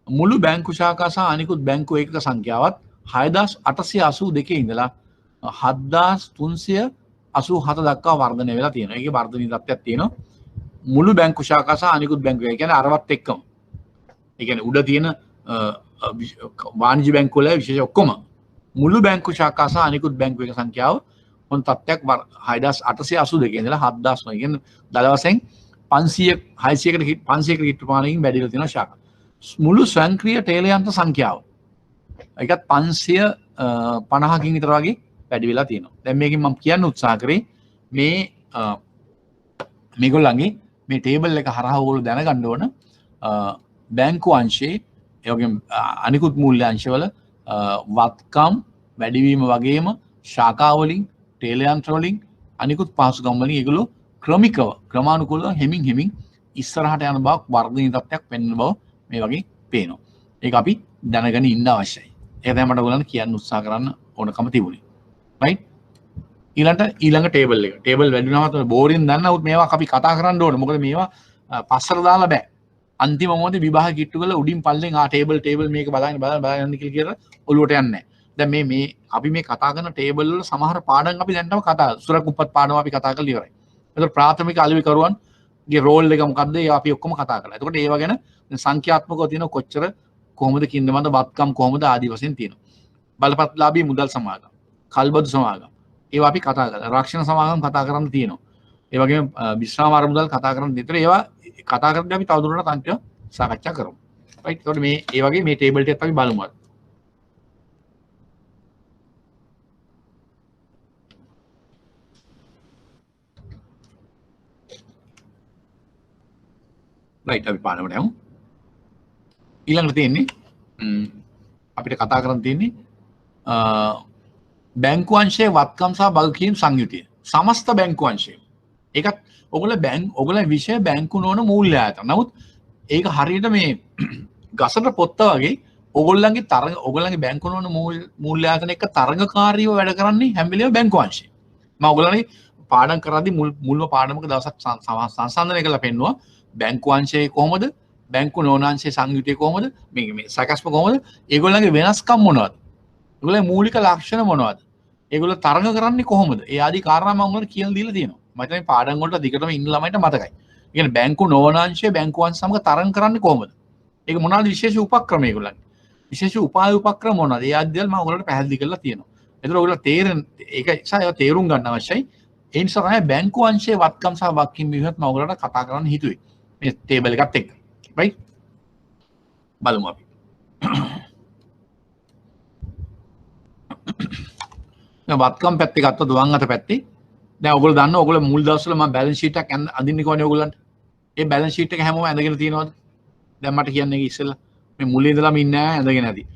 මුළු බැංකු ශාඛා සහ අනිකුත් බැංකු ඒකක සංඛ්‍යාවත් 6882 ඉඳලා 7387 දක්වා වර්ධනය වෙලා තියෙනවා. ඒකේ වර්ධනීය තත්ත්වයක් තියෙනවා. මුළු බැංකු ශාඛා සහ අනිකුත් බැංකු ඒ කියන්නේ අරවත් එක්කම. ඒ කියන්නේ උඩ තියෙන වාණිජ්‍ය බැංකු වල විශේෂ ඔක්කොම මුළු බැංකු ශාඛා සහ අනිකුත් බැංකු එක සංඛ්‍යාව මොන තත්ත්වයක් 6882 ඉඳලා 7000 කියන්නේ දල වශයෙන් 500කට 500කට කිට්ටු ප්‍රමාණයකින් වැඩිලා තියෙනවා ශාඛා. මුළු ස්වයංක්‍රීය ටෙල යන්ත්‍ර සංඛ්‍යාව ඒකත් 550කින් විතර වගේ වැඩි වෙලා තියෙනවා. දැන් මේකෙන් මම කියන්න උත්සාහ කරේ මේ මේගොල්ලන්ගේ මේ ටේබල් එක හරහා ඕගොල්ලෝ දැනගන්න ඕන බැංකු අංශයේ ඒ වගේම අනිකුත් මූල්‍ය අංශවල වත්කම් වැඩිවීම වගේම ශාඛා වලින් ටෙල යන්ත්‍ර වලින් අනිකුත් පහසුකම් වලින් ඒගොල්ලෝ ක්‍රමිකව ක්‍රමානුකූලව හෙමින් ඉස්සරහට යන බවක් වර්ධනීය තත්ත්වයක් වෙන්න බව මේ වගේ පේනවා. ඒක අපි දැනගෙන ඉන්න අවශ්‍යයි. ඒක තමයි මට ඔයගොල්ලන්ට කියන්න උත්සාහ කරන්න ඕනකම තිබුණේ. රයිට්? ඊළඟ ටේබල් එක. ටේබල් වැඩිවම තමයි බෝරින් දන්නවුත් මේවා අපි කතා කරන්න ඕනේ. මොකද මේවා පස්සට දාලා බෑ. අන්තිම මොහොතේ විභාග කිට්ටු කරලා උඩින් පල්ලෙන් ටේබල් මේක බලන්න කියලා ඔලුවට යන්නේ නැහැ. දැන් මේ අපි මේ කතා කරන ටේබල් වල සමහර පාඩම් අපි දැන්ටම කතා සුරක් උපත් පාඩම අපි කතා කරලා ඉවරයි. ඒතකොට ප්‍රාථමික අලෙවිකරුවන්ගේ රෝල් එක මොකද්ද? ඒ අපි ඔක්කොම කතා කරලා. එතකොට ඒව ගැන සංඛ්‍යාත්මකව තියෙන කොච්චර කොහොමද කින්දමද වත්කම් කොහොමද ආදී වශයෙන් තියෙනවා. බලපත්ලාභී මුදල් සමාගම්, කල්බදු සමාගම් ඒවා අපි කතා කරලා. රක්ෂණ සමාගම් කතා කරන්න තියෙනවා. ඒ වගේම විශ්‍රාම අරමුදල් කතා කරන්න දෙතර ඒවා කතා කරද්දී අපි තවදුරටත් අන්තිම සාකච්ඡා කරමු. රයිට්. ඒතකොට මේ ඒ වගේ මේ ටේබල් එකත් අපි බලමු. රයිට් අපි පාඩමට යමු. ඊළඟට තියෙන්නේ අපිට කතා කරන්න තියෙන්නේ බැංකු අංශයේ වත්කම් සහ වගකීම් සංයුතිය. සමස්ත බැංකු අංශය. ඒකත් ඔයගොල්ලෝ විෂය බැංකු නොවන මූල්‍ය ආයතන. නමුත් ඒක හරියට මේ ගසට පොත්ත වගේ ඔයගොල්ලන්ගේ බැංකු නොවන මූල්‍ය ආයතන එක්ක තරඟකාරීව වැඩ කරන්නේ හැම වෙලේම බැංකු අංශය. මම ඔයගොල්ලන්ගේ පාඩම් කරද්දී මුල්ම පාඩමක දවසක් සංසන්දනය කරලා පෙන්නුවා බැංකු අංශයේ කොහොමද බැංකු නොවන අංශයේ සංයුතිය කොහොමද මේ සකස්ම කොහොමද ඒගොල්ලන්ගේ වෙනස්කම් මොනවද ඒගොල්ලන්ගේ මූලික ලක්ෂණ මොනවද ඒගොල්ලෝ තරඟ කරන්නේ කොහොමද ඒ ආදී කාරණා මම ඔයාලට කියලා දීලා තියෙනවා මම හිතන්නේ පාඩම් වලට දිගටම ඉන්න ළමයින්ට මතකයි ඒ කියන්නේ බැංකු නොවන අංශයේ බැංකු අංශ සමග තරඟ කරන්නේ කොහොමද ඒක මොනවාද විශේෂ උපක්‍රම ඒගොල්ලන්ගේ විශේෂ උපාය උපක්‍රම මොනවද ඒ ආදී දේවල් මම ඔයාලට පැහැදිලි කරලා තියෙනවා ඒතර ඔයාලට ඒක නිසා ඒවා තේරුම් ගන්න අවශ්‍යයි ඒ නිසා තමයි බැංකු අංශයේ වත්කම් සහ වගකීම් විහිවත් මම ඔයාලට කතා කරන්න හිතුවේ මේ ටේබල් එකත් එක්ක right බලමු අපි දැන් වත්කම් පැත්තේ ගත්තොත් වම් අත පැත්තේ දැන් ඔයගොල්ලෝ දන්නවා ඔයගොල්ලෝ මුල් දවස්වල මම බැලන්ස් ෂීට් එකක් අඳින්න කොහොනේ ඔයගොල්ලන්ට ඒ බැලන්ස් ෂීට් එක හැමෝම ඇඳගෙන තියෙනවද දැන් මට කියන්න එක ඉස්සෙල්ලා මේ මුලින් ඉඳලාම ඉන්නේ නැහැ ඇඳගෙන ඇති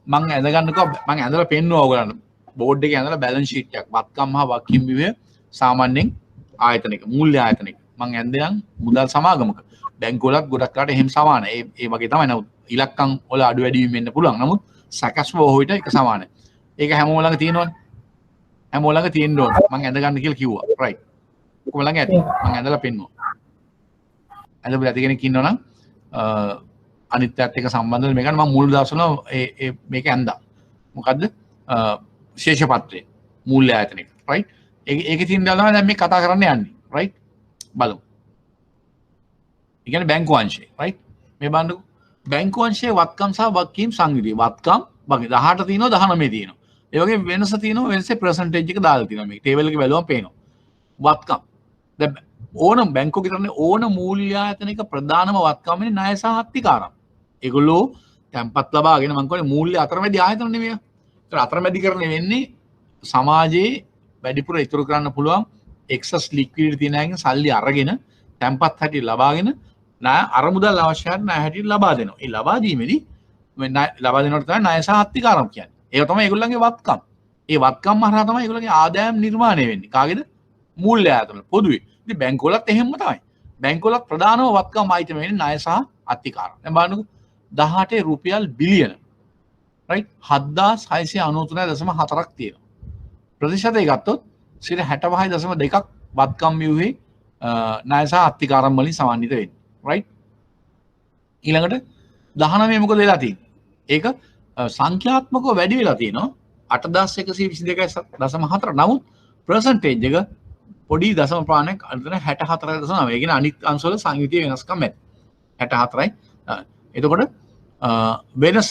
මම ඇඳ ගන්නකෝ මම ඇඳලා පෙන්නුවා ඔයගොල්ලන්ට බෝඩ් එකේ ඇඳලා බැලන්ස් ෂීට් එකක් වත්කම් හා වගකීම් විවය සාමාන්‍යයෙන් ආයතනයක මූල්‍ය ආයතනයක මම ඇඳේ නම් මුදල් සමාගමක බැංකු වලත් ගොඩක් රට එහෙම සමානයි ඒ වගේ තමයි නමුත් ඉලක්කම් වල අඩු වැඩි වීම වෙන්න පුළුවන් නමුත් සකස්ව හොයිට එක සමානයි ඒක හැමෝම ළඟ තියෙනවනේ හැමෝම ළඟ තියෙන්න ඕන මම ඇඳ ගන්න කියලා කිව්වා රයිට් ඔක්කොම ළඟ ඇති මම ඇඳලා පෙන්නුවා ඇඳපු ඇති කෙනෙක් ඉන්නවනම් අනිත් පැත්ත එක සම්බන්ධ මේකට මම මුල් දවස්වල මේක ඇඳා. මොකද්ද? විශේෂ පත්‍රය මූල්‍ය ආයතනයක. රයිට්? ඒකේ තියෙන දේ තමයි දැන් මේ කතා කරන්න යන්නේ. රයිට්? බලමු. ඒ කියන්නේ බැංකු අංශය. රයිට්? මේ බලන්නකො. බැංකු අංශයේ වත්කම් සහ වගකීම් සංවිධිය. වත්කම් වගේ 18 තියෙනවා 19 තියෙනවා. ඒ වගේ වෙනස තියෙනවා වෙනසේ percentage එක දාලා තියෙනවා මේක. ටේබල් එකේ බැලුවම පේනවා. වත්කම්. දැන් ඕන බැංකුවක කරන්නේ ඕන මූල්‍ය ආයතනික ප්‍රධානම වත්කම් වෙන්නේ ණය සහ අත්තිකාරම්. ඒගොල්ලෝ තැන්පත් ලබාගෙන මම කියන්නේ මූල්‍ය අතරමැදි ආයතන නෙමෙයි. ඒතර අතරමැදිකරණය වෙන්නේ සමාජයේ වැඩිපුර ඉතුරු කරන්න පුළුවන් එක්සස් ලික්විඩිටි තියෙන අයගෙන් සල්ලි අරගෙන තැන්පත් හැටියට ලබාගෙන ණය අරමුදල් අවශ්‍යතාවය ණය හැටියට ලබා දෙනවා. ඒ ලබා දීමේදී ලබා දෙනකොට තමයි ණය සහ අත්තිකාරම් කියන්නේ. ඒක තමයි ඒගොල්ලන්ගේ වත්කම්. ඒ වත්කම් හරහා තමයි ඒගොල්ලන්ගේ ආදායම් නිර්මාණය වෙන්නේ. කාගේද? මූල්‍ය ආයතන පොදුවේ. ඉතින් බැංකුවලත් එහෙමම තමයි. බැංකුවලත් ප්‍රධානම වත්කම් අයිටම වෙන්නේ ණය සහ අත්තිකාරම්. දැන් බලන්නකෝ 18 රුපියල් බිලියන රයිට් 7693.4ක් තියෙනවා. ප්‍රතිශතය ගත්තොත් 65.2ක් වත්කම් ව්‍යුහේ ණය සහ අත්තිකාරම් වලින් සමන්විත වෙන්නේ. රයිට්? ඊළඟට 19 මොකද වෙලා තියෙන්නේ? ඒක සංඛ්‍යාත්මකව වැඩි වෙලා තියෙනවා 8122.4. නමුත් percentage එක පොඩි දශම ප්‍රමාණයක් අතන 64.9. ඒ කියන්නේ අනිත් අංශවල සංයුතිය වෙනස්කම් ඇති. 64යි. එතකොට වෙනස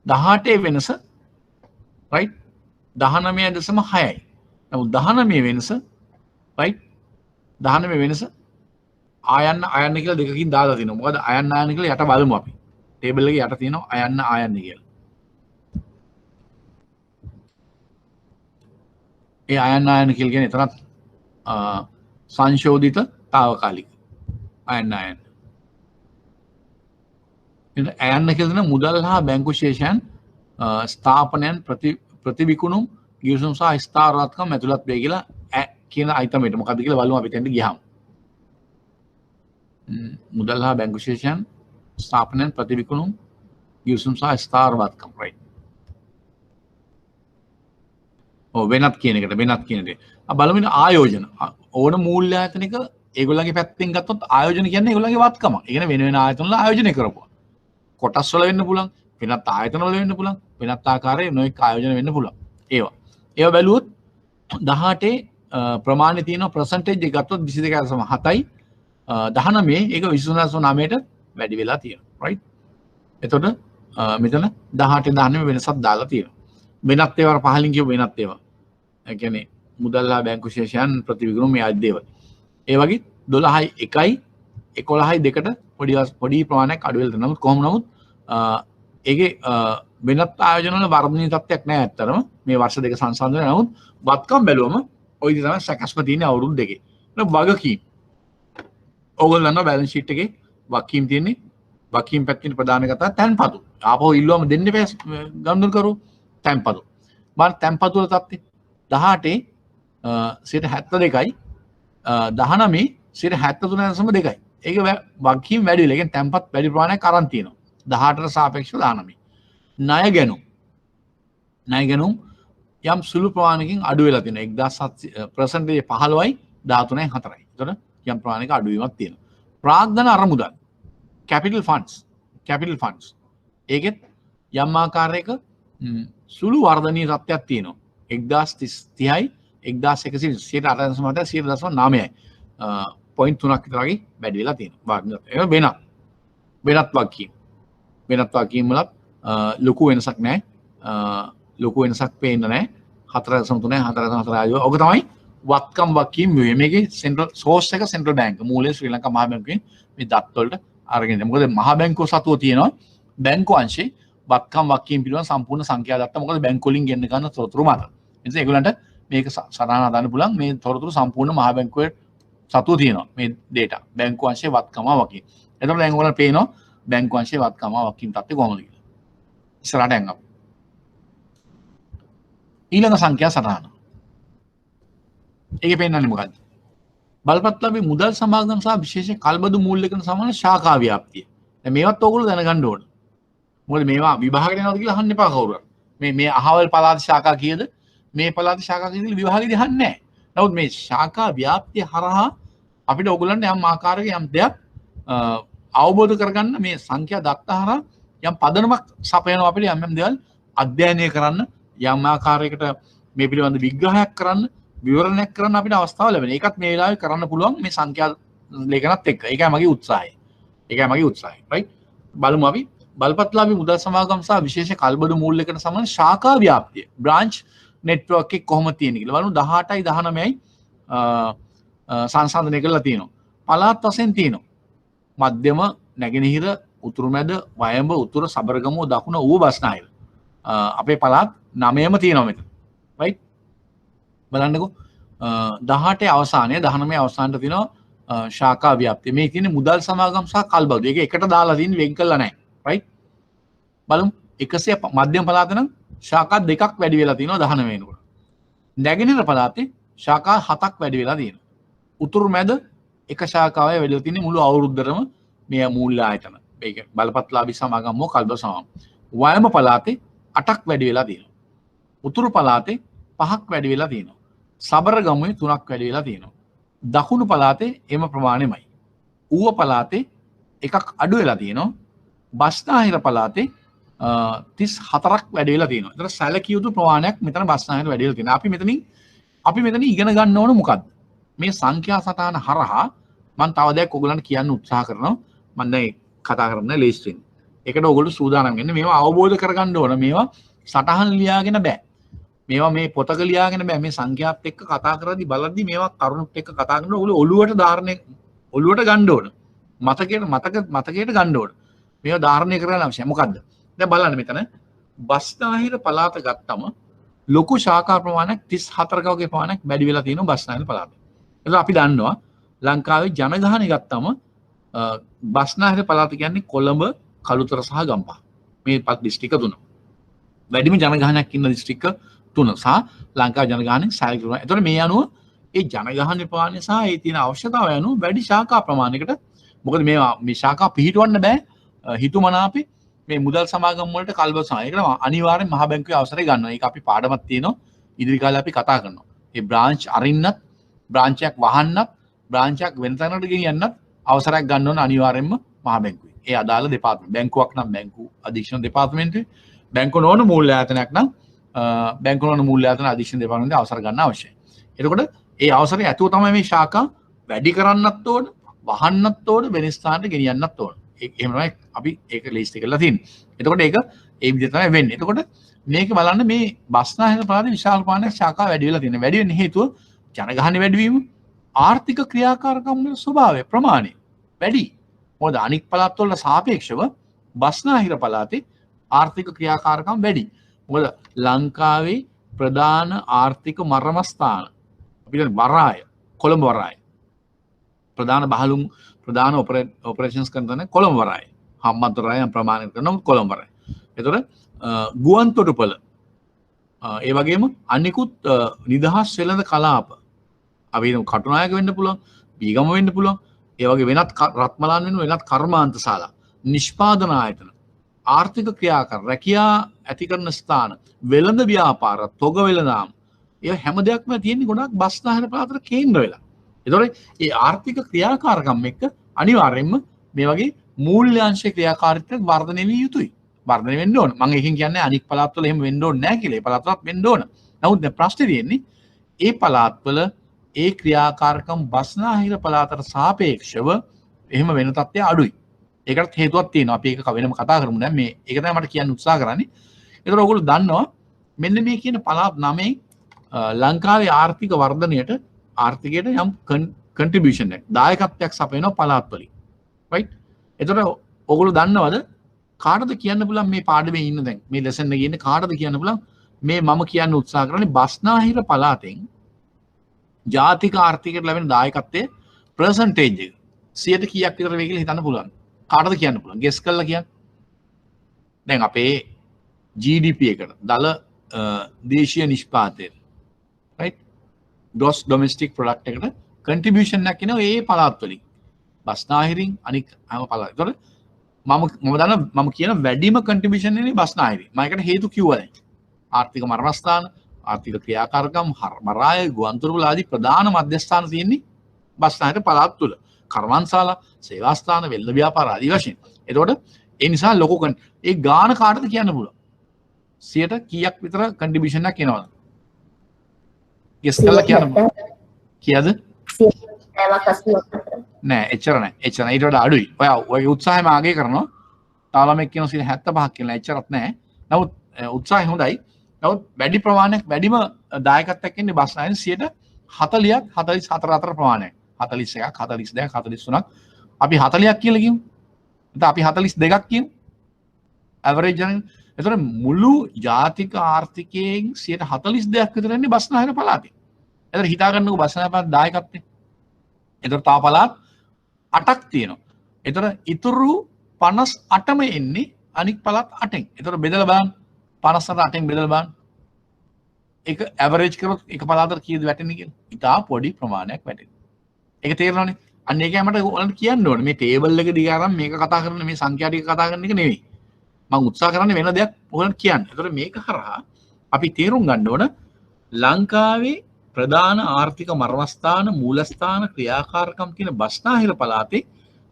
18 වෙනස රයිට් 19.6යි. නමුත් 19 වෙනස රයිට් 19 වෙනස ආයන්න කියලා දෙකකින් දාලා තිනවා. මොකද ආයන්න කියලා යට බලමු අපි. ටේබල් එකේ යට තියෙනවා ආයන්න කියලා. ඒ ආයන්න කියලා කියන්නේ එතනත් සංශෝධිත తాවකාලික ආයන්න. ඇයන්න කියලන මුදල් හා බැංකු ශේෂයන් ස්ථාපනයන් ප්‍රතිවිකුණුම් ගියසුම් සහ ස්ථාරවත්කම් ඇතුළත් වේ කියලා කියන අයිතමට මොකද කියලා බලමු අපි එතනට ගියාම. මුදල් හා බැංකු ශේෂයන් ස්ථාපනයන් ප්‍රතිවිකුණුම් ගියසුම් සහ ස්ථාරවත්කම් right. වෙනත් කියන එකට වෙනත් කියන දේ. බලමු ආයෝජන. ඕන මූල්‍ය ආයතනික ඒගොල්ලන්ගේ පැත්තෙන් ගත්තොත් ආයෝජන කියන්නේ ඒගොල්ලන්ගේ වත්කම. ඒ කියන්නේ වෙන වෙන ආයතන වල ආයෝජනය කරපුවා. කොටස් වල වෙන්න පුළුවන්, වෙනත් ආයතන වල වෙන්න පුළුවන්, වෙනත් ආකාරයේ නොයෙක් ආයෝජන වෙන්න පුළුවන්. ඒවා බැලුවොත් 18 ප්‍රමාණය තියෙන percentage එක ගත්තොත් 22.7යි 19 ඒක 23.9ට වැඩි වෙලා තියෙනවා. right? එතකොට මෙතන 18 19 වෙනසක් දාලා තියෙනවා. වෙනත් ඒවා පහලින් කියව වෙනත් ඒවා. ඒ කියන්නේ මුදල් හා බැංකු ශේෂයන් ප්‍රතිවිකුණුම් මේ ආදී දේවල්. ඒ වගේ 12යි 1යි 11යි 2ට පොඩි ප්‍රමාණයක් අඩු වෙලා තියෙනවා. කොහොම නමුත් ඒකේ වෙනත් ආයෝජන වල වර්ධනීය තත්ත්වයක් නැහැ ඇත්තටම. මේ වර්ෂ දෙක සංසන්දනය නමුත් වත්කම් බැලුවම ওই විදිහ තමයි සැකස්ම තියෙන්නේ අවුරුදු දෙකේ. වගකීම්. ඕගොල්ලෝ දන්නවා බැලන්ස් ෂීට් එකේ වගකීම් තියෙන්නේ. වගකීම් පැත්තේ ප්‍රධාන කතාව තැන්පතු. ආපහු ඉල්ලුවම දෙන්න බෑ ගනුදෙනු කරු තැන්පතු. මම තැන්පතු වල තත්ත්වය 18 72යි 19 73.2යි. ඒක වගකීම් වැඩි වෙලා. ඒ කියන්නේ තැන්පත් වැඩි ප්‍රමාණයක් අරන් තියෙනවා. 18ට සාපේක්ෂව 19. ණය ගැනුම් යම් සුළු ප්‍රමාණයකින් අඩු වෙලා තියෙනවා. 17% 15යි 13යි 4යි. එතකොට යම් ප්‍රමාණයක අඩුවීමක් තියෙනවා. ප්‍රාග්ධන අරමුදල් capital funds ඒකෙත් යම් ආකාරයක සුළු වර්ධනීය තත්ත්වයක් තියෙනවා. 1030යි 1100යි 0.3ක් විතර වගේ වැඩි වෙලා තියෙනවා. ඒක වෙනත් වගකීම් වල ලොකු වෙනසක් නැහැ. ලොකු වෙනසක් පේන්න නැහැ. 4.3 4.4 ඔක තමයි වත්කම් වගකීම් ව්‍යුහය. මේකේ සෙන්ට්‍රල් සෝස් එක සෙන්ට්‍රල් බැංක මූලයේ ශ්‍රී ලංකා මහා බැංකුවෙන් මේ දත් වලට අරගෙන ඉන්නේ. මොකද මහා බැංකුව සතුව තියෙනවා බැංකු අංශේ වත්කම් වගකීම් පිළිබඳ සම්පූර්ණ සංඛ්‍යා දත්ත. මොකද බැංකු වලින් ගෙන්න ගන්න තොරතුරු මත. ඉතින් ඒගොල්ලන්ට මේක සටහන හදාන්න පුළුවන්. මේ තොරතුරු සම්පූර්ණ මහා බැංකුවේ සතුව තියෙනවා මේ data. බැංකු අංශේ වත්කම වගකීම්. එතකොට දැන් ඔයගොල්ලන්ට පේනවා බැංකු අංශේ වත්කම වගකීම් තත්ත්වය කොහොමද කියලා. ඉස්සරහට යන්න අපි. ඊළඟ සංඛ්‍යා සටහන. ඒකේ පෙන්නන්නේ මොකද්ද? බලපත්‍රයේ මුදල් සමාගම් සහ විශේෂ කල්බදු මූල්‍යකන සමාන ශාඛා ව්‍යාප්තිය. දැන් මේවත් ඕගොල්ලෝ දැනගන්න ඕන. මොකද මේවා විභාගයට එනවද කියලා අහන්න එපා කවුරුත්. මේ අහවල් පළාත් ශාඛා කීයද? මේ පළාත් ශාඛා කීයද විභාගෙදී අහන්නේ නැහැ. නමුත් මේ ශාඛා ව්‍යාප්තිය හරහා අපිට ඕගොල්ලන්ට යම් ආකාරයක යම් දෙයක් අවබෝධ කරගන්න මේ සංඛ්‍යා දත්ත හරහා යම් පදනමක් සපයනවා අපිට යම් යම් දේවල් අධ්‍යයනය කරන්න යම් ආකාරයකට මේ පිළිබඳ විග්‍රහයක් කරන්න විවරණයක් කරන්න අපිට අවස්ථාව ලැබෙනවා. ඒකත් මේ වෙලාවේ කරන්න පුළුවන් මේ සංඛ්‍යා ලේඛනත් එක්ක. ඒකයි මගේ උත්සාහය. right? බලමු අපි බලපත්ලාභී මුදල් සමාගම් සහ විශේෂ කල්බඩු මූල්‍යයකට සමාන ශාඛා ව්‍යාප්තිය branch network එක කොහොමද තියෙන්නේ කියලා බලමු. 18යි 19යි සංසන්දනය කරලා තියෙනවා. පළාත් වශයෙන් තියෙනවා. මධ්‍යම නැගෙනහිර උතුරු මැද වයඹ උතුර සබරගමුව දකුණ ඌව බස්නාහිර. අපේ පළාත් 9ම තියෙනවා මෙතන. right? බලන්නකෝ 18 අවසානයේ 19 අවසානට තියෙනවා ශාඛා ව්‍යාප්තිය. මේ තියෙන්නේ මුදල් සමාගම් සහ කල්බඩු. ඒක එකට දාලා තියෙන වෙන් කළා නැහැ. right? බලමු 100 මධ්‍යම පළාත නම් ශාඛා දෙකක් වැඩි වෙලා තියෙනවා 19 වෙනකොට. නැගෙනහිර පළාතේ ශාඛා 7ක් වැඩි වෙලා තියෙනවා. උතුරු මැද එක ශාඛාවයි වැඩි වෙලා තියෙන්නේ මුළු අවුරුද්දටම මේ මූල්‍ය ආයතන. ඒක බලපත්ලාභී සමාගම් හෝ කල්බඩු සමාගම්. වයඹ පළාතේ 8ක් වැඩි වෙලා තියෙනවා. උතුරු පළාතේ 5ක් වැඩි වෙලා තියෙනවා. සබරගමුවේ 3ක් වැඩි වෙලා තියෙනවා. දකුණු පළාතේ එම ප්‍රමාණයමයි. ඌව පළාතේ එකක් අඩු වෙලා තියෙනවා. බස්නාහිර පළාතේ 34ක් වැඩි වෙලා තියෙනවා. ඒතර සැලකිය යුතු ප්‍රමාණයක් මෙතන බස්නාහිර වැඩි වෙලා තියෙනවා. අපි මෙතන ඉගෙන ගන්න ඕන මොකද්ද? මේ සංඛ්‍යා සටහන හරහා මම තව දෙයක් ඔයගලන්ට කියන්න උත්සාහ කරනවා. මම දැන් කතා කරන්න ලේස්ට් වෙන්නේ. ඒකට ඔයගොල්ලෝ සූදානම් වෙන්න. මේවා අවබෝධ කරගන්න ඕන. මේවා සටහන් ලියාගෙන බෑ. මේවා මේ පොතක ලියාගෙන බෑ. මේ සංඛ්‍යාත් එක්ක කතා කරද්දි බලද්දි මේවා කරුණුත් එක්ක කතා කරනකොට ඔයගොල්ලෝ ඔළුවට ගන්න ඕන. මතකයට ගන්න ඕන. මේවා ධාරණය කරගන්න අවශ්‍යයි. මොකද්ද? දැන් බලන්න මෙතන බස්නාහිර පළාත ගත්තම ලොකු ශාඛා ප්‍රමාණයක් 34ක වගේ ප්‍රමාණයක් වැඩි වෙලා තියෙනවා බස්නාහිර පළාතේ. ඒක අපි දන්නවා ලංකාවේ ජනගහනය ගත්තම බස්නාහිර පළාත කියන්නේ කොළඹ, කළුතර සහ ගම්පහ. මේ දිස්ත්‍රික්ක තුන. වැඩිම ජනගහනයක් ඉන්න දිස්ත්‍රික්ක තුන සහ ලංකාවේ ජනගහනය සෑහෙන කරනවා. ඒතකොට මේ අනුව ඒ ජනගහනය ප්‍රමාණය සහ ඒ තියෙන අවශ්‍යතාවය අනුව වැඩි ශාඛා ප්‍රමාණයකට මොකද මේ ශාඛා පිහිටවන්න බෑ හිතුමනාපේ මේ මුදල් සමාගම් වලට කල්බඩු සමාගම්. ඒකට අනිවාර්යෙන් මහ බැංකුවේ අවසරය ගන්නවා. ඒක අපි පාඩමක් තියෙනවා. ඉදිරි කාලේ අපි කතා කරනවා. ඒ බ්‍රාන්ච් අරින්නත්, බ්‍රාන්ච් එකක් වහන්නත්, බ්‍රාන්ච් එකක් වෙන තැනකට ගෙනියන්නත් අවසරයක් ගන්න ඕන අනිවාර්යෙන්ම මහ බැංකුවේ. ඒ අදාළ දෙපාර්තමේන්තුව. බැංකුවක් නම් බැංකු අධීක්ෂණ දෙපාර්තමේන්තුවේ, බැංකු නොවන මූල්‍ය ආයතනයක් නම් බැංකු නොවන මූල්‍ය ආයතන අධීක්ෂණ දෙපාර්තමේන්තුවේ අවසර ගන්න අවශ්‍යයි. එතකොට ඒ අවසරය ඇතුව තමයි මේ ශාඛා වැඩි කරන්නත් ඕන, වහන්නත් ඕන, වෙන ස්ථානට ගෙනියන්නත් ඕන. එහෙම තමයි අපි ඒක ලිස්ට් එක කරලා තියෙන්නේ. එතකොට ඒක ඒ විදිහට තමයි වෙන්නේ. එතකොට මේක බලන්න මේ බස්නාහිර පළාතේ විශාල ප්‍රමාණයක් ශාඛා වැඩි වෙලා තියෙනවා. වැඩි වෙන්න හේතුව ජනගහනය වැඩි වීම, ආර්ථික ක්‍රියාකාරකම් වල ස්වභාවය ප්‍රමාණය වැඩි. මොකද අනික් පළාත් වල සාපේක්ෂව බස්නාහිර පළාතේ ආර්ථික ක්‍රියාකාරකම් වැඩි. මොකද ලංකාවේ ප්‍රධාන ආර්ථික මර්මස්ථාන අපිට වරාය, කොළඹ වරාය. ප්‍රධාන ඔපරේෂන්ස් කරන තැන කොළඹ වරාය. හම්බන්තොට රාය ප්‍රමාණය කරනවා කොළඹ වරාය. එතකොට ගුවන්තොටුපළ ඒ වගේම අනිකුත් නිදහස් වෙළඳ කලාප අපි කටුනායක වෙන්න පුළුවන්, බීගම වෙන්න පුළුවන්, ඒ වගේ වෙනත් රත්මලාන් වෙන වෙනත් කර්මාන්ත ශාලා, නිෂ්පාදන ආයතන, ආර්ථික ක්‍රියාකාර, රැකියා ඇති කරන ස්ථාන, වෙළඳ ව්‍යාපාර, තොග වෙළඳාම්, ඒ හැම දෙයක්ම තියෙන්නේ ගොඩක් බස්නාහිර පළාතට කේන්ද්‍ර වෙලා. එතකොට මේ ආර්ථික ක්‍රියාකාරකම් එක්ක අනිවාර්යයෙන්ම මේ වගේ මූල්‍යාංශ ක්‍රියාකාරීත්වය වර්ධනය විය යුතුයි. වර්ධනය වෙන්න ඕන. මම එකකින් කියන්නේ අනික් පළාත්වල එහෙම වෙන්න ඕනේ නැහැ කියලා. ඒ පළාත්වලත් වෙන්න ඕන. නමුත් දැන් ප්‍රශ්නේ තියෙන්නේ ඒ පළාත්වල ඒ ක්‍රියාකාරකම් බස්නාහිර පළාතට සාපේක්ෂව එහෙම වෙන තත්ත්වය අඩුයි. ඒකට හේතුවක් තියෙනවා. අපි ඒක වෙනම කතා කරමු දැන් මේ ඒක තමයි මට කියන්න උත්සාහ කරන්නේ. ඒතර ඔයගොල්ලෝ දන්නවා මෙන්න මේ කියන පළාත් 9 ලංකාවේ ආර්ථික වර්ධනයට ආර්ථිකයට යම් කන්ට්‍රිබියුෂන් එකක් දායකත්වයක් සපයනවා පළාත් වලින්. right? එතකොට ඔයගොල්ලෝ දන්නවද කාටද කියන්න පුළුවන් මේ පාඩමේ ඉන්න දැන් මේ ලෙසන් එකේ ඉන්නේ කාටද කියන්න පුළුවන් මේ මම කියන්න උත්සාහ කරන්නේ බස්නාහිර පළාතෙන් ජාතික ආර්ථිකයට ලැබෙන දායකත්වයේ පර්සන්ටේජ් එක 100ට කීයක් විතර වෙයි කියලා හිතන්න පුළුවන්. කාටද කියන්න පුළුවන්? ගෙස් කරලා කියන්න. දැන් අපේ GDP එකට දල දේශීය නිෂ්පාදනය right gross domestic product එකට contribution එකක් එනවා ඒ පළාත් වලින්. බස්නාහිරින් අනික හැම පළාත්. ඒතකොට මම කියන වැඩිම contribution එන්නේ බස්නාහිරින්. මම ඒකට හේතු කිව්වා දැන්. ආර්ථික මර්මස්ථාන, ආර්ථික ක්‍රියාකාරකම්, මරාය, ගුවන්තොටුපළ ආදී ප්‍රධාන මධ්‍යස්ථාන තියෙන්නේ බස්නාහිර පළාත් තුල. කර්මාන්තශාලා, සේවාස්ථාන, වෙළඳ ව්‍යාපාර ආදී වශයෙන්. එතකොට ඒ නිසා ලොකු ඒ ගාන කාටද කියන්න පුළුවන්? 100ට කීයක් විතර කන්ට්‍රිබියුෂන් එකක් එනවද? ගෙස් කරලා කියන්න පුළුවන්. කීයද? නෑ එච්චර නෑ. එච්චර ඊට වඩා අඩුයි. ඔය උත්සාහයම ආගේ කරනවා. තව ළමෙක් කියනවා 75ක් කියලා. එච්චරත් නෑ. නමුත් උත්සාහය හොඳයි. නමුත් වැඩි ප්‍රමාණයක් වැඩිම දායකත්වයක් ඉන්නේ බස්නායන 40ක් 44 අතර ප්‍රමාණයක්. 41ක් 42ක් 43ක් අපි 40ක් කියලා කියමු. එතන අපි 42ක් කියමු. ඇවරේජ් එක. එතන මුළු ජාතික ආර්ථිකයෙන් 42ක් විතර ඉන්නේ බස්නායන පළාතේ. එතන හිතා ගන්නකො බස්නායන පළාත් දායකත්වය. එතන තව පළාත් 8ක් තියෙනවා. එතන ඉතුරු 58ම එන්නේ අනික් පළාත් 8න්. එතන බෙදලා බලන්න 58න් බෙදලා බලන්න. ඒක ඇවරේජ් කරොත් එක පළාතකට කීයද වැටෙන්නේ කියලා. ඉතා පොඩි ප්‍රමාණයක් වැටෙනවා. ඒක තේරෙනවනේ. අන්න ඒකයි මට ඔයාලට කියන්න ඕනේ. මේ ටේබල් එක දිහා අරන් මේක කතා කරන මේ සංඛ්‍යා ටික කතා කරන එක නෙවෙයි. මම උත්සාහ කරන්නේ වෙන දෙයක් ඔයාලට කියන්න. ඒතකොට මේක හරහා අපි තේරුම් ගන්න ඕන ලංකාවේ ප්‍රධාන ආර්ථික මර්මස්ථාන මූලස්ථාන ක්‍රියාකාරකම් තියෙන බස්නාහිර පළාතේ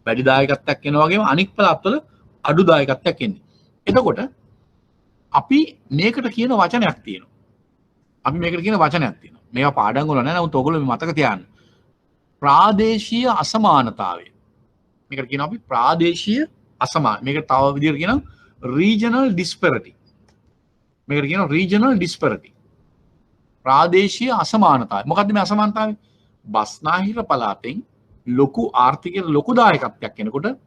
වැඩි දායකත්වයක් එනවා වගේම අනික් පළාත්වල අඩු දායකත්වයක් එන්නේ. එතකොට අපි මේකට කියන වචනයක් තියෙනවා. මේවා පාඩම් වල නෑ. නමුත් ඔයගොල්ලෝ මේ මතක තියාගන්න. ප්‍රාදේශීය අසමානතාවය. මේකට කියනවා අපි ප්‍රාදේශීය අසමාන. මේකට තව විදිහට කියනවා regional disparity. මේකට කියනවා regional disparity. ප්‍රාදේශීය අසමානතාවය. මොකක්ද මේ අසමානතාවය? බස්නාහිර පළාතෙන් ලොකු ආර්ථිකයේ ලොකු දායකත්වයක් එනකොට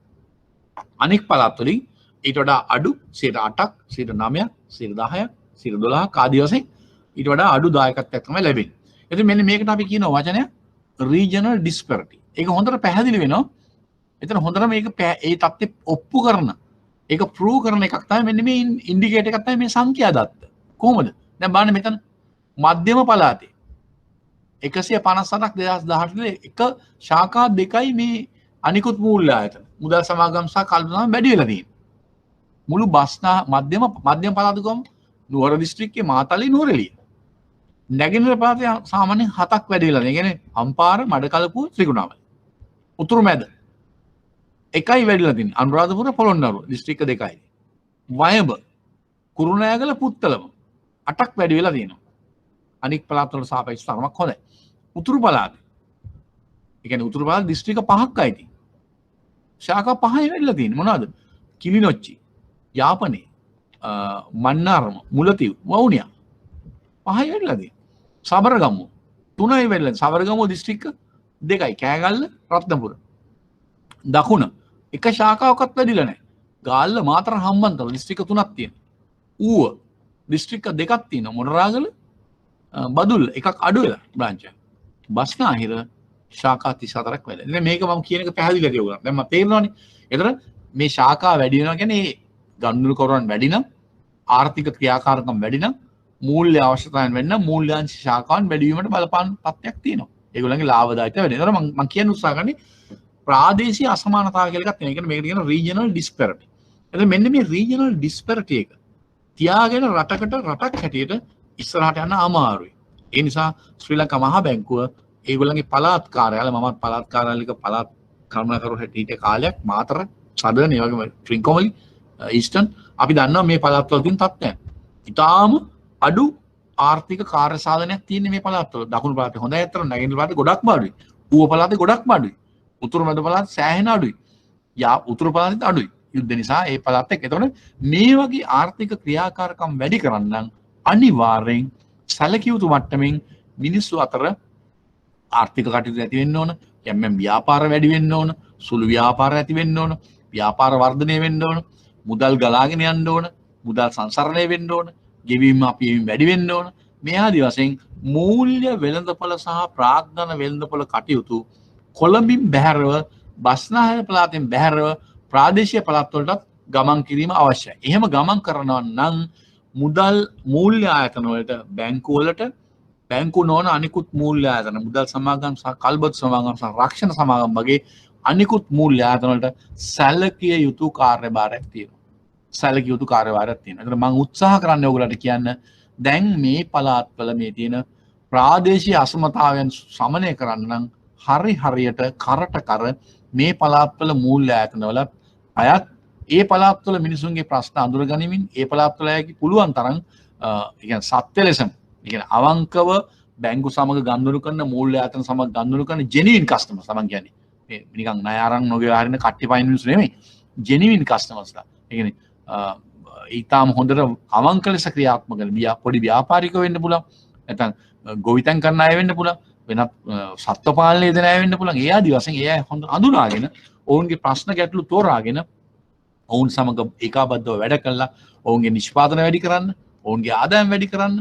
අනෙක් පළාත් වලින් ඊට වඩා අඩු 8ක් 9ක් 10ක් 12ක් ආදී වශයෙන් ඊට වඩා අඩු දායකත්වයක් තමයි ලැබෙන්නේ. ඉතින් මෙන්න මේකට අපි කියන වචනය regional disparity. ඒක හොඳට පැහැදිලි වෙනවා. එතන හොඳට මේක ඒ தත්ත්වෙ ඔප්පු කරන ඒක ප්‍රූව් කරන එකක් තමයි මෙන්න මේ ඉන්ඩිකේටර් එකක් තමයි මේ සංඛ්‍යා දත්ත. කොහොමද? දැන් බලන්න මෙතන මධ්‍යම පළාතේ 157ක් 2018 එක ශාඛා දෙකයි මේ අනිකුත් මූල්‍ය ආයතන. මුදල් සමාගම් සහ කල්පනා වැඩි වෙලා තියෙනවා. මුළු බස්නා මධ්‍යම පළාත ගම නුවර දිස්ත්‍රික්කයේ මාතලේ නුවරඑළිය. නැගෙනහිර පළාතේ සාමාන්‍යයෙන් 7ක් වැඩි වෙලා. ඒ කියන්නේ අම්පාර මඩකලපුව ත්‍රිකුණාමලය. උතුරු මැද එකයි වැඩිලා තියෙන්නේ. අනුරාධපුර පොළොන්නරුව දිස්ත්‍රික්ක දෙකයි. වයඹ කුරුණෑගල පුත්තලම 8ක් වැඩි වෙලා තියෙනවා. අනික් පළාත් වලට සාපේක්ෂව තරමක් හොඳයි. උතුරු පළාත. ඒ කියන්නේ උතුරු පළාත් දිස්ත්‍රික්ක 5ක් අයිති. ශාඛා 5යි වැඩිලා තියෙන්නේ. මොනවද? කිලිනොච්චි, යාපනේ, මන්නාරම, මුලතිව්, වවුනියා 5යි වැඩිලා තියෙන්නේ. සබරගමුව 3යි වැඩිලා. සබරගමුව දිස්ත්‍රික්ක 2යි. කෑගල්ල, රත්නපුර. දකුණ එක ශාඛාවක්වත් වැඩිලා නැහැ. ගාල්ල, මාතර, හම්බන්තොට දිස්ත්‍රික්ක 3ක් තියෙනවා. ඌව දිස්ත්‍රික්ක 2ක් තියෙනවා. මොනරාගල, බදුල්ල එකක් අඩු වෙලා බ්‍රාන්ච් එක. බස්නාහිර ශාඛා 34ක් වැඩි. ඉතින් මේක මම කියන එක පැහැදිලි ඇති ඔයගොල්ලෝ. දැන් මම තේරෙනවනේ. ඒතර මේ ශාඛා වැඩි වෙනවා කියන්නේ ගනුදෙනු කරවන්න වැඩි නම් ආර්ථික ක්‍රියාකාරකම් වැඩි නම් මූල්‍ය අවශ්‍යතාවයන් වෙන්න මූල්‍යාංශ ශාඛාවන් වැඩි වීමට බලපාන තත්ත්වයක් තියෙනවා. ඒගොල්ලන්ගේ ලාභදායකත්වය වැඩි. ඒතර මම කියන්න උත්සාහ කරන්නේ ප්‍රාදේශීය අසමානතාව කියලා එකක් තියෙනවා. ඒ කියන්නේ මේකට කියන regional disparity. එතකොට මෙන්න මේ regional disparity එක තියාගෙන රටක් හැටියට ඉස්සරහට යන්න අමාරුයි. ඒ නිසා ශ්‍රී ලංකා මහා බැංකුව ඒගොල්ලන්ගේ පළාත් කාර්යාලය මමත් පළාත් කාර්යාලයක පළාත් කර්මකරු හිටිය කාලයක් මාතර සදර්න් ඒ වගේම ට්‍රින්කොමලි ඊස්ටර්න් අපි දන්නවා මේ පළාත්වල තියෙන තත්ත්වයන්. ඊටාම අඩු ආර්ථික කාර්ය සාධනයක් තියෙන මේ පළාත්වල. දකුණු පළාතේ හොඳයි අතර නැගෙනහිර පළාතේ ගොඩක්ම අඩුයි. ඌව පළාතේ ගොඩක්ම අඩුයි. උතුරු මැද පළාත සෑහෙන අඩුයි. උතුරු පළාතෙත් අඩුයි. යුද්ධ නිසා ඒ පළාත් එක්ක. එතකොට මේ වගේ ආර්ථික ක්‍රියාකාරකම් වැඩි කරන්න අනිවාර්යෙන් සැලකිය යුතු මට්ටමින් මිනිස්සු අතර ආර්ථික කටයුතු ඇති වෙන්න ඕන. යම් ව්‍යාපාර වැඩි වෙන්න ඕන. සුළු ව්‍යාපාර ඇති වෙන්න ඕන. ව්‍යාපාර වර්ධනය වෙන්න ඕන. මුදල් ගලාගෙන යන්න ඕන. මුදල් සංසරණය වෙන්න ඕන. ගෙවීම අපීම වැඩි වෙන්න ඕන. මේ ආදී වශයෙන් මූල්‍ය වෙළඳපොළ සහ ප්‍රාග්ධන වෙළඳපොළ කටයුතු කොළඹින් බැහැරව බස්නාහිර පළාතෙන් බැහැරව ප්‍රාදේශීය පළාත් වලට ගමන් කිරීම අවශ්‍යයි. එහෙම ගමන් කරනවා නම් මුදල් මූල්‍ය ආයතන වලට බැංකු වලට බැංකු නොවන අනිකුත් මූල්‍ය ආයතන මුදල් සමාගම් සහ කල්බත් සමාගම් සහ රක්ෂණ සමාගම් වගේ අනිකුත් මූල්‍ය ආයතන වලට සැලකිය යුතු කාර්යභාරයක් තියෙනවා. සැලකිය යුතු කාර්යභාරයක් තියෙනවා. ඒකට මම උත්සාහ කරන්නේ ඔයගොල්ලන්ට කියන්න දැන් මේ පළාත්වල මේ තියෙන ප්‍රාදේශීය අසමතාවයන් සමනය කරන්න නම් හරියට කරට කර මේ පළාත්වල මූල්‍ය ආයතනවල අයත් ඒ පළාත්වල මිනිසුන්ගේ ප්‍රශ්න අඳුර ගනිමින් ඒ පළාත්වල අයගේ පුළුවන් තරම් කියන්නේ සත්‍ය ලෙසම කියන්නේ අවංකව බැංකු සමග ගනුදෙනු කරන මූල්‍ය ආයතන සමග ගනුදෙනු කරන ජෙනුයින් කස්ටමර්ස් තමන් කියන්නේ මේ නිකන් ණය අරන් නොගේ හරින කට්ටි පයින් මිනිස්සු නෙමෙයි ජෙනුයින් කස්ටමර්ස්ලා ඒ කියන්නේ ඊටාම හොඳට අවංක ලෙස ක්‍රියාත්මක කරන පොඩි ව්‍යාපාරිකයෝ වෙන්න පුළුවන් නැත්නම් ගොවිතැන් කරන අය වෙන්න පුළුවන් වෙනත් සත්ත්ව පාලනය දෙන අය වෙන්න පුළුවන් ඒ ආදි වශයෙන් ඒ අය හොඳ අඳුනාගෙන ඔවුන්ගේ ප්‍රශ්න ගැටලු තෝරාගෙන ඔවුන් සමග ඒකාබද්ධව වැඩ කළා ඔවුන්ගේ නිෂ්පාදන වැඩි කරන්න ඔවුන්ගේ ආදායම් වැඩි කරන්න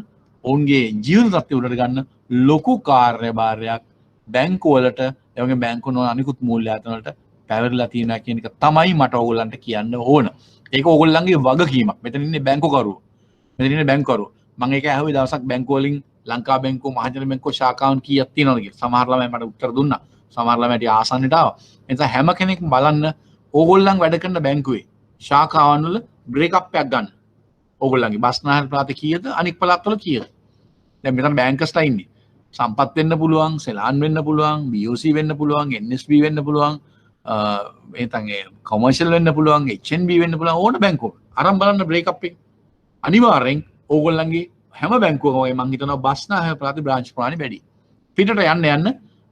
ඔවුන්ගේ ජීවන තත්ත්වය උඩට ගන්න ලොකු කාර්යභාරයක් බැංකු වලට ඒ වගේ බැංකු නොවන අනිකුත් මූල්‍ය ආයතන වලට පැවරලා තියෙනවා කියන එක තමයි මට ඕගොල්ලන්ට කියන්න ඕන. ඒක ඕගොල්ලන්ගේ වගකීමක්. මෙතන ඉන්නේ බැංකුකරුවෝ. මෙතන ඉන්නේ බැංකුකරුවෝ. මම ඒක ඇහුවේ දවසක් බැංකුව වලින් ලංකා බැංකුව මහජන බැංකුව ශාඛාවන් කීයක් තියෙනවද කියලා. සමහර ළමයි මට උත්තර දුන්නා. සමහර ළමයිට ආසන්නට ආවා. ඒ නිසා හැම කෙනෙක්ම බලන්න ඕගොල්ලන් වැඩ කරන බැංකුවේ ශාඛාවන් වල බ්‍රේක් අප් එකක් ගන්න. ඕගොල්ලන්ගේ බස්නාහිර ප්‍රාන්තේ කීයද අනික් පළාත්වල කීයද? දැන් මෙතන බැංකර්ස්ලා ඉන්නේ. සම්පත් වෙන්න පුළුවන්, සෙලාන් වෙන්න පුළුවන්, BOC වෙන්න පුළුවන්, NSB වෙන්න පුළුවන්, එතන කොමර්ෂල් වෙන්න පුළුවන්, HNB වෙන්න පුළුවන් ඕන බැංකුවක. අරන් බලන්න බ්‍රේක් අප් එක. අනිවාර්යෙන් ඕගොල්ලන්ගේ හැම බැංකුවකම වගේ මම හිතනවා බස්නාහිර ප්‍රාන්තේ බ්‍රාන්ච් ප්‍රමාණය වැඩි. පිටට යන්න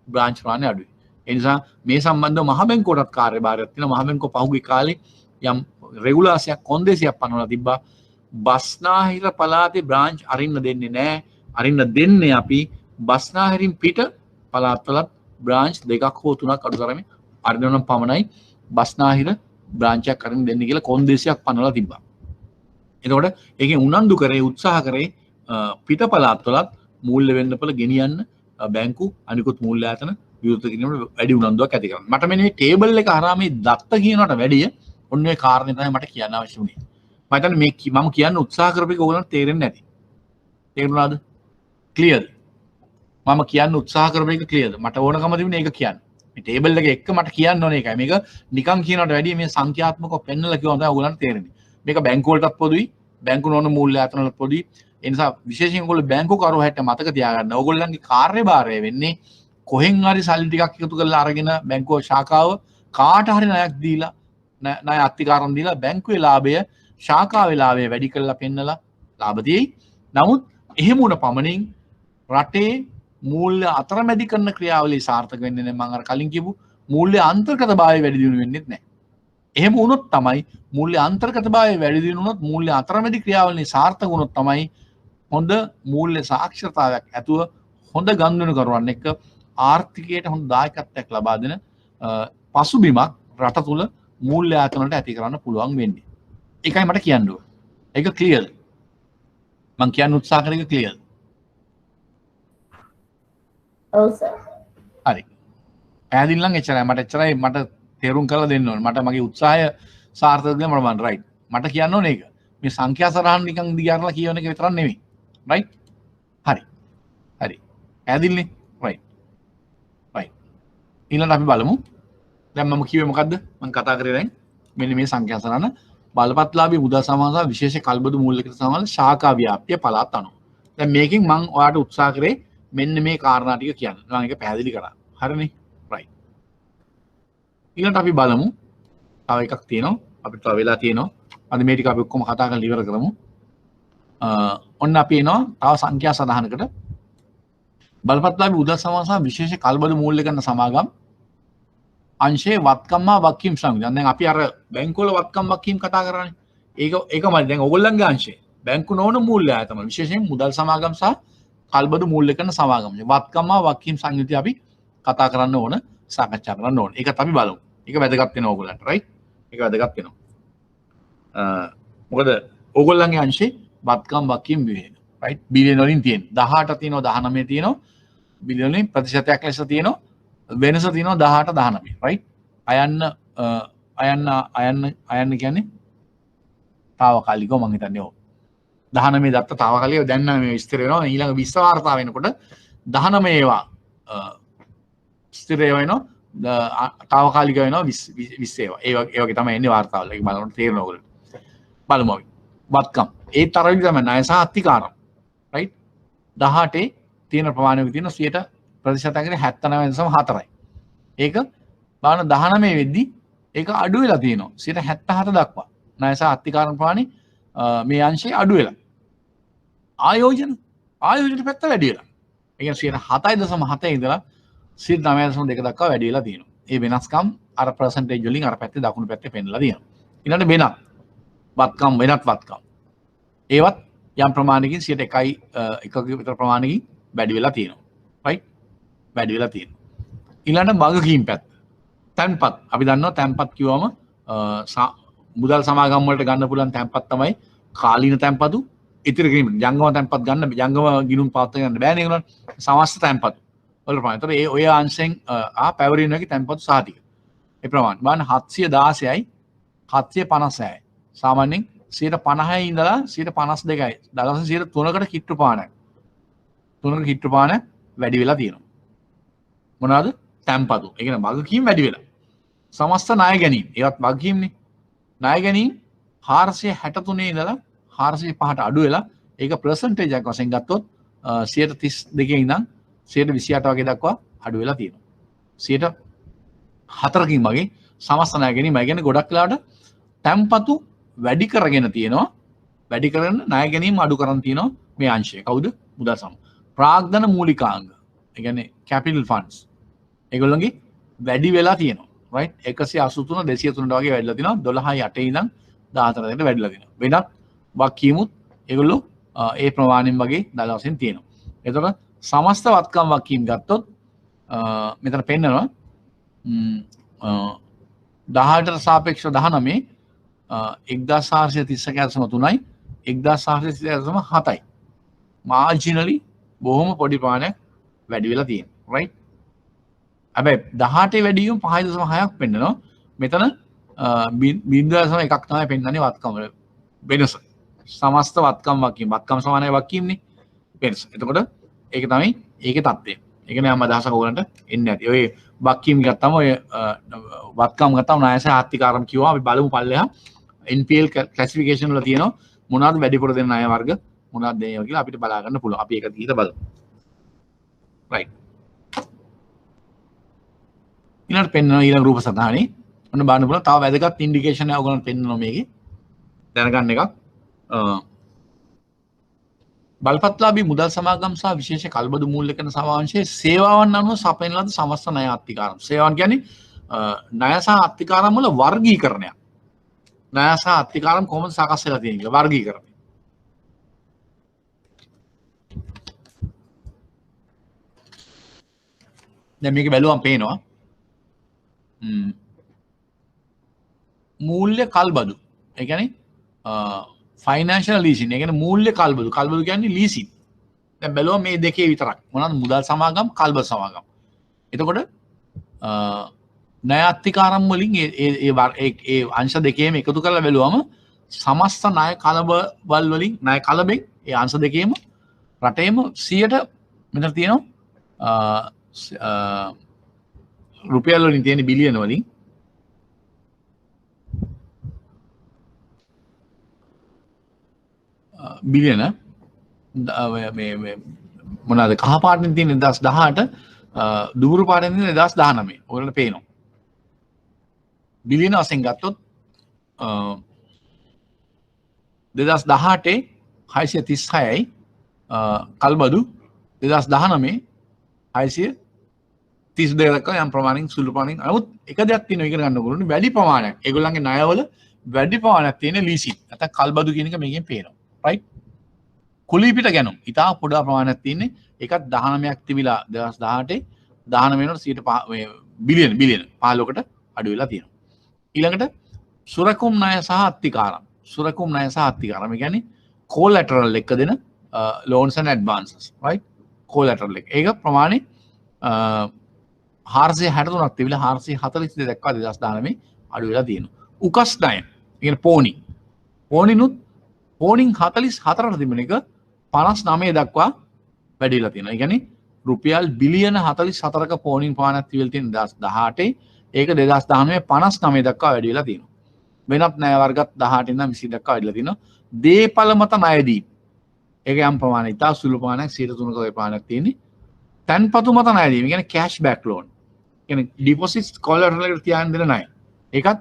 බ්‍රාන්ච් ප්‍රමාණය අඩුයි. ඒ නිසා මේ සම්බන්ධව මහ බැංකුවටත් කාර්යභාරයක් තියෙනවා. මහ බැංකුව පහුගිය කාලේ යම් රෙගුලාසියක් කොන්දේසියක් පනවලා තිබ්බා. බස්නාහිර පළාතේ බ්‍රාන්ච් අරින්න දෙන්නේ නැහැ. අරින්න දෙන්නේ අපි බස්නාහිරින් පිට පළාත්වලත් බ්‍රාන්ච් දෙකක් හෝ තුනක් අඩු තරමේ අරින්න පමණයි බස්නාහිර බ්‍රාන්චයක් අරින්න දෙන්න කියලා කොන්දේසියක් පනවලා තිබ්බා. එතකොට ඒකෙන් උනන්දු කරේ උත්සාහ කරේ පිට පළාත්වලත් මූල්‍ය වෙන්නපල ගෙනියන්න බැංකු අනිකුත් මූල්‍ය ආයතන විවෘත කිරීමට වැඩි උනන්දුවක් ඇති කරනවා. මට මෙන්න මේ ටේබල් එක හරහා මේ දත්ත කියනකට වැඩිය ඔන්න ඔය කාරණේ තමයි මට කියන්න අවශ්‍ය වුණේ. මම හිතන්නේ මේ මම කියන්න උත්සාහ කරපු එක ඕගොල්ලන්ට තේරෙන්නේ නැති. තේරුණාද? ක්ලියර්ද? මම කියන්න උත්සාහ කරපු එක ක්ලියර්ද? මට ඕනකම තිබුණේ ඒක කියන්න. මේ ටේබල් එක එක්ක මට කියන්න ඕනේ ඒකයි. මේක නිකන් කියනකට වැඩිය මේ සංඛ්‍යාත්මකව පෙන්නලා කියවන තමයි ඕගොල්ලන්ට තේරෙන්නේ. මේක බැංකු වලටත් පොදුයි, බැංකු නොවන මූල්‍ය ආයතන වලට පොදුයි. ඒ නිසා විශේෂයෙන් ඔයගොල්ලෝ බැංකු කරුවෝ හැට මතක තියාගන්න. ඔයගොල්ලන්ගේ කාර්යභාරය වෙන්නේ කොහෙන් හරි සල්ලි ටිකක් එකතු කරලා අරගෙන බැංකුව ශාඛාව කාට හරි ණයක් දීලා ණය අත්තිකාරම් දීලා බැංකුවේ ලාභය ශාඛාවේ ලාභය වැඩි කරලා පෙන්නලා ලාභ දෙයි. නමුත් එහෙම වුණ පමණින් රටේ මූල්‍ය අතරමැදි කරන ක්‍රියාවලිය සාර්ථක වෙන්නේ නැහැ. මම අර කලින් කියපු මූල්‍ය අන්තර්ගතභාවය වැඩි දියුණු වෙන්නේ නැහැ. එහෙම වුණොත් තමයි මූල්‍ය අන්තර්ගතභාවය වැඩි දියුණු වුණොත් මූල්‍ය අතරමැදි ක්‍රියාවලිය සාර්ථක වුණොත් තමයි හොඳ මූල්‍ය සාක්ෂරතාවයක් ඇතුව හොඳ ගනුදෙනු කරවන්න එක්ක ආර්ථිකයට හොඳ දායකත්වයක් ලබා දෙන පසුබිමක් රට තුල මූල්‍ය ආයතන වලට ඇති කරන්න පුළුවන් වෙන්නේ. ඒකයි මට කියන්න ඕන. ඒක ක්ලියර්ද? මම කියන්න උත්සාහ කරන එක ක්ලියර්ද? ඔව් සර්. හරි. පැහැදිලි නම් එච්චරයි. මට එච්චරයි මට තේරුම් කරලා දෙන්න ඕනේ. මට මගේ උත්සාහය සාර්ථක වෙන්න මම රයිට්. මට කියන්න ඕනේ ඒක. මේ සංඛ්‍යා සරහන් නිකන් දිගාරලා කියවන එක විතරක් නෙමෙයි. රයිට්? හරි. හරි. පැහැදිලිනේ? රයිට්. රයිට්. ඊළඟට අපි බලමු. දැන් මම කිව්වේ මොකද්ද? මම කතා කරේ දැන් මෙන්න මේ සංඛ්‍යා සරහන බලපත්ලාභී මුදල් සමාන විශේෂ කල්බදු මූල්‍යකට සමාන ශාඛා ව්‍යාප්තිය පළාත් අනුව. දැන් මේකෙන් මම ඔයාලට උත්සාහ කරේ මෙන්න මේ කාරණා ටික කියන්න. මම ඒක පැහැදිලි කරා. හරිනේ? රයිට්. ඊළඟට අපි බලමු. තව එකක් තියෙනවා. අපිට තව වෙලා තියෙනවා. අද මේ ටික අපි ඔක්කොම කතා කරලා ඉවර කරමු. ඔන්න අපි එනවා තව සංඛ්‍යා සඳහනකට. බලපත්ලාභී මුදල් සමාන සහ විශේෂ කල්බදු මූල්‍ය කරන සමාගම් අංශයේ වත්කම්මා වක්කීම් සංවිධානය. දැන් අපි අර බැංකුව වල වත්කම් වක්කීම් කතා කරානේ. ඒකමයි දැන් ඕගොල්ලන්ගේ අංශය. බැංකු නොවන මූල්‍ය ආයතන විශේෂයෙන් මුදල් සමාගම් සහ කල්බදු මූල්‍ය කරන සමාගම්. වත්කම්මා වක්කීම් සංවිධානය අපි කතා කරන්න ඕන, සාකච්ඡා කරන්න ඕන. ඒකත් අපි බලමු. ඒක වැදගත් වෙනවා ඕගොල්ලන්ට, රයිට්? ඒක වැදගත් වෙනවා. මොකද ඕගොල්ලන්ගේ අංශේ වත්කම් වක්කීම් විවේක, රයිට්? බිලියන වලින් තියෙන 18 තියෙනවා, 19 තියෙනවා. බිලියන වලින් ප්‍රතිශතයක් ලෙස තියෙනවා. වෙනස තියෙනවා 18 19 රයිට් අයන්න කියන්නේ తాවකාලිකව මම හිතන්නේ ඕක 19 දත්ත తాවකාලිකව දැන් නම් මේ ස්ථිර වෙනවා ඊළඟ 20 වාර්තා වෙනකොට 19 ඒවා ස්ථිර වෙනවා తాවකාලික වෙනවා 20 ඒවා ඒ වගේ තමයි එන්නේ වාර්තාවල ඒක බලනකොට තේරෙනවා ඔයගොල්ලෝ බලමු අපි වත්කම් ඒ තරමින් තමයි ණය සහ අත්තිකාරම් රයිට් 18 තියෙන ප්‍රමාණයක තියෙන 100% ප්‍රතිශතයකට 79.4යි. ඒක බාන 19 වෙද්දි ඒක අඩු වෙලා තියෙනවා 77 දක්වා ණය සහ අත්තිකාරම් ප්‍රමාණය මේ අංශය අඩු වෙලා ආයෝජන පැත්ත වැඩි වෙලා ඒ කියන්නේ 7.7 ඉඳලා 9.2 දක්වා වැඩි වෙලා තියෙනවා ඒ වෙනස්කම් අර percentage වලින් අර පැත්තේ දකුණු පැත්තේ පෙන්නලා තියෙනවා ඊළඟට වෙනත් වත්කම් ඒවත් යම් ප්‍රමාණයකින් 1.1ක විතර ප්‍රමාණයකින් වැඩි වෙලා තියෙනවා right වැඩි වෙලා තියෙනවා ඊළඟට වගකීම් පැත්ත තැන්පත් අපි දන්නවා තැන්පත් කිව්වම මුදල් සමාගම් වලට ගන්න පුළුවන් තැන්පත් තමයි කාලීන තැන්පතු ඉතිරි කිරීම ජංගම තැන්පත් ගන්න ජංගම ගිණුම් පවත්වා ගන්න බෑනේ ඒගොල්ලන් සමස්ත තැන්පත් වල ප්‍රමාණය. ඒතර ඒ ඔය අංශෙන් පැවරීම එකේ තැන්පතු සහතික. ඒ ප්‍රමාණය. බලන්න 716යි 756යි. සාමාන්‍යයෙන් 50යි ඉඳලා 52යි. දවස් 3කට කිට්ටු පානක්. 3කට කිට්ටු පාන වැඩි වෙලා තියෙනවා. මොනවාද? තැන්පතු. ඒ කියන්නේ වගකීම් වැඩි වෙලා. සමස්ත ණය ගැනීම. ඒවත් වගකීම්නේ. ණය ගැනීම 463 ඉඳලා 405ට අඩු වෙලා ඒක percentage එකක් වශයෙන් ගත්තොත් 32 ඉඳන් 28 වගේ දක්වා අඩු වෙලා තියෙනවා 4කින් වගේ සමස්ත ණය ගැනීම. ඒ කියන්නේ ගොඩක් වෙලාවට තැන්පතු වැඩි කරගෙන තියෙනවා වැඩි කරන ණය ගැනීම අඩු කරන් තියෙනවා මේ අංශය. කවුද? මුදල් සම ප්‍රාග්ධන මූලිකාංග. ඒ කියන්නේ capital funds. ඒගොල්ලන්ගේ වැඩි වෙලා තියෙනවා. right 183 203ට වගේ වැඩිලා තියෙනවා 12යි 8 ඉඳන් 14 දෙකට වැඩිලා තියෙනවා. වෙනත් වක්කීමුත් ඒගොල්ලෝ ඒ ප්‍රමාණයෙන් වගේ දල වශයෙන් තියෙනවා. එතකොට සමස්ත වත්කම් වක්කීම් ගත්තොත් මෙතන පෙන්නනවා 18ට සාපේක්ෂව 19 1431.3යි 1431.7යි මාර්ජිනලි බොහොම පොඩි ප්‍රමාණයක් වැඩි වෙලා තියෙනවා right හැබැයි 18 වැඩි වීම 5.6ක් පෙන්නනවා මෙතන 0.1ක් තමයි පෙන්නන්නේ වත්කම් වල වෙනස සමස්ත වත්කම් වත්කම් සමානයි වක්කීම්නේ වෙනස. එතකොට ඒක තමයි ඒකේ தත්ත්වය. ඒක නෑ මම අදහසක් ඕගලන්ට එන්නේ නැති. ඔය වක්කීම් ගත්තම ඔය වත්කම් ගත්තම ණයස ආර්ථිකාරම් කිව්වා අපි බලමු පල්ලෙහා NPL ක්ලාසිෆිකේෂන් වල තියෙනවා මොනවාද වැඩිපුර දෙන ණය වර්ග මොනවද දෙන්නේ කියලා අපිට බලා ගන්න පුළුවන්. අපි ඒක දිහා බලමු. right. ඊළඟට පෙන්වන ඊළඟ රූප සටහනේ ඔන්න බලන්න පුළුවන් තව වැදගත් ඉන්ඩිකේෂන් එකක් ඔයගොල්ලන්ට පෙන්වනවා මේකේ. දැනගන්න එකක්. බලපත්ලාභී මුදල් සමාගම් සහ විශේෂ කල්බදු මූල්‍ය කරන සමාංශයේ සේවාවන් අනුව සපයන ලද සමස්ත ණය අත්තිකාරම්. සේවාවන් කියන්නේ ණය සහ අත්තිකාරම් වල වර්ගීකරණයක්. ණය සහ අත්තිකාරම් කොහොමද සකස් වෙලා තියෙන්නේ කියලා වර්ගීකරණය. දැන් මේක බැලුවම පේනවා මූල්‍ය කල්බදු. ඒ කියන්නේ ෆයිනෑන්ෂල් ලීසින්. ඒ කියන්නේ මූල්‍ය කල්බදු. කල්බදු කියන්නේ ලීසින්. දැන් බැලුවා මේ දෙකේ විතරක්. මොනවාද මුදල් සමාගම්, කල්බදු සමාගම්. එතකොට ණය අත්තිකාරම් වලින් ඒ අංශ දෙකේම එකතු කරලා බැලුවම සමස්ත ණය කලබවල් වලින් ණය කලබෙන් ඒ අංශ දෙකේම රටේම 100ට මෙතන තියෙනවා රුපියල් වලින් තියෙන බිලියන වලින් බිලියන මොනවාද කහ පාටින් තියෙන 2018 දුඹුරු පාටින් තියෙන 2019 ඔයගොල්ලන්ට පේනවා බිලියන වශයෙන් ගත්තොත් 2018 636යි කල්බදු 2019 632 දක්වා යම් ප්‍රමාණින් සුළු ප්‍රමාණින් නමුත් එක දෙයක් තියෙනවා ඉගෙන ගන්න ඕනේ වැඩි ප්‍රමාණයක් ඒගොල්ලන්ගේ ණයවල වැඩි ප්‍රමාණයක් තියෙන ලීසින් නැත්නම් කල්බදු කියන එක මේකෙන් පේනවා right කුලීපිට ගැනුම් ඉතා පොඩි ප්‍රමාණයක් තියෙන්නේ ඒකත් 19ක් තිබිලා 2018 19 වෙනකොට 100 බිලියන 15කට අඩු වෙලා තියෙනවා ඊළඟට සුරකුම් ණය සහ අත්තිකාරම් සුරකුම් ණය සහ අත්තිකාරම් ඒ කියන්නේ collateral එක දෙන loans and advances right collateral එක ඒක ප්‍රමාණය 463ක් තිබිලා 442 දක්වා 2019 අඩු වෙලා තියෙනවා උකස් ණය ඒ කියන්නේ පෝනිනුත් පෝනින් 44ට තිබෙන එක 59 දක්වා වැඩි වෙලා තියෙනවා. ඒ කියන්නේ රුපියල් බිලියන 44ක පෝනින් ප්‍රමාණයක් තිබිලා තියෙන 2018 ඒක 2019 59 දක්වා වැඩි වෙලා තියෙනවා. වෙනත් ණය වර්ගත් 18 ඉඳන් 20 දක්වා වැඩිලා තියෙනවා. දේපල මත ණයදී ඒක යම් ප්‍රමාණයක් ඉතා සුළු ප්‍රමාණයක් 3%ක වගේ ප්‍රමාණයක් තියෙන්නේ. තැන්පතු මත ණයදී. ඒ කියන්නේ කෑෂ් බෑක් ලෝන්. කියන්නේ ඩිපොසිට්ස් කොලටරල් එකට තියාගෙන දෙන ණය. ඒකත්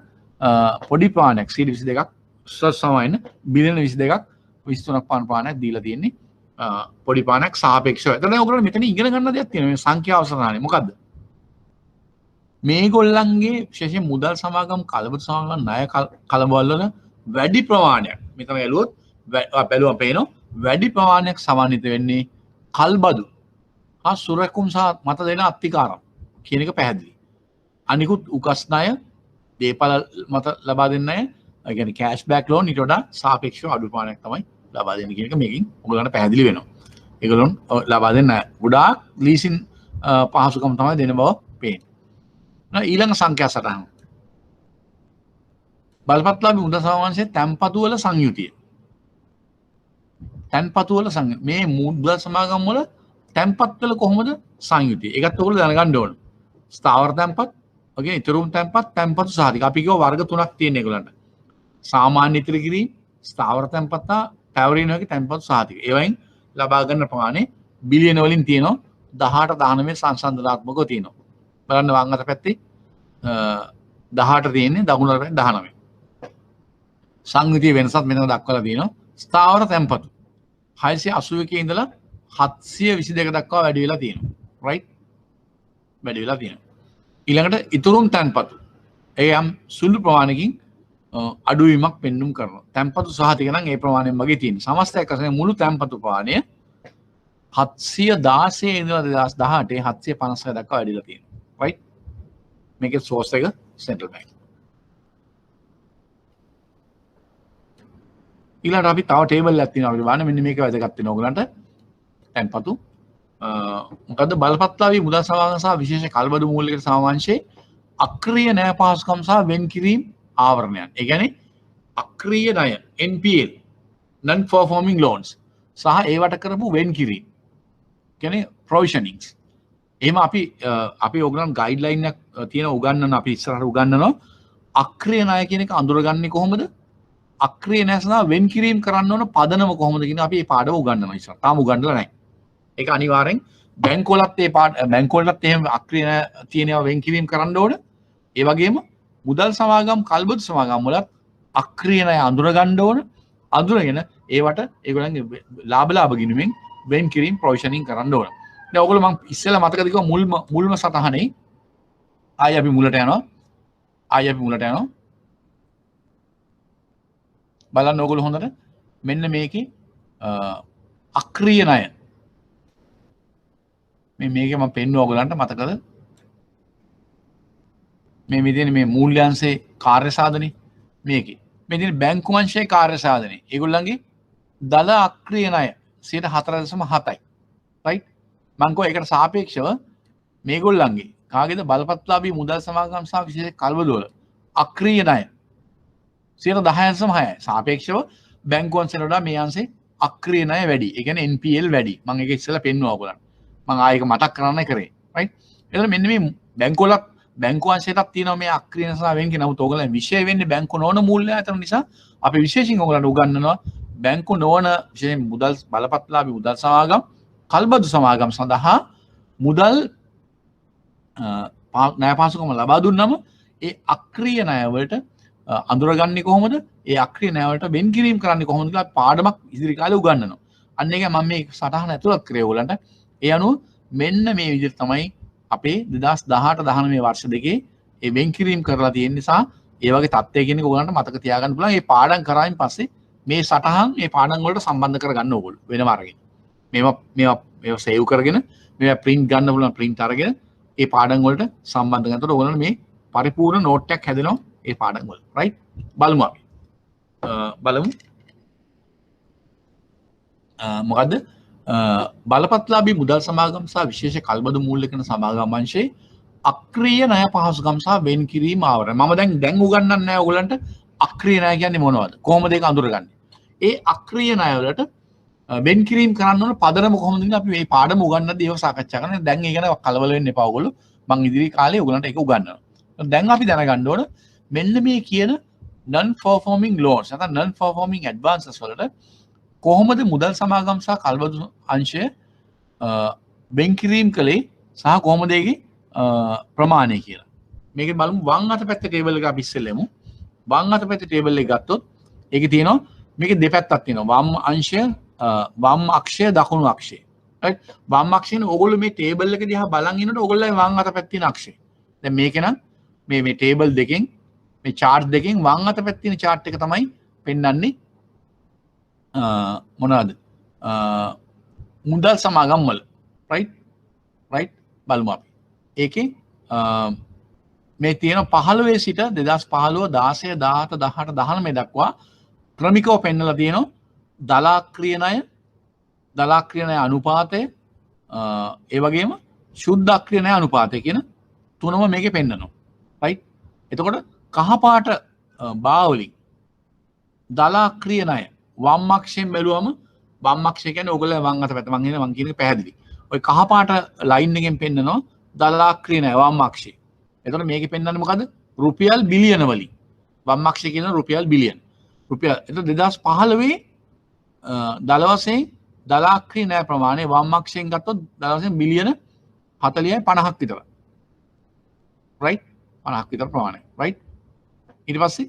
පොඩි ප්‍රමාණයක් 22ක් සමාන බිලියන 22ක් 23ක් ප්‍රමාණයක් දීලා තියෙන්නේ පොඩි ප්‍රමාණයක් සාපේක්ෂව. එතන ඔයගොල්ලෝ මෙතන ඉගෙන ගන්න දෙයක් තියෙනවා. මේ සංඛ්‍යා අවසරණානේ මොකද්ද? මේගොල්ලන්ගේ විශේෂයෙන් මුදල් සමාගම් කලබල සමාගම් ණය කලබල වල වැඩි ප්‍රමාණයක් මෙතන ඇලුවොත් බැලුවම පේනවා වැඩි ප්‍රමාණයක් සමන්විත වෙන්නේ කල්බදු හා සුරකුම් සහ මත දෙන අත්තිකාරම් කියන එක පැහැදිලි. අනිකුත් උකස් ණය දේපල මත ලබා දෙන ණය ඒ කියන්නේ කෑෂ් බෑක් ලෝන් ඊට වඩා සාපේක්ෂව අඩු ප්‍රමාණයක් තමයි ලබා දෙන්නේ කියන එක මේකෙන් ඔයගොල්ලන්ට පැහැදිලි වෙනවා. ඒගොල්ලොන් ලබා දෙන්න ගොඩාක් ලීසින් පහසුකම් තමයි දෙන බව පේන්නේ. ඊළඟ සංඛ්‍යා සටහන බලපත්ලාභී මුදල් සමාගමේ තැන්පතු වල සංයුතිය. තැන්පතු වල මේ මුදල් සමාගම් වල තැන්පත් වල කොහොමද සංයුතිය? ඒකත් ඔයගොල්ලෝ දැනගන්න ඕන. ස්ථාවර තැන්පත්, ඔගේ ඉතුරුම් තැන්පත්, තැන්පතු සහතික. අපි කිව්ව වර්ග තුනක් තියෙන ඒගොල්ලන්ට. සාමාන්‍ය ඉතිරි කිරීම, ස්ථාවර තැන්පත් හා පැවරීම වගේ තැන්පතු සහතික. ඒවයින් ලබා ගන්න ප්‍රමාණය බිලියන වලින් තියෙනවා 18 19 සංසන්දනාත්මකව තියෙනවා. බලන්න වම් අත පැත්තේ 18 තියෙන්නේ දකුණු අත පැත්තේ 19. සංයුතිය වෙනසත් මෙතන දක්වලා තියෙනවා. ස්ථාවර තැන්පතු 681 ඉඳලා 722 දක්වා වැඩි වෙලා තියෙනවා. රයිට්? වැඩි වෙලා තියෙනවා. ඊළඟට ඉතුරුම් තැන්පතු ඒ යම් සුළු ප්‍රමාණයකින් අඩුවීමක් පෙන්눔 කරනවා. තැන්පතු සහතික නම් ඒ ප්‍රමාණයෙන් වගේ තියෙන. සමස්තයක් වශයෙන් මුළු තැන්පතු ප්‍රමාණය 716 ඉඳලා 2018 756 දක්වා වැඩිලා තියෙනවා. රයිට්? මේකේ සෝස් එක සෙන්ට්‍රල් බැංක්. ඊළඟට අපි තව ටේබල් එකක් තියෙනවා අපිට බලන්න මෙන්න මේක වැදගත් වෙනවා ඔයගලන්ට. තැන්පතු මොකද්ද බලපත්ලාවී මුදල් සමාගම් සහ විශේෂ කල්බදු මූල්‍යකට සමාවංශයේ අක්‍රීය ණය පහසුකම් සහ වෙන් කිරීම ආවරණයන්. ඒ කියන්නේ අක්‍රීය ණය NPL non performing loans සහ ඒවට කරපු වෙන් කිරීම. කියන්නේ provisionings. එහෙම අපි ඔයගලන් ගයිඩ්ලයින් එකක් තියෙන උගන්වන අපි ඉස්සරහට උගන්වනවා අක්‍රීය ණය කියන එක අඳුරගන්නේ කොහොමද? අක්‍රීය ණය සඳහා වෙන් කිරීම කරන්න ඕන පදනම කොහොමද කියන අපි මේ පාඩම උගන්වනවා ඉස්සර. තාම උගන්වලා නැහැ. ඒක අනිවාර්යෙන් බැංකුවලත් බැංකුවලත් එහෙම අක්‍රීය ණය තියෙනවා වෙන් කිරීම කරන්න ඕන. ඒ වගේම මුදල් සමාගම් කල්බදු සමාගම් වලත් අක්‍රීය ණය අඳුර ගන්න ඕන. අඳුරගෙන ඒවට ඒගොල්ලන්ගේ ලාභ ගිණුමෙන් වෙන් කිරීම ප්‍රොවිෂනින් කරන්න ඕන. දැන් ඔයගොල්ලෝ මම ඉස්සෙල්ලා මතකද කිව්වා මුල්ම සටහනේ ආයි අපි මුලට යනවා. බලන්න ඕගොල්ලෝ හොඳට මෙන්න මේකේ අක්‍රීය ණය මේකේ මම පෙන්නුවා ඔයගලන්ට මතකද මේ තියෙන මේ මූල්‍යාංශයේ කාර්ය සාධනේ මේකේ මේ තියෙන බැංකු අංශයේ කාර්ය සාධනේ ඒගොල්ලන්ගේ දල අක්‍රීය ණය 4.7යි රයිට් මම කෝ ඒකට සාපේක්ෂව මේගොල්ලන්ගේ කාගේද බලපත්ලාභී මුදල් සමාගම් සහ විශේෂ කල්බදු වල අක්‍රීය ණය 10.6යි සාපේක්ෂව බැංකු අංශයට වඩා මේ අංශේ අක්‍රීය ණය වැඩි. ඒ කියන්නේ NPL වැඩි. මම ඒක ඉස්සෙල්ලා පෙන්නුවා ඔයගොල්ලන්ට. මම ආයෙක මතක් කරන්න කරේ. රයිට්? එතන මෙන්න මේ බැංකුවලත් බැංකු අංශයටත් තියෙනවා මේ අක්‍රීය ණය සහ වෙන් කියන නමුත් ඔයගොල්ලන් විශේෂ වෙන්නේ බැංකු නොවන මූල්‍ය ආයතන නිසා අපි විශේෂයෙන් ඔයගොල්ලන්ට උගන්වනවා බැංකු නොවන විශේෂයෙන් මුදල් බලපත්ලාභී මුදල් සමාගම් කල්බදු සමාගම් සඳහා මුදල් ණය පහසුකම් ලබා දුන්නම ඒ අක්‍රීය ණය වලට අඳුරගන්නේ කොහොමද? ඒ අක්‍රීය ණය වලට වෙන් කිරීම කරන්නේ කොහොමද කියලා පාඩමක් ඉදිරි කාලේ උගන්වනවා. අන්න ඒක මම මේ සටහන ඇතුළත් කරේ ඔයගලන්ට. ඒ අනුව මෙන්න මේ විදිහට තමයි අපේ 2018 19 වර්ෂ දෙකේ ඒ වෙන් කිරීම කරලා තියෙන නිසා ඒ වගේ තත්ත්වය කියන එක ඔයගලන්ට මතක තියාගන්න පුළුවන්. මේ පාඩම් කරායින් පස්සේ මේ සටහන් මේ පාඩම් වලට සම්බන්ධ කරගන්න ඕගොල්ලෝ වෙනම අරගෙන. මේවා සේව් කරගෙන මේවා print ගන්න පුළුවන් print අරගෙන ඒ පාඩම් වලට සම්බන්ධ කරනකොට ඔයගලන්ට මේ පරිපූර්ණ නෝට් එකක් හැදෙනවා. ඒ පාඩම් වල රයිට් බලමු අපි මොකද්ද බලපත්ලාභී මුදල් සමාගම් සහ විශේෂ කල්බදු මූල්‍ය කරන සමාගම් අංශයේ අක්‍රීය ණය පහසුකම් සහ වෙන් කිරීම ආවරණය. මම දැන් උගන්වන්නේ නැහැ ඔයගලන්ට අක්‍රීය ණය කියන්නේ මොනවද? කොහොමද ඒක අඳුරගන්නේ? ඒ අක්‍රීය ණය වලට වෙන් කිරීම කරන්න ඕන පදනම කොහොමද කියලා අපි මේ පාඩම උගන්වද්දී ඒක සාකච්ඡා කරනවා. දැන් ඒක ගැන කලබල වෙන්න එපා ඔයගොල්ලෝ. මම ඉදිරි කාලේ ඔයගලන්ට ඒක උගන්වනවා. දැන් අපි දැනගන්න ඕන මෙන්න මේ කියන non performing loans නැත්නම් non performing advances වලට කොහොමද මුදල් සමාගම් සහ කල්බදු අංශය වෙන් කිරීම කළේ සහ කොහොමද ඒකේ ප්‍රමාණය කියලා. මේක බලමු වම් අත පැත්තේ ටේබල් එක අපි ඉස්සෙල්ලෙමු. වම් අත පැත්තේ ටේබල් එක ගත්තොත් ඒකේ තියෙනවා මේකේ දෙපැත්තක් තියෙනවා. වම් අංශය වම් අක්ෂය දකුණු අක්ෂය. right? වම් අක්ෂයෙන් ඕගොල්ලෝ මේ ටේබල් එක දිහා බලන් ඉන්නකොට ඕගොල්ලෝ වම් අත පැත්තේ තියෙන අක්ෂය. දැන් මේක නම් මේ ටේබල් දෙකෙන් මේ chart දෙකෙන් වම් අත පැත්තේ තියෙන chart එක තමයි පෙන්වන්නේ මොනවාද? මුදල් සමාගම් වල. right? බලමු අපි. ඒකේ මේ තියෙන 15 සිට 2015 16 17 18 19 දක්වා ක්‍රමිකව පෙන්නලා තියෙනවා දලාක්‍රීය ණය අනුපාතය ඒ වගේම ශුද්ධක්‍රීය ණය අනුපාතය කියන තුනම මේකේ පෙන්නනවා. right? එතකොට කහපාට බාවලින් දලාක්‍රීය ණය වම් අක්ෂයෙන් බැලුවම වම් අක්ෂය කියන්නේ ඕගොල්ලෝ වම් අත පැත්ත මං කියන එක පැහැදිලි. ඔය කහපාට ලයින් එකෙන් පෙන්නනවා දලාක්‍රීය ණය වම් අක්ෂය. එතකොට මේකේ පෙන්වන්නේ මොකද්ද? රුපියල් බිලියන වලින්. වම් අක්ෂය කියන රුපියල් බිලියන. එතකොට 2015 දල වශයෙන් දලාක්‍රීය ණය ප්‍රමාණය වම් අක්ෂයෙන් ගත්තොත් දල වශයෙන් බිලියන 40යි 50ක් විතර. right? 50ක් විතර ප්‍රමාණය. right? ඊට පස්සේ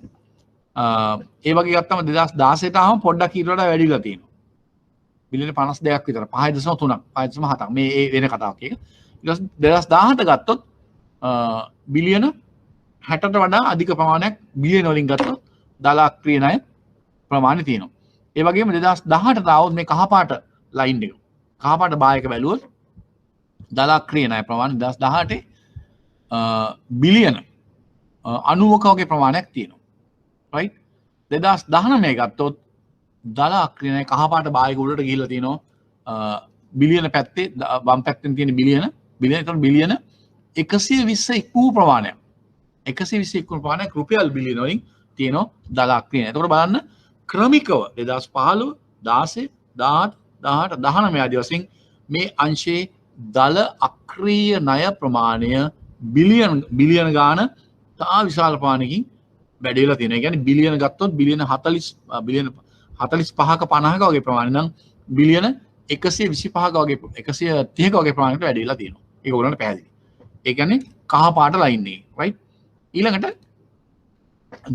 ඒ වගේ ගත්තම 2016 ට ආවම පොඩ්ඩක් ඊට වඩා වැඩි වෙලා තියෙනවා. බිලියන 52ක් විතර 5.3ක් 5.7ක් මේ වෙන කතාවක් එක. ඊට පස්සේ 2018 ගත්තොත් බිලියන 60ට වඩා අධික ප්‍රමාණයක් බිලියන වලින් ගත්තොත් දලාක්‍රීය ණය ප්‍රමාණය තියෙනවා. ඒ වගේම 2018ට ආවොත් මේ කහපාට ලයින් එක කහපාට බායක බැලුවොත් දලාක්‍රීය ණය ප්‍රමාණය 2018 බිලියන 90ක වගේ ප්‍රමාණයක් තියෙනවා. right? 2019 ගත්තොත් දලාක්‍රීය ණය කහපාට බායක උඩට ගිහිල්ලා තියෙනවා බිලියන පැත්තේ වම් පැත්තෙන් තියෙන බිලියන බිලියන 120 ඉක්මූ ප්‍රමාණයක් 120 ඉක්මූ ප්‍රමාණයක් රුපියල් බිලියන වලින් තියෙනවා දලාක්‍රීය ණය. එතකොට බලන්න ක්‍රමිකව 2015 16 17 18 19 ආදී වශයෙන් මේ අංශයේ දල අක්‍රීය ණය ප්‍රමාණය බිලියන ගාන තා විශාල ප්‍රමාණයකින් වැඩි වෙලා තියෙනවා. ඒ කියන්නේ බිලියන ගත්තොත් බිලියන 45ක 50ක වගේ ප්‍රමාණය නම් බිලියන 125ක වගේ 130ක වගේ ප්‍රමාණයකට වැඩි වෙලා තියෙනවා. ඒක උගලන්ට පැහැදිලි. ඒ කියන්නේ කහ පාට ලයින් එක. right? ඊළඟට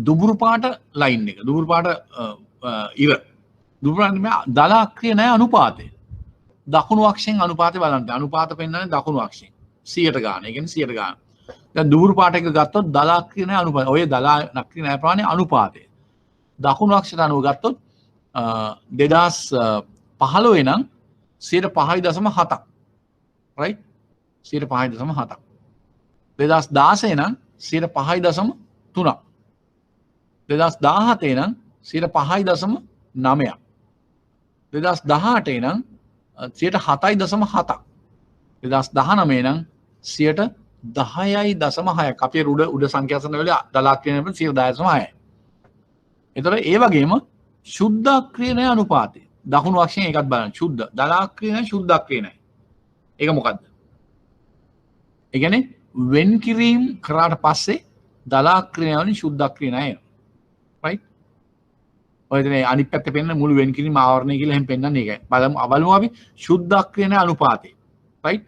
දුබුරු පාට ලයින් එක. දුබුරු පාට දුබුරු පාට මේ දලාක්‍රීය ණය අනුපාතය. දකුණු අක්ෂයෙන් අනුපාතය බලන්න. අනුපාත පෙන්වන්නේ දකුණු අක්ෂයෙන් 100ට ගන්න. ඒ කියන්නේ 100ට ගන්න. දැන් දුබුරු පාට එක ගත්තොත් දලාක්‍රීය ණය අනුපාතය. ඔය දලාක්‍රීය ණය ප්‍රමාණය අනුපාතය. දකුණු අක්ෂයට අනුව ගත්තොත් 2015 නම් 5.7ක්. right? 5.7ක්. 2016 නම් 5.3ක්. 2017 නම් 5.9ක්. 2018 නම් 7.7ක්. 2019 නම් 10.6ක්. අපේ උඩ සංඛ්‍යා සඳහන් වෙලා දලාක්‍රීය ණය 10.6යි. එතකොට ඒ වගේම ශුද්ධක්‍රීය ණය අනුපාතය. දකුණු අක්ෂයෙන් ඒකත් බලන්න. ශුද්ධ දලාක්‍රීය ණය ශුද්ධක්‍රීය ණය. ඒක මොකද්ද? ඒ කියන්නේ වෙන් කිරීම කරාට පස්සේ දලාක්‍රීය ණය වලින් ශුද්ධක්‍රීය ණය එනවා. right? ඔය ඉතින් අනිත් පැත්තේ පෙන්නන මුළු වෙන් කිරීම ආවරණය කියලා එහෙම පෙන්නන්නේ ඒකයි. බලමු අපි ශුද්ධක්‍රීය ණය අනුපාතය. right?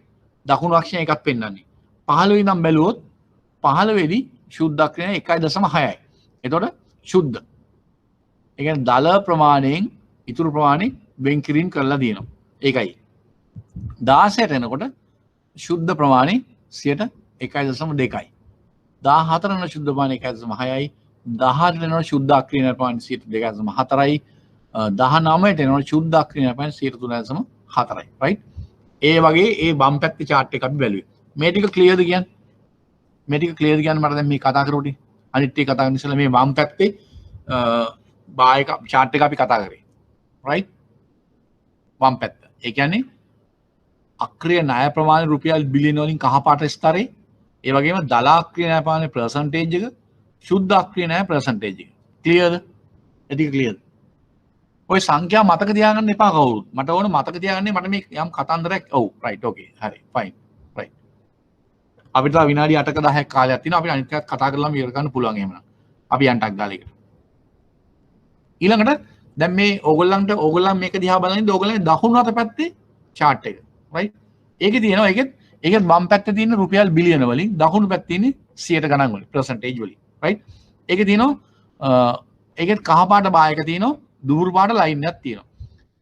දකුණු අක්ෂයෙන් එකක් පෙන්නන්නේ. 15 නම් බැලුවොත් 15 දී ශුද්ධක්‍රීය ණය 1.6යි. එතකොට ශුද්ධ. ඒ කියන්නේ දල ප්‍රමාණයෙන් ඉතුරු ප්‍රමාණය වෙන් කිරීම කරලා දිනනවා. ඒකයි. 16ට එනකොට ශුද්ධ ප්‍රමාණය 1.2යි. 14 වෙනි ශුද්ධ ප්‍රමාණය 1.6යි. 18ට එනකොට ශුද්ධ අක්‍රීය ණය ප්‍රමාණය 2.4යි. 19ට එනකොට ශුද්ධ අක්‍රීය ණය ප්‍රමාණය 3.4යි. right? ඒ වගේ ඒ වම් පැත්තේ chart එක අපි බැලුවේ. මේ ටික ක්ලියර්ද කියන්නේ? මේ ටික ක්ලියර්ද කියන්නේ මට දැන් මේ කතා කරුවටි. අනිත් ටික කතා කරන්න ඉස්සෙල්ලා මේ වම් පැත්තේ බායක chart එක අපි කතා කරේ. right? වම් පැත්ත. ඒ කියන්නේ අක්‍රීය ණය ප්‍රමාණය රුපියල් බිලියන වලින් කහපාට ස්තරේ, ඒ වගේම දලාක්‍රීය ණය ප්‍රමාණය percentage එක, ශුද්ධ අක්‍රීය ණය percentage එක. ක්ලියර්ද? ඒක ක්ලියර්ද? ඔය සංඛ්‍යා මතක තියාගන්න එපා කවුරුත්. මට ඕන මතක තියාගන්නේ මට මේ යම් කතන්දරයක්. ඔව් right okay හරි fine right. අපිට තව විනාඩි 8ක 10ක කාලයක් තියෙනවා. අපිට අනිත් එකත් කතා කරලාම ඉවර කරන්න පුළුවන් එහෙමනම්. අපි යන්ටක් දාලා එකට. ඊළඟට දැන් මේ ඕගොල්ලන් මේක දිහා බලනින්ද ඕගොල්ලන්ගේ දකුණු අත පැත්තේ chart එක right. ඒකේ තියෙනවා ඒකෙත් ඒකත් වම් පැත්තේ තියෙන රුපියල් බිලියන වලින් දකුණු පැත්තේ තියෙන 100 ගණන් වලින් percentage වලින් right ඒකේ තියෙනවා ඒකෙත් කහ පාට බායක තියෙනවා දුහුරු පාට ලයින් එකක් තියෙනවා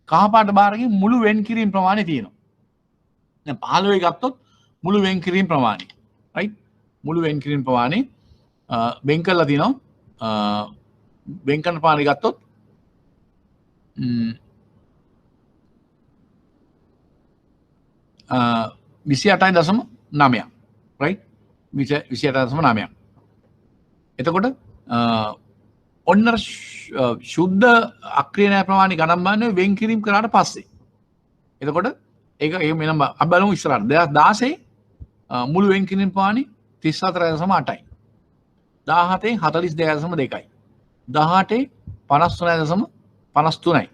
කහ පාට බාරකින් මුළු වෙන් කිරීම ප්‍රමාණය තියෙනවා දැන් 15 ගත්තොත් මුළු වෙන් කිරීම ප්‍රමාණය right මුළු වෙන් කිරීම ප්‍රමාණය වෙන් කරලා තියෙනවා වෙන් කරන ප්‍රමාණය ගත්තොත් 28.9 right 28.9 එතකොට ඔන්න ශුද්ධ අක්‍රිය ණය ප්‍රමාණය ගණන් බලන්නේ වෙන් කිරීම කරාට පස්සේ එතකොට ඒක මෙන්න අපි බලමු ඉස්සරහට 2016 මුළු වෙන් කිරීම ප්‍රමාණය 34.8යි 17 42.2යි 18 53.53යි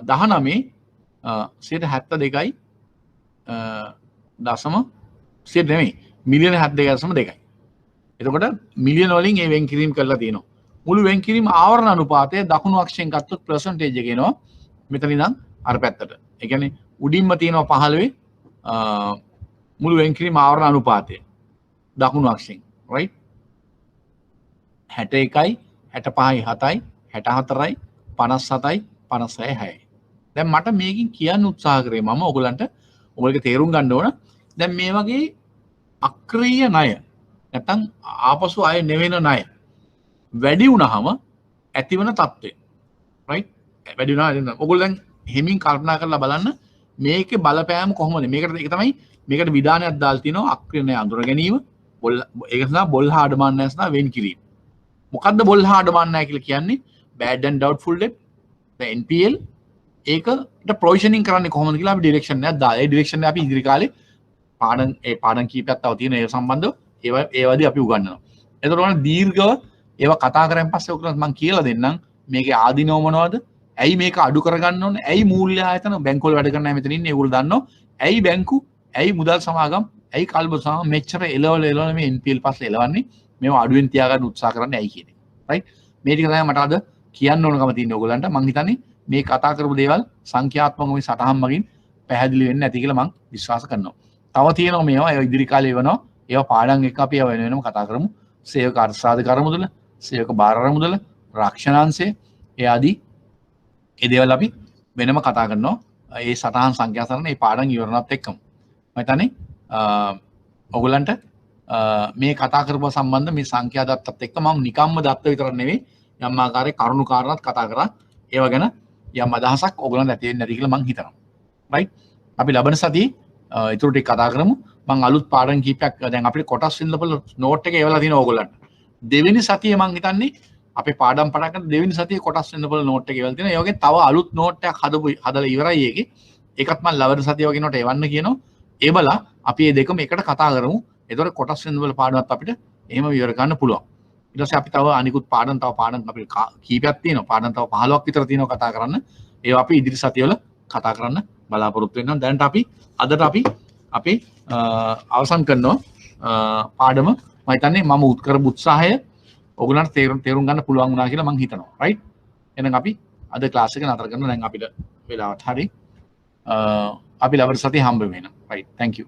19 72යි දශම සිට නෙමෙයි මිලියන 72.2යි එතකොට මිලියන වලින් ඒ වෙන් කිරීම කරලා තියෙනවා මුළු වෙන් කිරීම ආවරණ අනුපාතය දකුණු අක්ෂයෙන් ගත්තොත් percentage එක එනවා මෙතන ඉඳන් අර පැත්තට ඒ කියන්නේ උඩින්ම තියෙනවා 15 මුළු වෙන් කිරීම ආවරණ අනුපාතය දකුණු අක්ෂයෙන් right 61යි 65යි 7යි 64යි 57යි 56යි දැන් මට මේකෙන් කියන්න උත්සාහ කරේ මම ඔයගලන්ට ඔයගොල්ලෝ තේරුම් ගන්න ඕන දැන් මේ වගේ අක්‍රීය ණය නැත්නම් ආපසු ආය නෙවෙන ණය වැඩි වුණාම ඇතිවන තත්ත්වය right වැඩි වුණා ඔයගොල්ලෝ දැන් හිමින් කල්පනා කරලා බලන්න මේකේ බලපෑම කොහොමද මේකට ඒක තමයි මේකට විධානයක් දාලා තිනවා අක්‍රීය ණය අඳුර ගැනීම ඒක තමයි බොල් හා අඩමාන ණය සඳහා වෙන් කිරීම මොකද්ද බොල් හා අඩමාන ණය කියලා කියන්නේ bad and doubtful debt the NPL ඒකට ප්‍රොවිෂනින් කරන්නේ කොහොමද කියලා අපි ඩිරෙක්ෂන් එකක් දාලා ඒ ඩිරෙක්ෂන් එක අපි ඉදිරි කාලේ පාඩම් කීපයක් තව තියෙන ඒ සම්බන්ධව ඒවදී අපි උගන්වනවා. එතකොට ඔන්න දීර්ඝව ඒවා කතා කරන් පස්සේ ඔකට මම කියලා දෙන්නම් මේකේ ආදීනව මොනවද? ඇයි මේක අඩු කරගන්න ඕනේ? ඇයි මූල්‍ය ආයතන බැංකුවල වැඩ කරන අය මෙතන ඉන්නේ ඒගොල්ලෝ දන්නවා. ඇයි බැංකු? ඇයි මුදල් සමාගම්? ඇයි කල්බ සමාගම් මෙච්චර එලවල මේ NPL පස්සේ එලවන්නේ? මේවා අඩුවෙන් තියාගන්න උත්සාහ කරන්නේ ඇයි කියන්නේ. right? මේ ටික තමයි මට අද කියන්න ඕනකම තියෙන්නේ ඔයගොල්ලන්ට. මම හිතන්නේ මේ කතා කරපු දේවල් සංඛ්‍යාත්මකව මේ සටහන් මගින් පැහැදිලි වෙන්නේ නැති කියලා මම විශ්වාස කරනවා. තව තියෙනවා මේවා ඒ ඉදිරි කාලේ වෙනවා. ඒවා පාඩම් එක අපි වෙන වෙනම කතා කරමු. සේවක අර්ථසාධක කර මුදල, සේවක බාර මුදල, රක්ෂණාංශය, ඒ ආදී ඒ දේවල් අපි වෙනම කතා කරනවා. ඒ සටහන් සංඛ්‍යා සරණ මේ පාඩම් ඉවරනත් එක්කම. මම හිතන්නේ ඔයගලන්ට මේ කතා කරපුව සම්බන්ධ මේ සංඛ්‍යා දත්තත් එක්ක මම නිකම්ම දත්ත විතරක් නෙවෙයි යම් ආකාරයේ කරුණු කාරණාත් කතා කරා. ඒව ගැන යම් අදහසක් ඔයගලන්ට ඇති වෙන්නේ නැති කියලා මම හිතනවා. right? අපි ලබන සතියේ ඊටු ටික කතා කරමු. මම අලුත් පාඩම් කීපයක් දැන් අපිට කොටස් වින්දපල නෝට් එක එවලා තියෙනවා ඔයගලන්ට. දෙවෙනි සතියේ මම හිතන්නේ අපේ පාඩම් පටන් ගන්න දෙවෙනි සතියේ කොටස් වින්දපල නෝට් එක එවලා තියෙනවා. ඒ වගේ තව අලුත් නෝට් එකක් හදලා ඉවරයි ඒකේ. ඒකත් මම ලබන සතියේ වගේ නෝට් එවන්න කියනවා. ඒබලා අපි මේ දෙකම එකට කතා කරමු. ඒතකොට කොටස් වින්දපල පාඩමත් අපිට එහෙම විවර ගන්න පුළුවන්. ඊට පස්සේ අපි තව අනිකුත් පාඩම් අපිට කීපයක් තියෙනවා. පාඩම් තව 15ක් විතර තියෙනවා කතා කරන්න. ඒවා අපි ඉදිරි සතියවල කතා කරන්න බලාපොරොත්තු වෙනවා. දැනට අදට අපි අපේ අවසන් කරනවා පාඩම. මම හිතන්නේ මම කරපු උත්සාහය ඔයගොල්ලන්ට තේරුම් ගන්න පුළුවන් වුණා කියලා මම හිතනවා. right? එහෙනම් අපි අද ක්ලාස් එක නතර කරනවා. දැන් අපිට වෙලාවත් හරි. අපි ලබන සතියේ හම්බ වෙනවා. right? thank you.